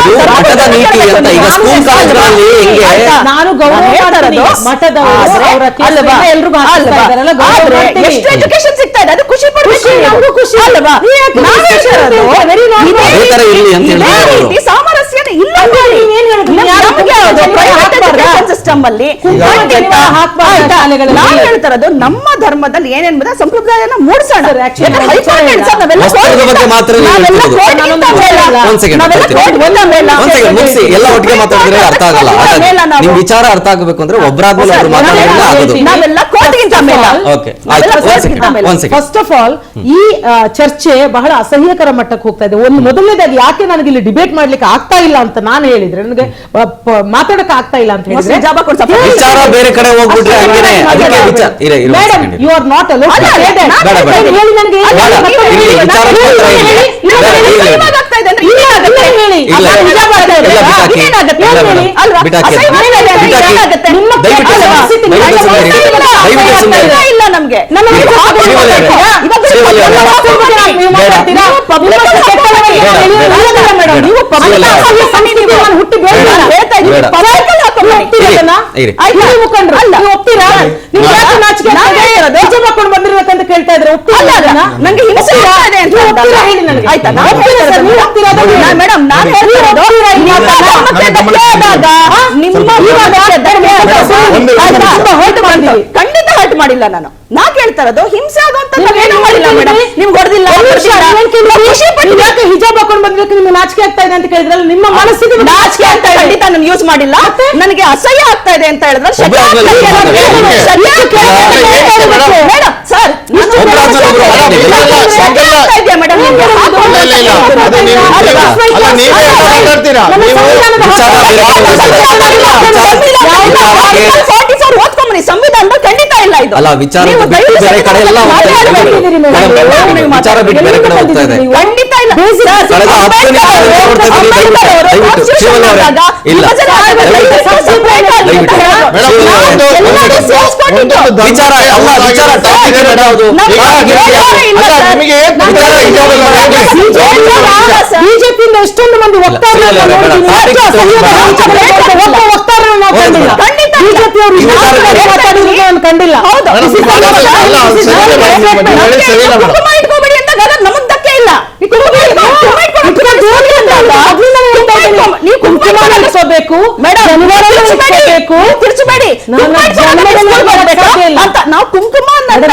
ಎಷ್ಟು ಎಜುಕೇಶನ್ ಸಿಗ್ತಾ ಇದೆ, ಅದು ಖುಷಿ ಪಡ್ಬೇಕು ಅಲ್ವಾ? ಸಾಮರಸ್ಯನೇ ಇಲ್ಲ ಸಿಸ್ಟಮ್ ಅಲ್ಲಿ. ನಾವು ಹೇಳ್ತಾರದು ನಮ್ಮ ಧರ್ಮದಲ್ಲಿ ಏನೇನ್ ಸಂಪ್ರದಾಯನ ಮೂಡಿಸೋಣ. ಎಲ್ಲ ಒಟ್ಟಿಗೆ ಮಾತಾಡಿದ್ರೆ ಅರ್ಥ ಆಗಲ್ಲ. ನಿಮ್ ವಿಚಾರ ಅರ್ಥ ಆಗಬೇಕು ಅಂದ್ರೆ ಒಬ್ಬರಾದ್ಮೇಲೆ ನಾವೆಲ್ಲ ಕೋರ್ಟ್ ವಯಸ್ಸಿಗಿಂತ ಮೇಲ. Okay. ನಾವೆಲ್ಲ ಆಯ್ತು. ವಯಸ್ಸಿಗಿಂತ ಮೇಲ. One second. First of all ಈ ಚರ್ಚೆ ಬಹಳ ಅಸಹ್ಯಕರ ಮಟ್ಟಕ್ಕೆ ಹೋಗ್ತಾ ಇದೆ. ಒಂದು ಮೊದಲನೇದಾಗಿ ಯಾಕೆ ನನಗೆ ಇಲ್ಲಿ ಡಿಬೇಟ್ ಮಾಡ್ಲಿಕ್ಕೆ ಆಗ್ತಾ ಇಲ್ಲ ಅಂತ ನಾನು ಹೇಳಿದ್ರೆ, ನನಗೆ ಮಾತಾಡಕ್ಕೆ ಆಗ್ತಾ ಇಲ್ಲ ಅಂತ ಹೇಳಿದ್ರೆ ವಿಚಾರ ಬೇರೆ ಕಡೆ ಹೋಗ್ಬಿಟ್ರೆ ಹಂಗೇನೆ. ಅದಕ್ಕೆ ವಿಚಾರ madam you are not allow ಹೇಳಿ ನನಗೆ ಇಲ್ಲ ನಮ್ಗೆ ಹುಟ್ಟಿ ಹಾಕೊಂಡು ಬಂದಿರ್ಬೇಕಂತ ಕೇಳ್ತಾ ಇದ್ರೆ ನಂಗೆ ಹಿಂಸೆ ಆಯ್ತಾ? ಮೇಡಮ್ ನಾನು ಖಂಡಿತ ಹರ್ಟ್ ಮಾಡಿಲ್ಲ. ನಾ ಕೇಳ್ತಾ ಇರೋದು ಹಿಂಸೆ ಆಗುವಂತ ಏನು ಮಾಡಿಲ್ಲ ಮೇಡಮ್. ನಿಮ್ಗೆ ಹೊಡೆದಿಲ್ಲ, ಹಿಜಾಬ್ ಹಾಕೊಂಡು ಬಂದಿರೋಕೆ ನಿಮ್ಗೆ ನಾಚಿಕೆ ಆಗ್ತಾ ಇದೆ ಅಂತ ಕೇಳಿದ್ರಲ್ಲ, ನಿಮ್ಮ ಮನಸ್ಸಿಗೆ ನಾಚಿಕೆ ಆಗ್ತಾ ಇದೆ. ಖಂಡಿತ ನಾನು ಯೂಸ್ ಮಾಡಿಲ್ಲ, ನನಗೆ ಅಸಹ್ಯ ಆಗ್ತಾ ಇದೆ ಅಂತ ಹೇಳಿದ್ರೆ ಮೇಡಮ್ ಸರ್ ಓದ್ಕೊಂಬನಿ ಸಂವಿಧಾನ ಖಂಡಿತ ಇಲ್ಲ ಇದು. ಅಲ್ಲ ವಿಚಾರ ಬಿಟ್ಟು ಬೇರೆ ಕಡೆ ಎಲ್ಲ ವಿಚಾರ ಬಿಟ್ಟು ಬೇರೆ ಕಡೆ ಹೋಗ್ತಾ ಇದೆ. ಖಂಡಿತ ಇಲ್ಲ. ಕಳೆದ 10 ನಿಮಿಷ ಬಿಜೆಪಿಯಿಂದ ಎಷ್ಟೊಂದು ಮಂದಿ ಕಂಡಿಲ್ಲ. ಇಟ್ಕೋಬೇಡಿ ಅಂತ ನಮಗ್ ಧಕ್ಕೆ ಇಲ್ಲ. ಬೇಕು ತಿರ್ಚಬೇಡಿ ಅಂತ ನಾವು ಕುಂಕುಮ ನನ್ನ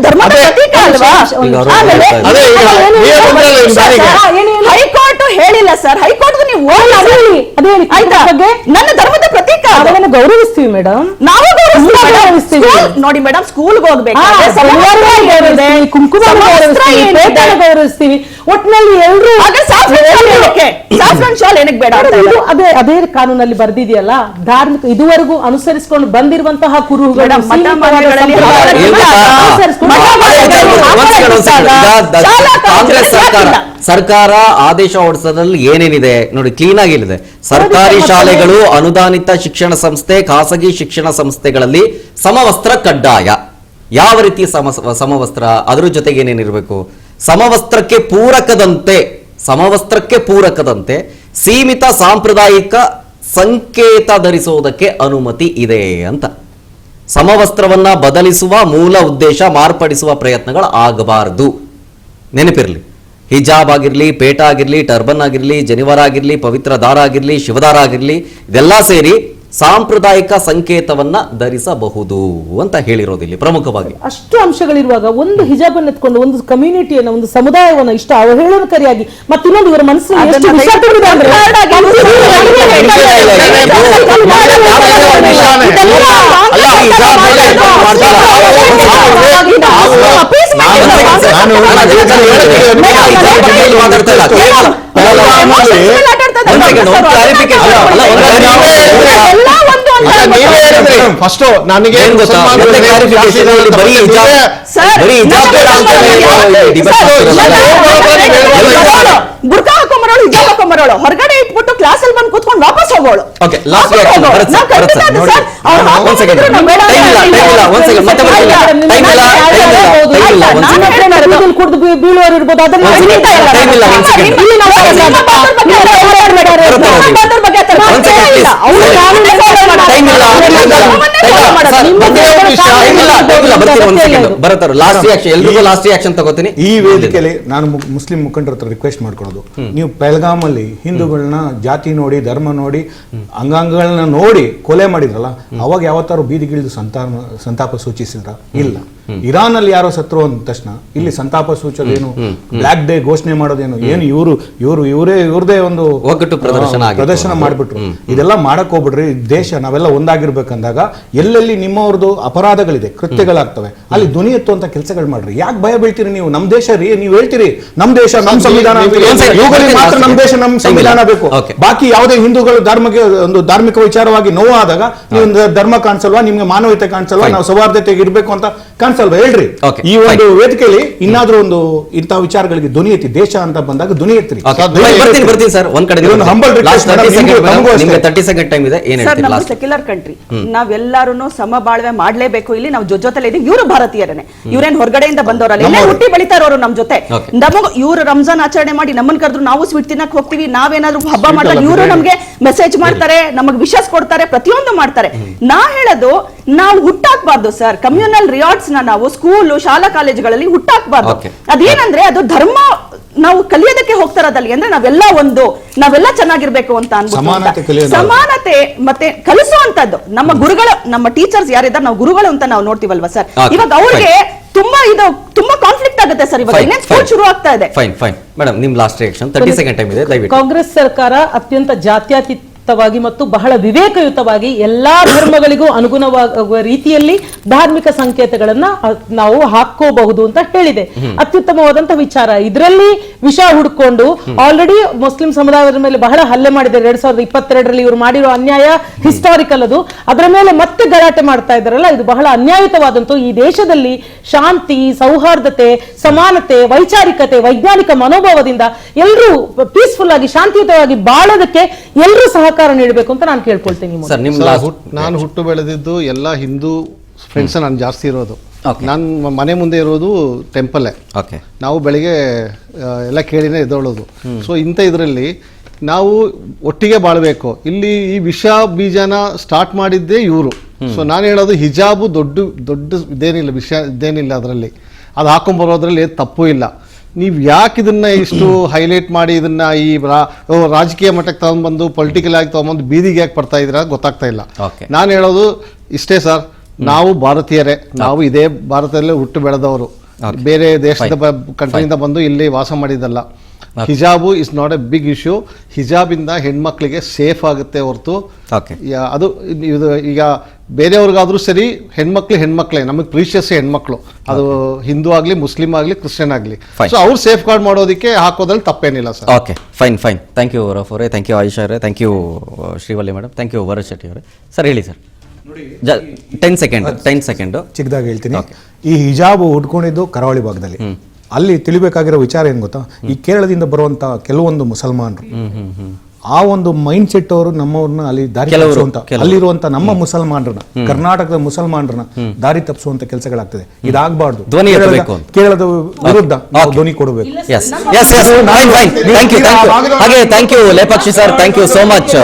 ಧರ್ಮದ ಪ್ರತೀಕ ಅಲ್ವಾ? ಹೈಕೋರ್ಟ್ ಹೇಳಿಲ್ಲ ಸರ್, ಹೈಕೋರ್ಟ್ ನೀವು ಆಯ್ತಾ? ನನ್ನ ಧರ್ಮದ ಪ್ರತೀಕ ಅದನ್ನು ಗೌರವಿಸ್ತೀವಿ ಮೇಡಮ್, ನಾವು ಗೌರವಿಸ್ತೀವಿ. ನೋಡಿ ಮೇಡಮ್, ಸ್ಕೂಲ್ಗೆ ಹೋಗ್ಬೇಕಾದ್ರೆ ಕುಂಕುಮ ಗೌರವಿಸ್ತೀವಿ. ಒಟ್ಟಿನಲ್ಲಿ ಎಲ್ಲರೂ ಸಾಫ್ರನ್ ಶಾಲ್ ಏನಕ್ಕೆ ಬೇಡ? ಅದೇ ಕಾನೂನಲ್ಲಿ ಬರ್ದಿದೆಯಲ್ಲ, ಧಾರ್ಮಿಕ ಇದುವರೆಗೂ ಅನುಸರಿಸಿಕೊಂಡು ಬಂದಿರುವಂತಹ ಕುರುಹುಗಳು ಕಾಂಗ್ರೆಸ್ ಸರ್ಕಾರ ಆದೇಶ ಹೊರಡಿಸೋದ್ರಲ್ಲಿ ಏನೇನಿದೆ ನೋಡಿ, ಕ್ಲೀನ್ ಆಗಿಲ್ಲಿದೆ. ಸರ್ಕಾರಿ ಶಾಲೆಗಳು, ಅನುದಾನಿತ ಶಿಕ್ಷಣ ಸಂಸ್ಥೆ, ಖಾಸಗಿ ಶಿಕ್ಷಣ ಸಂಸ್ಥೆಗಳಲ್ಲಿ ಸಮವಸ್ತ್ರ ಕಡ್ಡಾಯ. ಯಾವ ರೀತಿ ಸಮವಸ್ತ್ರ, ಅದರ ಜೊತೆಗೆ ಏನೇನಿರಬೇಕು? ಸಮವಸ್ತ್ರಕ್ಕೆ ಪೂರಕದಂತೆ ಸೀಮಿತ ಸಾಂಪ್ರದಾಯಿಕ ಸಂಕೇತ ಧರಿಸುವುದಕ್ಕೆ ಅನುಮತಿ ಇದೆ ಅಂತ. ಸಮವಸ್ತ್ರವನ್ನ ಬದಲಿಸುವ ಮೂಲ ಉದ್ದೇಶ ಮಾರ್ಪಡಿಸುವ ಪ್ರಯತ್ನಗಳು ಆಗಬಾರದು. ನೆನಪಿರಲಿ, ಹಿಜಾಬ್ ಆಗಿರಲಿ, ಪೇಟ ಆಗಿರಲಿ, ಟರ್ಬನ್ ಆಗಿರಲಿ, ಜನಿವಾರ ಆಗಿರಲಿ, ಪವಿತ್ರ ದಾರ ಆಗಿರಲಿ, ಶಿವದಾರ ಆಗಿರಲಿ, ಇದೆಲ್ಲ ಸೇರಿ ಸಾಂಪ್ರದಾಯಿಕ ಸಂಕೇತವನ್ನ ಧರಿಸಬಹುದು ಅಂತ ಹೇಳಿರೋದಿಲ್ಲಿ ಪ್ರಮುಖವಾಗಿ. ಅಷ್ಟು ಅಂಶಗಳಿರುವಾಗ ಒಂದು ಹಿಜಾಬ್ ಅನ್ನು ಎತ್ಕೊಂಡು ಒಂದು ಕಮ್ಯುನಿಟಿಯನ್ನ, ಒಂದು ಸಮುದಾಯವನ್ನ ಇಷ್ಟ ಅವಹೇಳನಕಾರಿಯಾಗಿ ಮತ್ತಿನ್ನೊಂದು ಇವರ ಮನಸ್ಸಿನಲ್ಲಿ ಫಸ್ಟ್ ನನಗೆ ಬುರ್ಕಾ ಹಾಕೊಂಬರೋಳು, ಹಿಜಾಬ್ ಹಾಕೊಂಬರೋಳು ಹೊರಗಡೆ ಇಟ್ಬಿಟ್ಟು ಕ್ಲಾಸ್ ಅಲ್ಲಿ ಬಂದು ಕೂತ್ಕೊಂಡು ವಾಪಸ್ ಹೋಗೋಳು. ಕುಡಿದು ಬೀಳುವವರು ಇರ್ಬೋದು, ಅದನ್ನ ಈ ವೇದಿಕೆಯಲ್ಲಿ ನಾನು ಮುಸ್ಲಿಂ ಮುಖಂಡರ ಹತ್ರ ರಿಕ್ವೆಸ್ಟ್ ಮಾಡ್ಕೊಳ್ಳೋದು, ನೀವು ಪೆಹಲ್ಗಾಮ್ ಅಲ್ಲಿ ಹಿಂದೂಗಳನ್ನ ಜಾತಿ ನೋಡಿ, ಧರ್ಮ ನೋಡಿ, ಅಂಗಾಂಗಗಳನ್ನ ನೋಡಿ ಕೊಲೆ ಮಾಡಿದ್ರಲ್ಲ, ಅವಾಗ ಯಾವತ್ತಾರು ಬೀದಿಗಿಳಿದು ಸಂತಾಪ ಸೂಚಿಸಿದ್ರ? ಇಲ್ಲ. ಇರಾನ್ ಅಲ್ಲಿ ಯಾರೋ ಸತ್ರು ಅಂದ ತಕ್ಷಣ ಇಲ್ಲಿ ಸಂತಾಪ ಸೂಚೋದೇನು, ಬ್ಲಾಕ್ ಡೇ ಘೋಷಣೆ ಮಾಡೋದೇನು, ಏನು ಇವ್ರದೇ ಒಂದು ಒಗ್ಗಟ್ಟು ಪ್ರದರ್ಶನ ಮಾಡ್ಬಿಟ್ರು. ಇದೆಲ್ಲ ಮಾಡಕ್ ಹೋಗ್ಬಿಡ್ರಿ. ದೇಶ ನಾವೆಲ್ಲ ಒಂದಾಗಿರ್ಬೇಕಂದಾಗ ಎಲ್ಲೆಲ್ಲಿ ನಿಮ್ಮವ್ರದ್ದು ಅಪರಾಧಗಳಿದೆ, ಕೃತ್ಯಗಳಾಗ್ತವೆ, ಅಲ್ಲಿ ಧ್ವನಿ ಎತ್ತುವಂತ ಕೆಲಸಗಳು ಮಾಡ್ರಿ. ಯಾಕೆ ಭಯ ಬೀಳ್ತೀರಿ ನೀವು? ನಮ್ ದೇಶ ರೀ, ನೀವು ಹೇಳ್ತೀರಿ ನಮ್ ದೇಶ ನಮ್ ಸಂವಿಧಾನ, ಇವುಗಳಿಗೆ ಮಾತ್ರ ನಮ್ ದೇಶ ನಮ್ ಸಂವಿಧಾನ ಬೇಕು. ಬಾಕಿ ಯಾವುದೇ ಹಿಂದೂಗಳು ಧಾರ್ಮಿಕ ವಿಚಾರವಾಗಿ ನೋವಾದಾಗ ನೀವು ಧರ್ಮ ಕಾಣಿಸಲ್ವಾ, ನಿಮ್ಗೆ ಮಾನವೀಯತೆ ಕಾಣಿಸಲ್ವಾ, ನಾವು ಸೌಹಾರ್ದತೆಗೆ ಇರ್ಬೇಕು ಅಂತ ಕಾಣಿಸಲ್ವಾ? ಹೇಳ್ರಿ. ಈ ಒಂದು ವೇದಿಕೆಯಲ್ಲಿ ಇನ್ನಾದ್ರೂ ಒಂದು ಇಂತಹ ವಿಚಾರಗಳಿಗೆ ಧ್ವನಿ ಎತ್ತಿ, ದೇಶ ಅಂತ ಬಂದಾಗ ಧ್ವನಿ ಎತ್ತಿರಿ. ಬರ್ತೀನಿ ಸರ್. ಒಂದ್ ಕಡೆ ಸೆಕ್ಯುಲರ್ ಕಂಟ್ರಿ, ನಾವೆಲ್ಲರೂ ಸಮಬಾಳ್ವೆ ಮಾಡ್ಲೇಬೇಕು. ಇಲ್ಲಿ ನಾವು ಜೊತೆಲೆ ಇದೀವಿ. ಇವರು ಭಾರತೀಯರೇ, ಇವ್ರೇನ್ ಹೊರಗಡೆಯಿಂದ ಬಂದವರಲ್ಲ, ಇಲ್ಲೇ ಹುಟ್ಟಿ ಬೆಳಿತಾ ಇರೋರು ನಮ್ ಜೊತೆ. ನಮಗ ಇವರು ರಂಜಾನ್ ಆಚರಣೆ ಮಾಡಿ ನಮ್ಮನ್ ಕರೆದ್ರು, ನಾವು ಸ್ವೀಟ್ ತಿನ್ನಕ್ ಹೋಗ್ತೀವಿ. ನಾವೇನಾದ್ರೂ ಹಬ್ಬ ಮಾಡಿದಾಗ ಇವರು ನಮ್ಗೆ ಮೆಸೇಜ್ ಮಾಡ್ತಾರೆ, ನಮಗ್ ವಿಶಸ್ ಕೊಡ್ತಾರೆ, ಪ್ರತಿಯೊಂದು ಮಾಡ್ತಾರೆ. ನಾ ಹೇಳೋದು, ನಾವು ಹುಟ್ಟಾಕ್ಬಾರ್ದು ಸರ್. ಕಮ್ಯುನಲ್ ರಿಯಾರ್ಡ್ಸ್ ನಾವು ಸ್ಕೂಲು, ಶಾಲಾ ಕಾಲೇಜುಗಳಲ್ಲಿ ಹುಟ್ಟಾಕ್ಬಾರ್ದು. ಅದೇನಂದ್ರೆ ಅದು ಧರ್ಮ ನಾವು ಕಲಿಯೋದಕ್ಕೆ ಹೋಗ್ತಾರದಲ್ಲಿ ಅಂದ್ರೆ ನಾವೆಲ್ಲ ಚೆನ್ನಾಗಿರ್ಬೇಕು ಅಂತ ಅನ್ಬಿಟ್ಟು ಸಮಾನತೆ ಮತ್ತೆ ಕಲಿಸುವಂತದ್ದು ನಮ್ಮ ಗುರುಗಳು, ನಮ್ಮ ಟೀಚರ್ಸ್ ಯಾರಿದ್ದಾರೆ, ನಾವು ಗುರುಗಳು ಅಂತ ನಾವು ನೋಡ್ತೀವಲ್ವಾ ಸರ್. ಇವಾಗ ಅವ್ರಿಗೆ ತುಂಬಾ ಕಾನ್ಫ್ಲಿಕ್ಟ್ ಆಗುತ್ತೆ ಸರ್. ಇವಾಗ ಇನ್ನೇನು ಸ್ಕೂಲ್ ಶುರು ಆಗ್ತಾ ಇದೆ. ಮೇಡಮ್, ನಿಮ್ ಲಾಸ್ಟ್ ರಿಯಾಕ್ಷನ್ 30 ಸೆಕೆಂಡ್ ಟೈಮ್ ಇದೆ ದಯವಿಟ್ಟು. ಕಾಂಗ್ರೆಸ್ ಸರ್ಕಾರ ಅತ್ಯಂತ ಜಾತ್ಯತೀತವಾಗಿ ಮತ್ತು ಬಹಳ ವಿವೇಕಯುತವಾಗಿ ಎಲ್ಲಾ ಧರ್ಮಗಳಿಗೂ ಅನುಗುಣವಾಗುವ ರೀತಿಯಲ್ಲಿ ಧಾರ್ಮಿಕ ಸಂಕೇತಗಳನ್ನ ನಾವು ಹಾಕೋಬಹುದು ಅಂತ ಹೇಳಿದೆ. ಅತ್ಯುತ್ತಮವಾದಂತಹ ವಿಚಾರ. ಇದರಲ್ಲಿ ವಿಷ ಹುಡ್ಕೊಂಡು ಆಲ್ರೆಡಿ ಮುಸ್ಲಿಂ ಸಮುದಾಯದ ಮೇಲೆ ಬಹಳ ಹಲ್ಲೆ ಮಾಡಿದ್ದಾರೆ. 2022ರಲ್ಲಿ ಇವರು ಮಾಡಿರೋ ಅನ್ಯಾಯ ಹಿಸ್ಟಾರಿಕಲ್. ಅದರ ಮೇಲೆ ಮತ್ತೆ ಗಲಾಟೆ ಮಾಡ್ತಾ ಇದ್ದಾರಲ್ಲ, ಇದು ಬಹಳ ಅನ್ಯಾಯಯುತವಾದಂತೂ. ಈ ದೇಶದಲ್ಲಿ ಶಾಂತಿ, ಸೌಹಾರ್ದತೆ, ಸಮಾನತೆ, ವೈಚಾರಿಕತೆ, ವೈಜ್ಞಾನಿಕ ಮನೋಭಾವದಿಂದ ಎಲ್ಲರೂ ಪೀಸ್ಫುಲ್ ಆಗಿ ಶಾಂತಿಯುತವಾಗಿ ಬಾಳೋದಕ್ಕೆ ಎಲ್ಲರೂ ಸಹಕಾರ ನೀಡಬೇಕು ಅಂತ ನಾನು ಕೇಳ್ಕೊಳ್ತೀನಿ. ನಾನು ಹುಟ್ಟು ಬೆಳೆದಿದ್ದು ಎಲ್ಲ ಹಿಂದೂ ಫ್ರೆಂಡ್ಸ್ ನಾನು ಜಾಸ್ತಿ ಇರೋದು. ನಾನು ಮನೆ ಮುಂದೆ ಇರೋದು ಟೆಂಪಲ್ಲೇ. ನಾವು ಬೆಳಿಗ್ಗೆ ಎಲ್ಲ ಕೇಳಿನೇ ಎದ್ದೋಳೋದು. ಸೊ ಇಂಥ ಇದರಲ್ಲಿ ನಾವು ಒಟ್ಟಿಗೆ ಬಾಳ್ಬೇಕು. ಇಲ್ಲಿ ಈ ವಿಷ ಬೀಜನ ಸ್ಟಾರ್ಟ್ ಮಾಡಿದ್ದೇ ಇವರು. ಸೊ ನಾನು ಹೇಳೋದು, ಹಿಜಾಬು ದೊಡ್ಡ ಇದೇನಿಲ್ಲ, ವಿಷಯ ಇದೇನಿಲ್ಲ, ಅದರಲ್ಲಿ ಅದು ಹಾಕೊಂಡ್ಬರೋದ್ರಲ್ಲಿ ತಪ್ಪು ಇಲ್ಲ. ನೀವು ಯಾಕೆ ಇದನ್ನ ಇಷ್ಟು ಹೈಲೈಟ್ ಮಾಡಿ ಇದನ್ನ ಈ ರಾಜಕೀಯ ಮಟ್ಟಕ್ಕೆ ತಗೊಂಡ್ಬಂದು ಪೊಲಿಟಿಕಲ್ ಆಗಿ ತಗೊಂಡ್ಬಂದು ಬೀದಿಗೆ ಯಾಕೆ ಬರ್ತಾ ಇದ್ದೀರಾ ಗೊತ್ತಾಗ್ತಾ ಇಲ್ಲ. ನಾನು ಹೇಳೋದು ಇಷ್ಟೇ ಸರ್, ನಾವು ಭಾರತೀಯರೇ, ನಾವು ಇದೇ ಭಾರತದಲ್ಲೇ ಹುಟ್ಟು ಬೆಳೆದವರು, ಬೇರೆ ದೇಶದ ಕಂಟ್ರಿಯಿಂದ ಬಂದು ಇಲ್ಲಿ ವಾಸ ಮಾಡಿದ್ದಲ್ಲ. ಹಿಜಾಬು is not a big issue. ಹಿಜಾಬಿಂದ ಹೆಣ್ಮಕ್ಳಿಗೆ ಸೇಫ್ ಆಗುತ್ತೆ ಹೊರತು ಅದು ಈಗ ಬೇರೆಯವ್ರಿಗಾದ್ರೂ ಸರಿ, ಹೆಣ್ಮಕ್ಳೇ ನಮಗೆ ಪ್ರೀಶಿಯಸ್ ಹೆಣ್ಮಕ್ಳು, ಅದು ಹಿಂದೂ ಆಗ್ಲಿ, ಮುಸ್ಲಿಂ ಆಗ್ಲಿ, ಕ್ರಿಶ್ಚಿಯನ್ ಆಗ್ಲಿ. ಸೊ ಅವ್ರು ಸೇಫ್ ಗಾರ್ಡ್ ಮಾಡೋದಕ್ಕೆ ಹಾಕೋದ್ರಲ್ಲಿ ತಪ್ಪೇನಿಲ್ಲ sir. Okay, fine. Thank you Rauf ಅವರೇ, ಥ್ಯಾಂಕ್ ಯು ಆಯಿಷಾ ಅವರೇ, thank you Srivalli madam, thank you Varad Shetty ಅವರೇ. ಸರ್ ಹೇಳಿ ಸರ್, 10 ಸೆಕೆಂಡ್ ಚಿಕ್ಕದಾಗಿ ಹೇಳ್ತೀನಿ. ಈ ಹಿಜಾಬ್ ಉಟ್ಕೊಂಡಿದ್ದು ಕರಾವಳಿ ಭಾಗದಲ್ಲಿ. ಅಲ್ಲಿ ತಿಳಿಬೇಕಾಗಿರೋ ವಿಚಾರ ಏನ್ ಗೊತ್ತಾ, ಈ ಕೇರಳದಿಂದ ಬರುವಂತ ಕೆಲವೊಂದು ಮುಸಲ್ಮಾನರು ಆ ಒಂದು ಮೈಂಡ್ ಸೆಟ್ ಅವರು ನಮ್ಮವ್ರನ್ನ ಅಲ್ಲಿ ದಾರಿ ತಪ್ಪಿಸುವಂತ, ಅಲ್ಲಿರುವಂತ ನಮ್ಮ ಮುಸಲ್ಮಾನರನ್ನ, ಕರ್ನಾಟಕದ ಮುಸಲ್ಮಾನರನ್ನ ದಾರಿ ತಪ್ಪಿಸುವಂತ ಕೆಲಸಗಳಾಗ್ತದೆ. ಇದಾಗಬಾರ್ದು. ಕೇರಳದ ವಿರುದ್ಧ ಧ್ವನಿ ಕೊಡಬೇಕು. ಹಾಗೆ thank you Lepakshi sir, thank you so much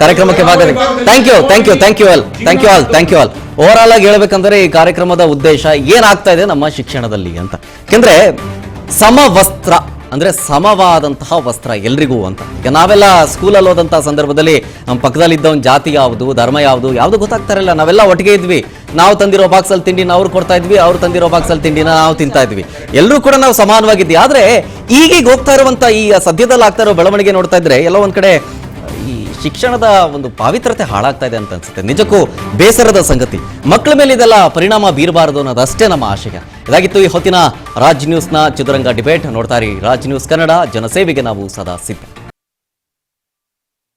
ಕಾರ್ಯಕ್ರಮಕ್ಕೆ ಭಾಗವಹಿಸಿ. Thank you all. Overall ಆಗಿ ಹೇಳ್ಬೇಕಂದ್ರೆ ಈ ಕಾರ್ಯಕ್ರಮದ ಉದ್ದೇಶ ಏನಾಗ್ತಾ ಇದೆ ನಮ್ಮ ಶಿಕ್ಷಣದಲ್ಲಿ ಅಂತ. ಯಾಕಂದ್ರೆ ಸಮವಸ್ತ್ರ ಅಂದ್ರೆ ಸಮವಾದಂತಹ ವಸ್ತ್ರ ಎಲ್ರಿಗೂ ಅಂತ. ಈಗ ನಾವೆಲ್ಲ ಸ್ಕೂಲಲ್ಲಿ ಹೋದಂತಹ ಸಂದರ್ಭದಲ್ಲಿ ನಮ್ಮ ಪಕ್ಕದಲ್ಲಿದ್ದವನ್ ಜಾತಿ ಯಾವುದು, ಧರ್ಮ ಯಾವುದು ಗೊತ್ತಾಗ್ತಾ ಇರಲಿಲ್ಲ. ನಾವೆಲ್ಲ ಒಟ್ಟಿಗೆ ಇದ್ವಿ. ನಾವು ತಂದಿರೋ ಬಾಕ್ಸಲ್ಲಿ ತಿಂಡಿನ ಅವ್ರು ಕೊಡ್ತಾ ಇದ್ವಿ, ಅವ್ರು ತಂದಿರೋ ಬಾಕ್ಸಲ್ಲಿ ತಿಂಡಿನ ನಾವು ತಿಂತಾ ಇದ್ವಿ. ಎಲ್ಲರೂ ಕೂಡ ನಾವು ಸಮಾನವಾಗಿದ್ವಿ. ಆದ್ರೆ ಈಗೀಗ ಹೋಗ್ತಾ ಇರುವಂತ ಈ ಸದ್ಯದಲ್ಲಿ ಆಗ್ತಾ ಇರೋ ಬೆಳವಣಿಗೆ ನೋಡ್ತಾ ಇದ್ರೆ ಎಲ್ಲೋ ಒಂದ್ ಕಡೆ ಈ ಶಿಕ್ಷಣದ ಒಂದು ಪಾವಿತ್ರತೆ ಹಾಳಾಗ್ತಾ ಇದೆ ಅಂತ ಅನ್ಸುತ್ತೆ. ನಿಜಕ್ಕೂ ಬೇಸರದ ಸಂಗತಿ. ಮಕ್ಕಳ ಮೇಲೆ ಇದೆಲ್ಲ ಪರಿಣಾಮ ಬೀರಬಾರದು ಅನ್ನೋದಷ್ಟೇ ನಮ್ಮ ಆಶಯ. ಇದಾಗಿತ್ತು ಈ ಹೊತ್ತಿನ ರಾಜ್ ನ್ಯೂಸ್ನ ಚದುರಂಗ ಡಿಬೇಟ್. ನೋಡ್ತಾ ಇರಿ ರಾಜ್ ನ್ಯೂಸ್ ಕನ್ನಡ, ಜನಸೇವೆಗೆ ನಾವು ಸದಾ ಸಿದ್ಧ.